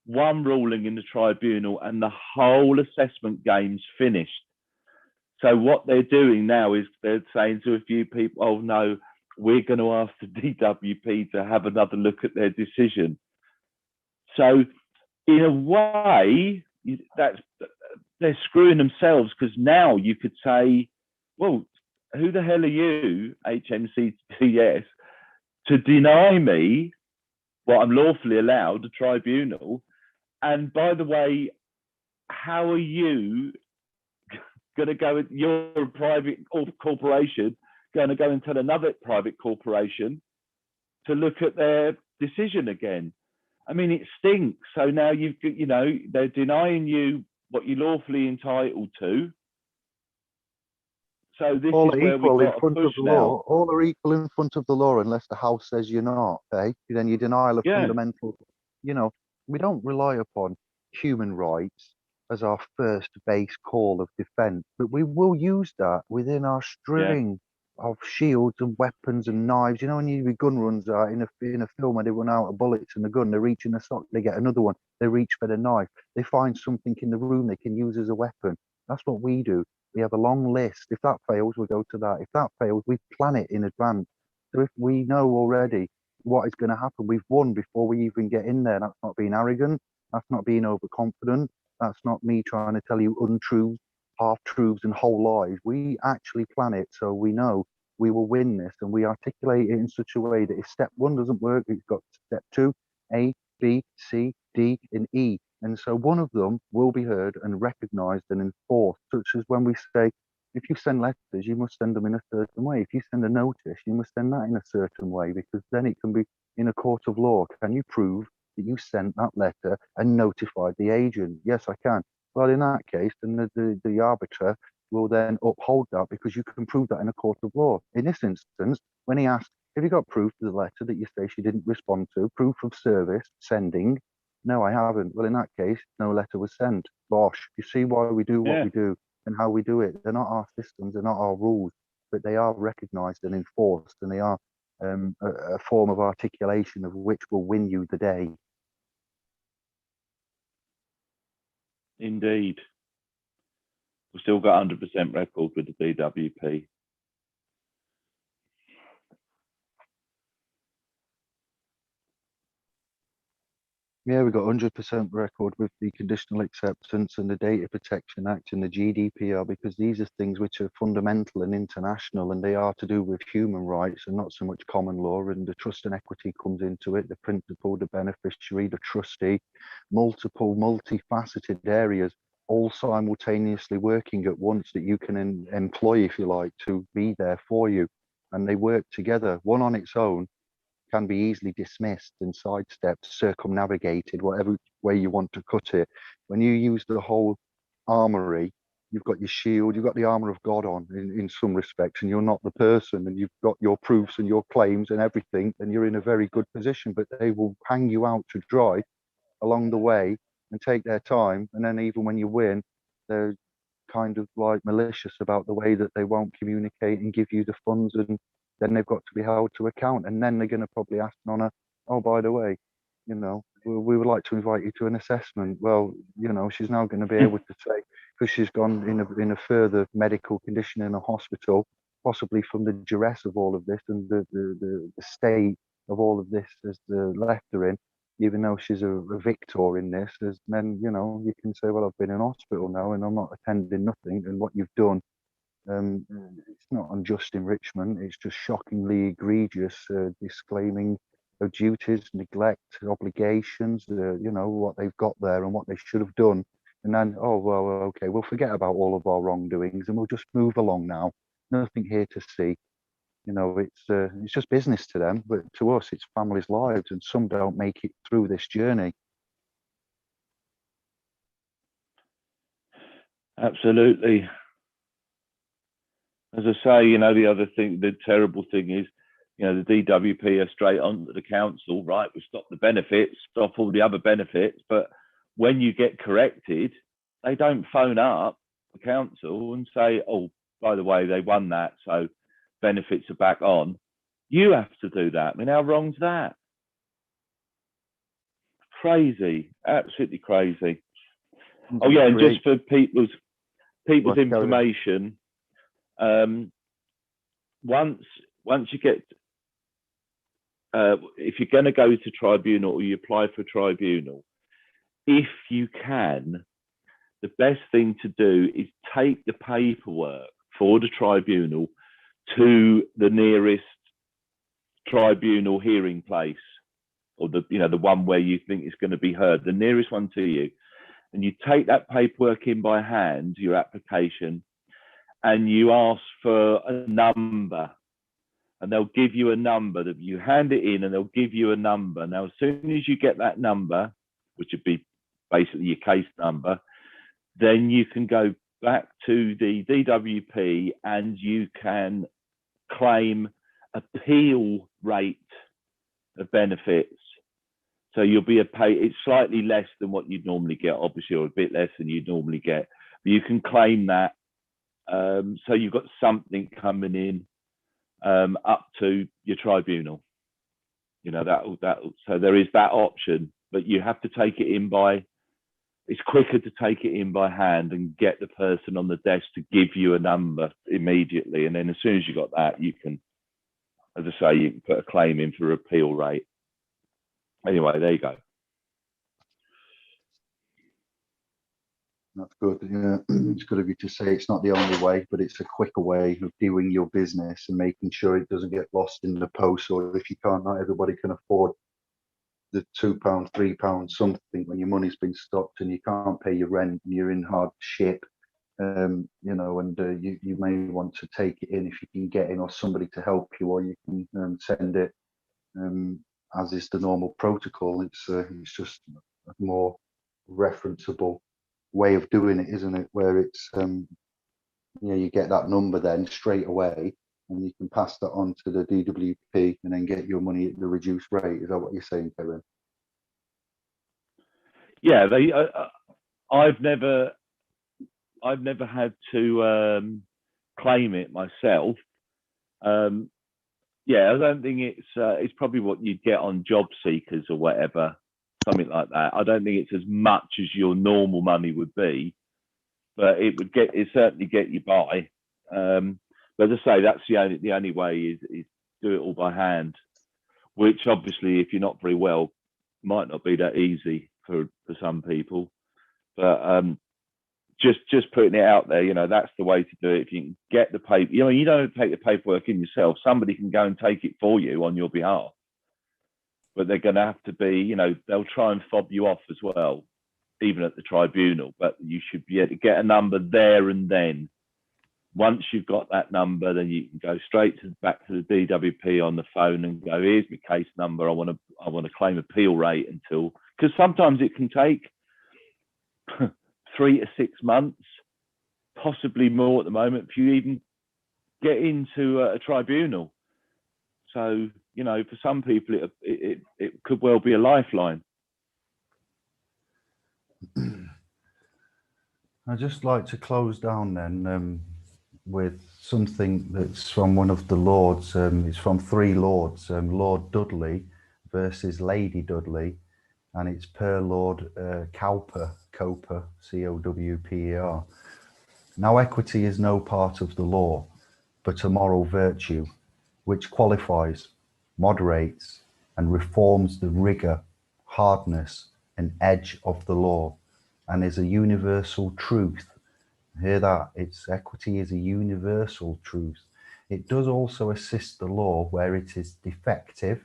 one ruling in the tribunal and the whole assessment game's finished. So what they're doing now is they're saying to a few people, oh no, we're going to ask the DWP to have another look at their decision. So in a way, they're screwing themselves, because now you could say, well, who the hell are you, HMCTS, to deny me what I'm lawfully allowed, a tribunal? And by the way, how are you going to go, you're a private corporation, going to go and tell another private corporation to look at their decision again? I mean, it stinks. So now they're denying you what you're lawfully entitled to. So this All is are where equal we've in got to front of push the now. law. All are equal in front of the law unless the House says you're not. Then you deny a Yeah. fundamental. We don't rely upon human rights as our first base call of defence, but we will use that within our string of shields and weapons and knives. When you do gun runs out in a film where they run out of bullets in the gun, they reach in the sock, they get another one, they reach for the knife, they find something in the room they can use as a weapon. That's what we do. We have a long list. If that fails, we'll go to that. If that fails, we plan it in advance. So if we know already what is going to happen, we've won before we even get in there. That's not being arrogant. That's not being overconfident. That's not me trying to tell you untruths, half-truths and whole lies. We actually plan it so we know we will win this, and we articulate it in such a way that if step 1 doesn't work, it's got step 2, A, B, C, D, and E. And so one of them will be heard and recognised and enforced, such as when we say, if you send letters, you must send them in a certain way. If you send a notice, you must send that in a certain way, because then it can be in a court of law. Can you prove that you sent that letter and notified the agent? Yes, I can. Well, in that case, then the arbiter will then uphold that, because you can prove that in a court of law. In this instance, when he asked, have you got proof of the letter that you say she didn't respond to, proof of service, sending? No, I haven't. Well, in that case, no letter was sent. Bosh. You see why we do what we do and how we do it. They're not our systems, they're not our rules, but they are recognised and enforced, and they are a form of articulation of which will win you the day. Indeed. We've still got 100% record with the DWP. Yeah, we've got 100% record with the conditional acceptance and the Data Protection Act and the GDPR, because these are things which are fundamental and international, and they are to do with human rights and not so much common law. And the trust and equity comes into it, the principal, the beneficiary, the trustee, multiple, multifaceted areas, all simultaneously working at once that you can employ, if you like, to be there for you. And they work together. One on its own can be easily dismissed and sidestepped, circumnavigated, whatever way you want to cut it. When you use the whole armory, you've got your shield, you've got the armor of God on in some respects, and you're not the person, and you've got your proofs and your claims and everything, and you're in a very good position. But they will hang you out to dry along the way and take their time. And then even when you win, they're kind of like malicious about the way that they won't communicate and give you the funds, and then they've got to be held to account. And then they're going to probably ask Nonna, oh, by the way, we would like to invite you to an assessment. Well, she's now going to be able to say, because she's gone in a further medical condition in a hospital, possibly from the duress of all of this and the state of all of this has left her in, even though she's a victor in this, then, you can say, well, I've been in hospital now and I'm not attending nothing. And what you've done, it's not unjust enrichment. It's just shockingly egregious disclaiming of duties, neglect, obligations, what they've got there and what they should have done. And then, oh, well, okay, we'll forget about all of our wrongdoings and we'll just move along now. Nothing here to see. It's just business to them, but to us, it's families' lives, and some don't make it through this journey. Absolutely. As I say, you know, the other thing, the terrible thing is, you know, the DWP are straight on to the council, right? We stop the benefits, stop all the other benefits. But when you get corrected, they don't phone up the council and say, oh, by the way, they won that, so benefits are back on. You have to do that. I mean, how wrong's that? Crazy, absolutely crazy. Oh yeah, and just for people's information, once you get, if you're going to go to tribunal or you apply for tribunal, if you can, the best thing to do is take the paperwork for the tribunal to the nearest tribunal hearing place, or the, you know, the one where you think is going to be heard, the nearest one to you, and you take that paperwork in by hand, your application, and you ask for a number, and they'll give you a number. That you hand it in and they'll give you a number. Now, as soon as you get that number, which would be basically your case number, then you can go back to the DWP and you can claim appeal rate of benefits. So you'll be it's slightly less than what you'd normally get, obviously, or a bit less than you'd normally get, but you can claim that. So you've got something coming in up to your tribunal. You know, so there is that option, but you have to take it in by, it's quicker to take it in by hand and get the person on the desk to give you a number immediately. And then as soon as you got that, you can, as I say, you can put a claim in for appeal rate. Anyway, there you go. That's good. Yeah, it's good of you to say it's not the only way, but it's a quicker way of doing your business and making sure it doesn't get lost in the post. Or if you can't, not everybody can afford the £2, £3 something when your money's been stopped and you can't pay your rent and you're in hardship. You know, and you may want to take it in if you can get in, or somebody to help you, or you can send it as is the normal protocol. It's just a more referenceable way of doing it, isn't it? Where it's you know, you get that number then straight away, and you can pass that on to the DWP and then get your money at the reduced rate. Is that what you're saying, Kevin? Yeah, they. I've never had to claim it myself. Yeah, I don't think it's probably what you'd get on job seekers or whatever, something like that. I don't think it's as much as your normal money would be, but it certainly get you by. But as I say, that's the only way is do it all by hand, which obviously, if you're not very well, might not be that easy for some people. But just putting it out there, you know, that's the way to do it. If you can get the paper, you know, you don't have to take the paperwork in yourself. Somebody can go and take it for you on your behalf. But they're going to have to be, you know, they'll try and fob you off as well, even at the tribunal. But you should be able to get a number there and then. Once you've got that number, then you can go straight back to the DWP on the phone and go, here's my case number. I want to claim appeal rate until, because sometimes it can take 3 to 6 months, possibly more at the moment, if you even get into a tribunal. So, you know, for some people, it could well be a lifeline. I'd just like to close down then with something that's from one of the lords. It's from 3 lords, Lord Dudley versus Lady Dudley, and it's per Lord Cowper, C-O-W-P-E-R. Now equity is no part of the law, but a moral virtue, which qualifies, moderates, and reforms the rigour, hardness, and edge of the law, and is a universal truth. Hear that? Equity is a universal truth. It does also assist the law where it is defective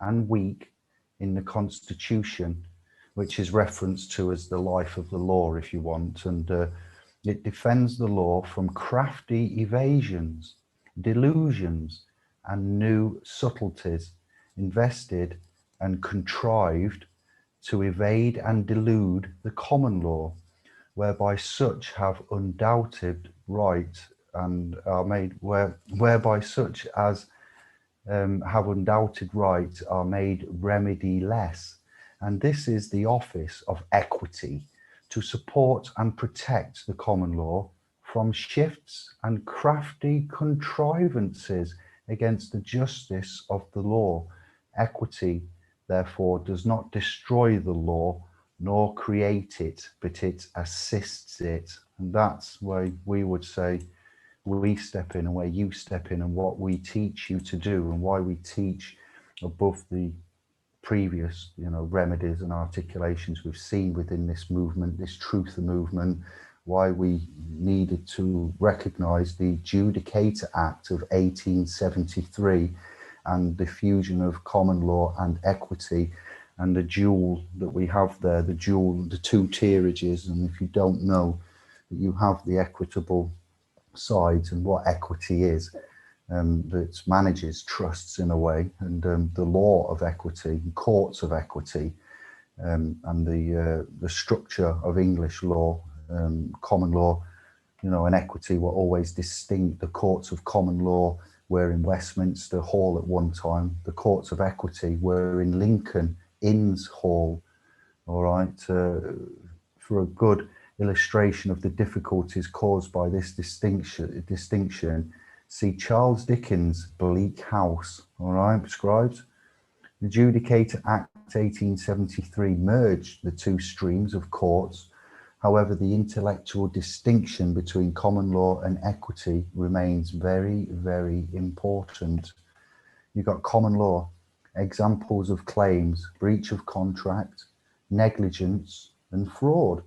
and weak in the Constitution, which is referenced to as the life of the law, if you want, and it defends the law from crafty evasions, delusions, and new subtleties invested and contrived to evade and delude the common law, whereby such have undoubted right and are made whereby such as have undoubted right are made remediless. And this is the office of equity, to support and protect the common law from shifts and crafty contrivances against the justice of the law. Equity, therefore, does not destroy the law nor create it, but it assists it. And that's why we would say we step in, and where you step in, and what we teach you to do, and why we teach above the previous, remedies and articulations we've seen within this movement, this truth movement, why we needed to recognize the Judicator Act of 1873 and the fusion of common law and equity, and the jewel that we have there, the two tierages. And if you don't know that you have the equitable sides and what equity is, that manages trusts in a way, and the law of equity, courts of equity, and the structure of English law, common law, and equity were always distinct. The courts of common law were in Westminster Hall at one time. The courts of equity were in Lincoln Inns Hall. All right, for a good illustration of the difficulties caused by this distinction, see Charles Dickens' Bleak House. All right, scribes. The Judicator Act 1873 merged the two streams of courts. However, the intellectual distinction between common law and equity remains very, very important. You've got common law, examples of claims, breach of contract, negligence, and fraud.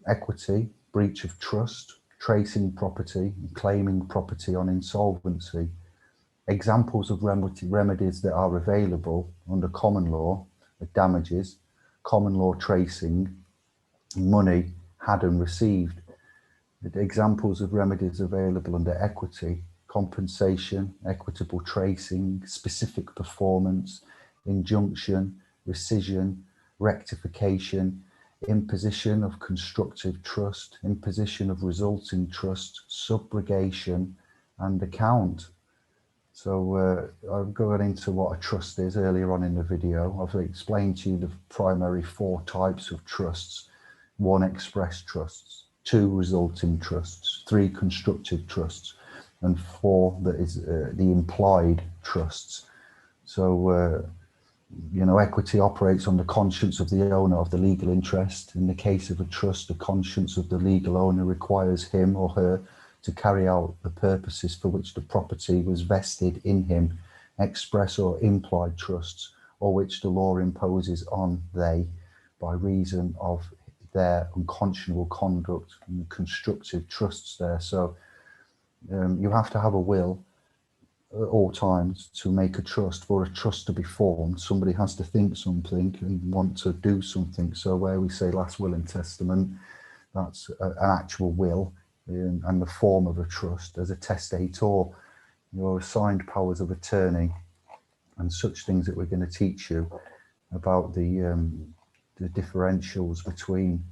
Equity, breach of trust, tracing property, claiming property on insolvency. Examples of remedies that are available under common law are damages, common law tracing, money had and received. The examples of remedies available under equity: compensation, equitable tracing, specific performance, injunction, rescission, rectification, imposition of constructive trust, imposition of resulting trust, subrogation, and account. So I've gone into what a trust is earlier on in the video. I've explained to you the primary 4 types of trusts: 1, express trusts; 2, resulting trusts; 3, constructive trusts; and 4, that is the implied trusts. So equity operates on the conscience of the owner of the legal interest. In the case of a trust, the conscience of the legal owner requires him or her to carry out the purposes for which the property was vested in him. Express or implied trusts, or which the law imposes on they by reason of their unconscionable conduct, and constructive trusts there. So you have to have a will at all times to make a trust. For a trust to be formed, somebody has to think something and want to do something. So where we say last will and testament, that's an actual will, and the form of a trust. As a testator, you're assigned powers of attorney and such things that we're going to teach you about the differentials between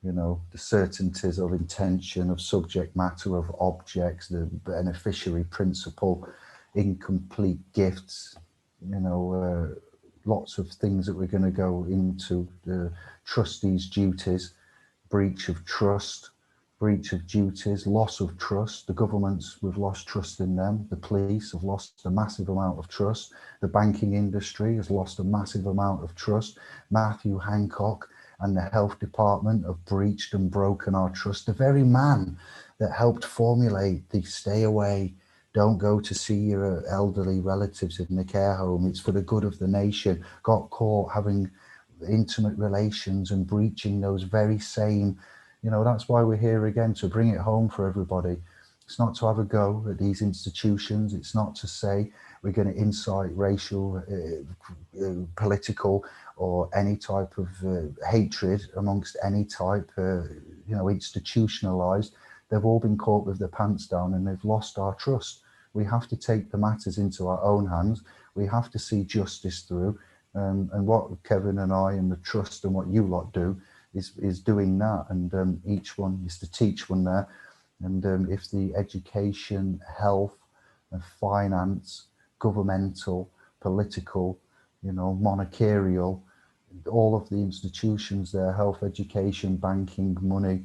the certainties of intention, of subject matter, of objects, the beneficiary principle, incomplete gifts, lots of things that we're going to go into. The trustees' duties, breach of trust, breach of duties, loss of trust. The governments, we've lost trust in them. The police have lost a massive amount of trust. The banking industry has lost a massive amount of trust. Matthew Hancock and the health department have breached and broken our trust. The very man that helped formulate the stay away, don't go to see your elderly relatives in the care home, it's for the good of the nation, got caught having intimate relations and breaching those very same, that's why we're here again, to bring it home for everybody. It's not to have a go at these institutions. It's not to say we're going to incite racial, political, or any type of hatred amongst any type, institutionalized. They've all been caught with their pants down and they've lost our trust. We have to take the matters into our own hands. We have to see justice through. And what Kevin and I and the trust and what you lot do is doing that, and each one is to teach one there. And if the education, health, and finance, governmental, political, monarchical, all of the institutions there, health, education, banking, money,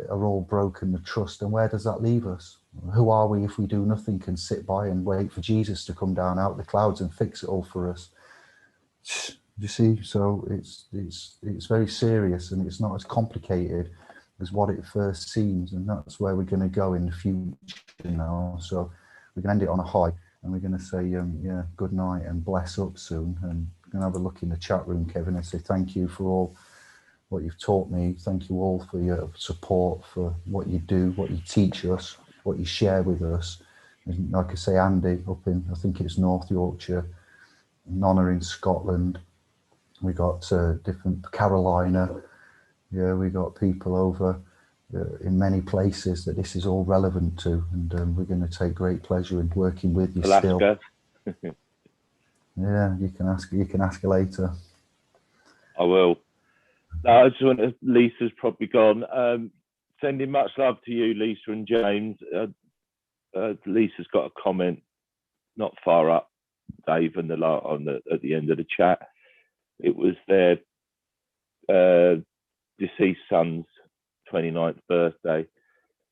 are all broken the trust, and where does that leave us? Who are we if we do nothing and sit by and wait for Jesus to come down out the clouds and fix it all for us? You see, so it's very serious, and it's not as complicated as what it first seems, and that's where we're going to go in the future. So we're going to end it on a high, and we're going to say good night and bless up soon, and we're going to have a look in the chat room, Kevin, and say thank you for all what you've taught me. Thank you all for your support, for what you do, what you teach us, what you share with us. And like I say, Andy up in, I think it's North Yorkshire, Nonna in Scotland. We got different Carolina. Yeah, we got people over in many places that this is all relevant to, and we're going to take great pleasure in working with you. Alaska. Still. Yeah, you can ask her later. I will. No, I just want to, Lisa's probably gone. Sending much love to you, Lisa and James. Lisa's got a comment not far up, Dave, and at the end of the chat. It was their deceased son's 29th birthday,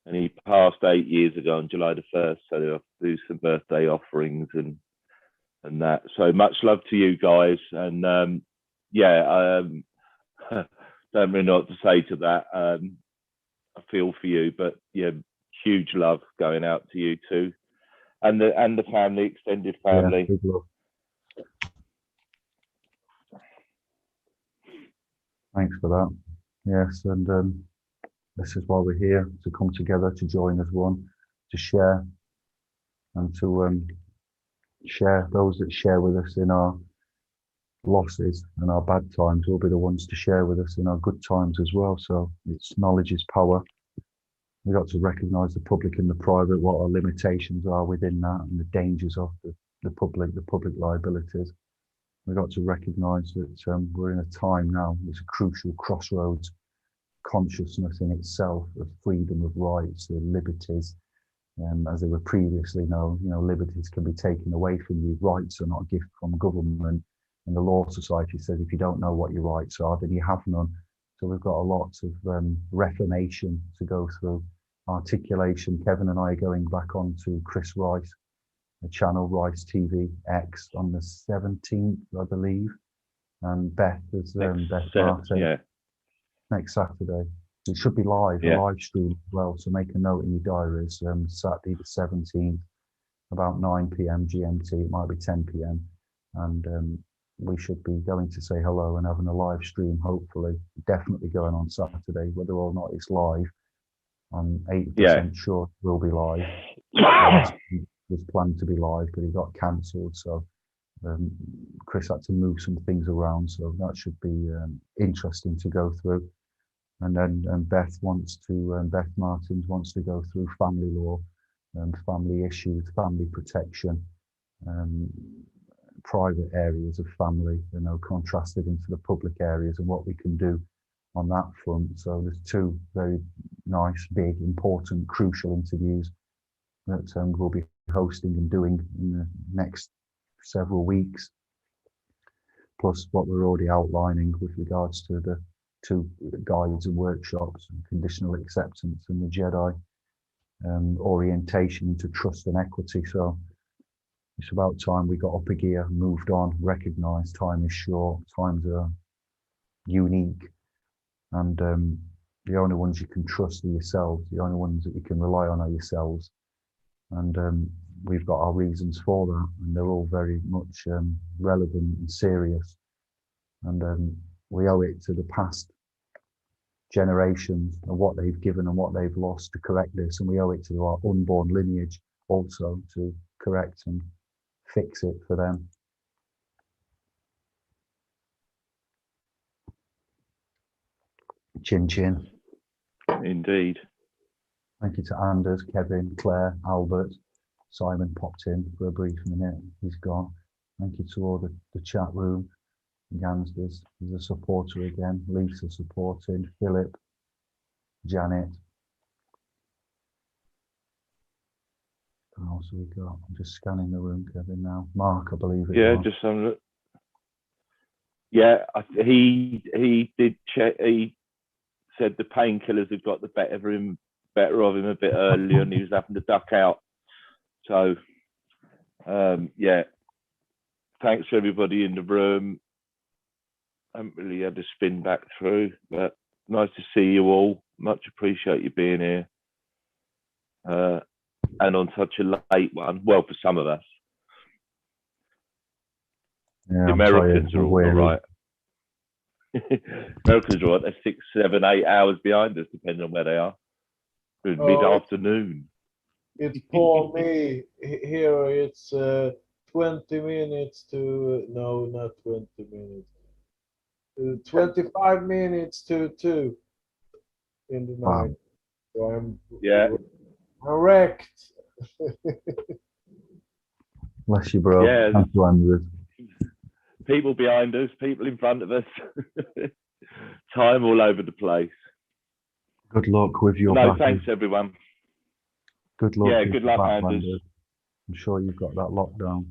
and he passed 8 years ago on July the 1st. So they'll do some birthday offerings and that. So much love to you guys, and don't really know what to say to that. I feel for you, but yeah, huge love going out to you too, and the family, extended family. Yeah, big love. Thanks for that. Yes, and this is why we're here, to come together, to join as one, to share, and to share. Those that share with us in our losses and our bad times will be the ones to share with us in our good times as well. So it's knowledge is power. We've got to recognise the public and the private, what our limitations are within that, and the dangers of the public liabilities. We've got to recognise that we're in a time now, it's a crucial crossroads. Consciousness in itself, of freedom of rights, the liberties, as they were previously known. Liberties can be taken away from you. Rights are not a gift from government. And the Law Society says if you don't know what your rights are, then you have none. So we've got a lot of reformation to go through, articulation. Kevin and I are going back on to Chris Rice, the channel Rice TV X, on the 17th, I believe. And Beth is Beth Martin. Yeah. Next Saturday. It should be live, a live stream as well. So make a note in your diaries. Saturday the 17th, about 9 p.m. GMT. It might be 10 p.m. And we should be going to say hello and having a live stream, hopefully. Definitely going on Saturday, whether or not it's live. I'm 80% sure it will be live. It was planned to be live, but it got cancelled. So Chris had to move some things around. So that should be interesting to go through. And then Beth Martins wants to go through family law, family issues, family protection, private areas of family, contrasted into the public areas, and what we can do on that front. So there's two very nice, big, important, crucial interviews that we'll be hosting and doing in the next several weeks, plus what we're already outlining with regards to the two guides and workshops, and conditional acceptance and the Jedi orientation into trust and equity. So it's about time we got up a gear, moved on, recognised time is short, times are unique, and the only ones you can trust are yourselves. The only ones that you can rely on are yourselves. And we've got our reasons for that, and they're all very much relevant and serious. And we owe it to the past generations and what they've given and what they've lost to correct this. And we owe it to our unborn lineage also to correct and fix it for them. Chin chin. Indeed. Thank you to Anders, Kevin, Claire, Albert. Simon popped in for a brief minute. He's gone. Thank you to all the chat room. Gans is a supporter again. Lisa supporting. Philip, Janet. What else have we got? I'm just scanning the room, Kevin, now. Mark, I believe it Yeah, was. just some. Yeah, he did check. He said the painkillers had got the better of him a bit earlier, and he was having to duck out. So, yeah. Thanks to everybody in the room. I haven't really had to spin back through, but nice to see you all. Much appreciate you being here. And on such a late one. Well, for some of us. Yeah, The I'm tired, Americans are I'm all weary. right. Americans are right. They're 6, 7, 8 hours behind us, depending on where they are. It's mid-afternoon. It's poor me. Here it's 20 minutes to, no, not 20 minutes. 25 minutes to 2 in the Wow. night. So I'm wrecked. Bless you, bro. Yeah. Thank you, Andrew. People behind us, people in front of us. Time all over the place. Good luck with your No, battle. thanks everyone. Good luck. Yeah, with good your luck, battle, Anders. Andrew. I'm sure you've got that lockdown.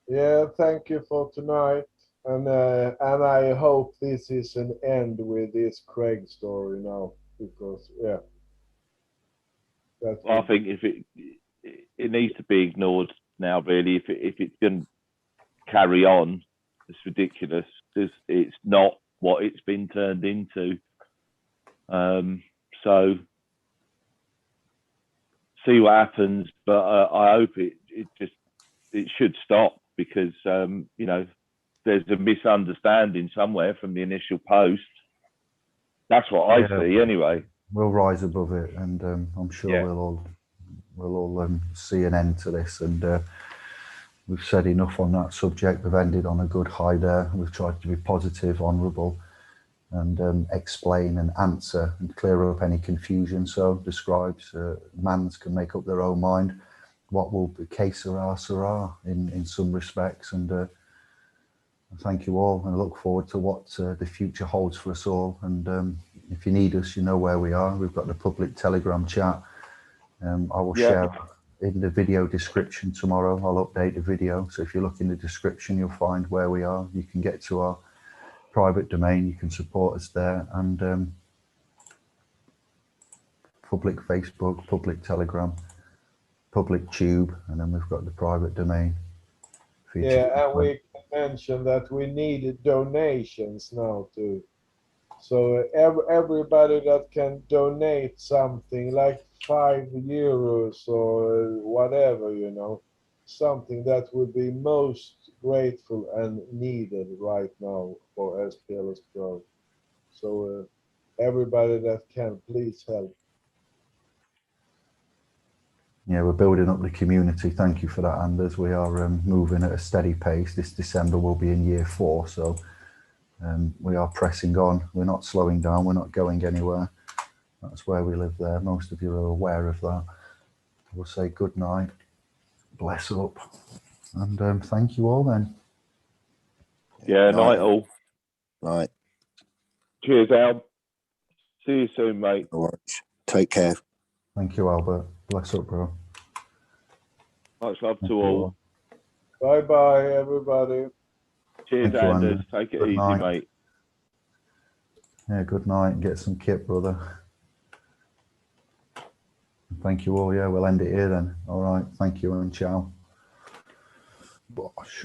Yeah, thank you for tonight. And I hope this is an end with this Craig story now, because that's I think if it needs to be ignored now, really. If it's going to carry on, it's ridiculous. It's not what it's been turned into. So see what happens, but I hope it should stop, because you know, there's a misunderstanding somewhere from the initial post. That's what I see anyway. We'll rise above it, and I'm sure we'll all see an end to this. And we've said enough on that subject. We've ended on a good high there. We've tried to be positive, honourable, and explain and answer and clear up any confusion. So the scribes, mans can make up their own mind what will be case sera in some respects. And thank you all, and I look forward to what the future holds for us all. And if you need us, you know where we are. We've got the public Telegram chat. I will share in the video description tomorrow. I'll update the video. So if you look in the description, you'll find where we are. You can get to our private domain. You can support us there. And public Facebook, public Telegram, public Tube, and then we've got the private domain. Yeah, and we can mention that we need donations now too. So everybody that can donate something like €5 or whatever, you know, something that would be most grateful and needed right now for SPLS Pro. So everybody that can, please help. Yeah, we're building up the community. Thank you for that, Anders. We are moving at a steady pace. This December will be in year 4, so we are pressing on. We're not slowing down. We're not going anywhere. That's where we live there. Most of you are aware of that. We'll say good night, bless up, and thank you all then. Yeah, night all. Right. Cheers, Al. See you soon, mate. All right. Take care. Thank you, Albert. Bless up, bro. Much love Thank to you all. Bye-bye, everybody. Cheers, Thank you, Anders. Anders. Take it Good easy, night. mate. Yeah, good night. Get some kit, brother. Thank you all. Yeah, we'll end it here then. All right. Thank you and ciao. Bosh.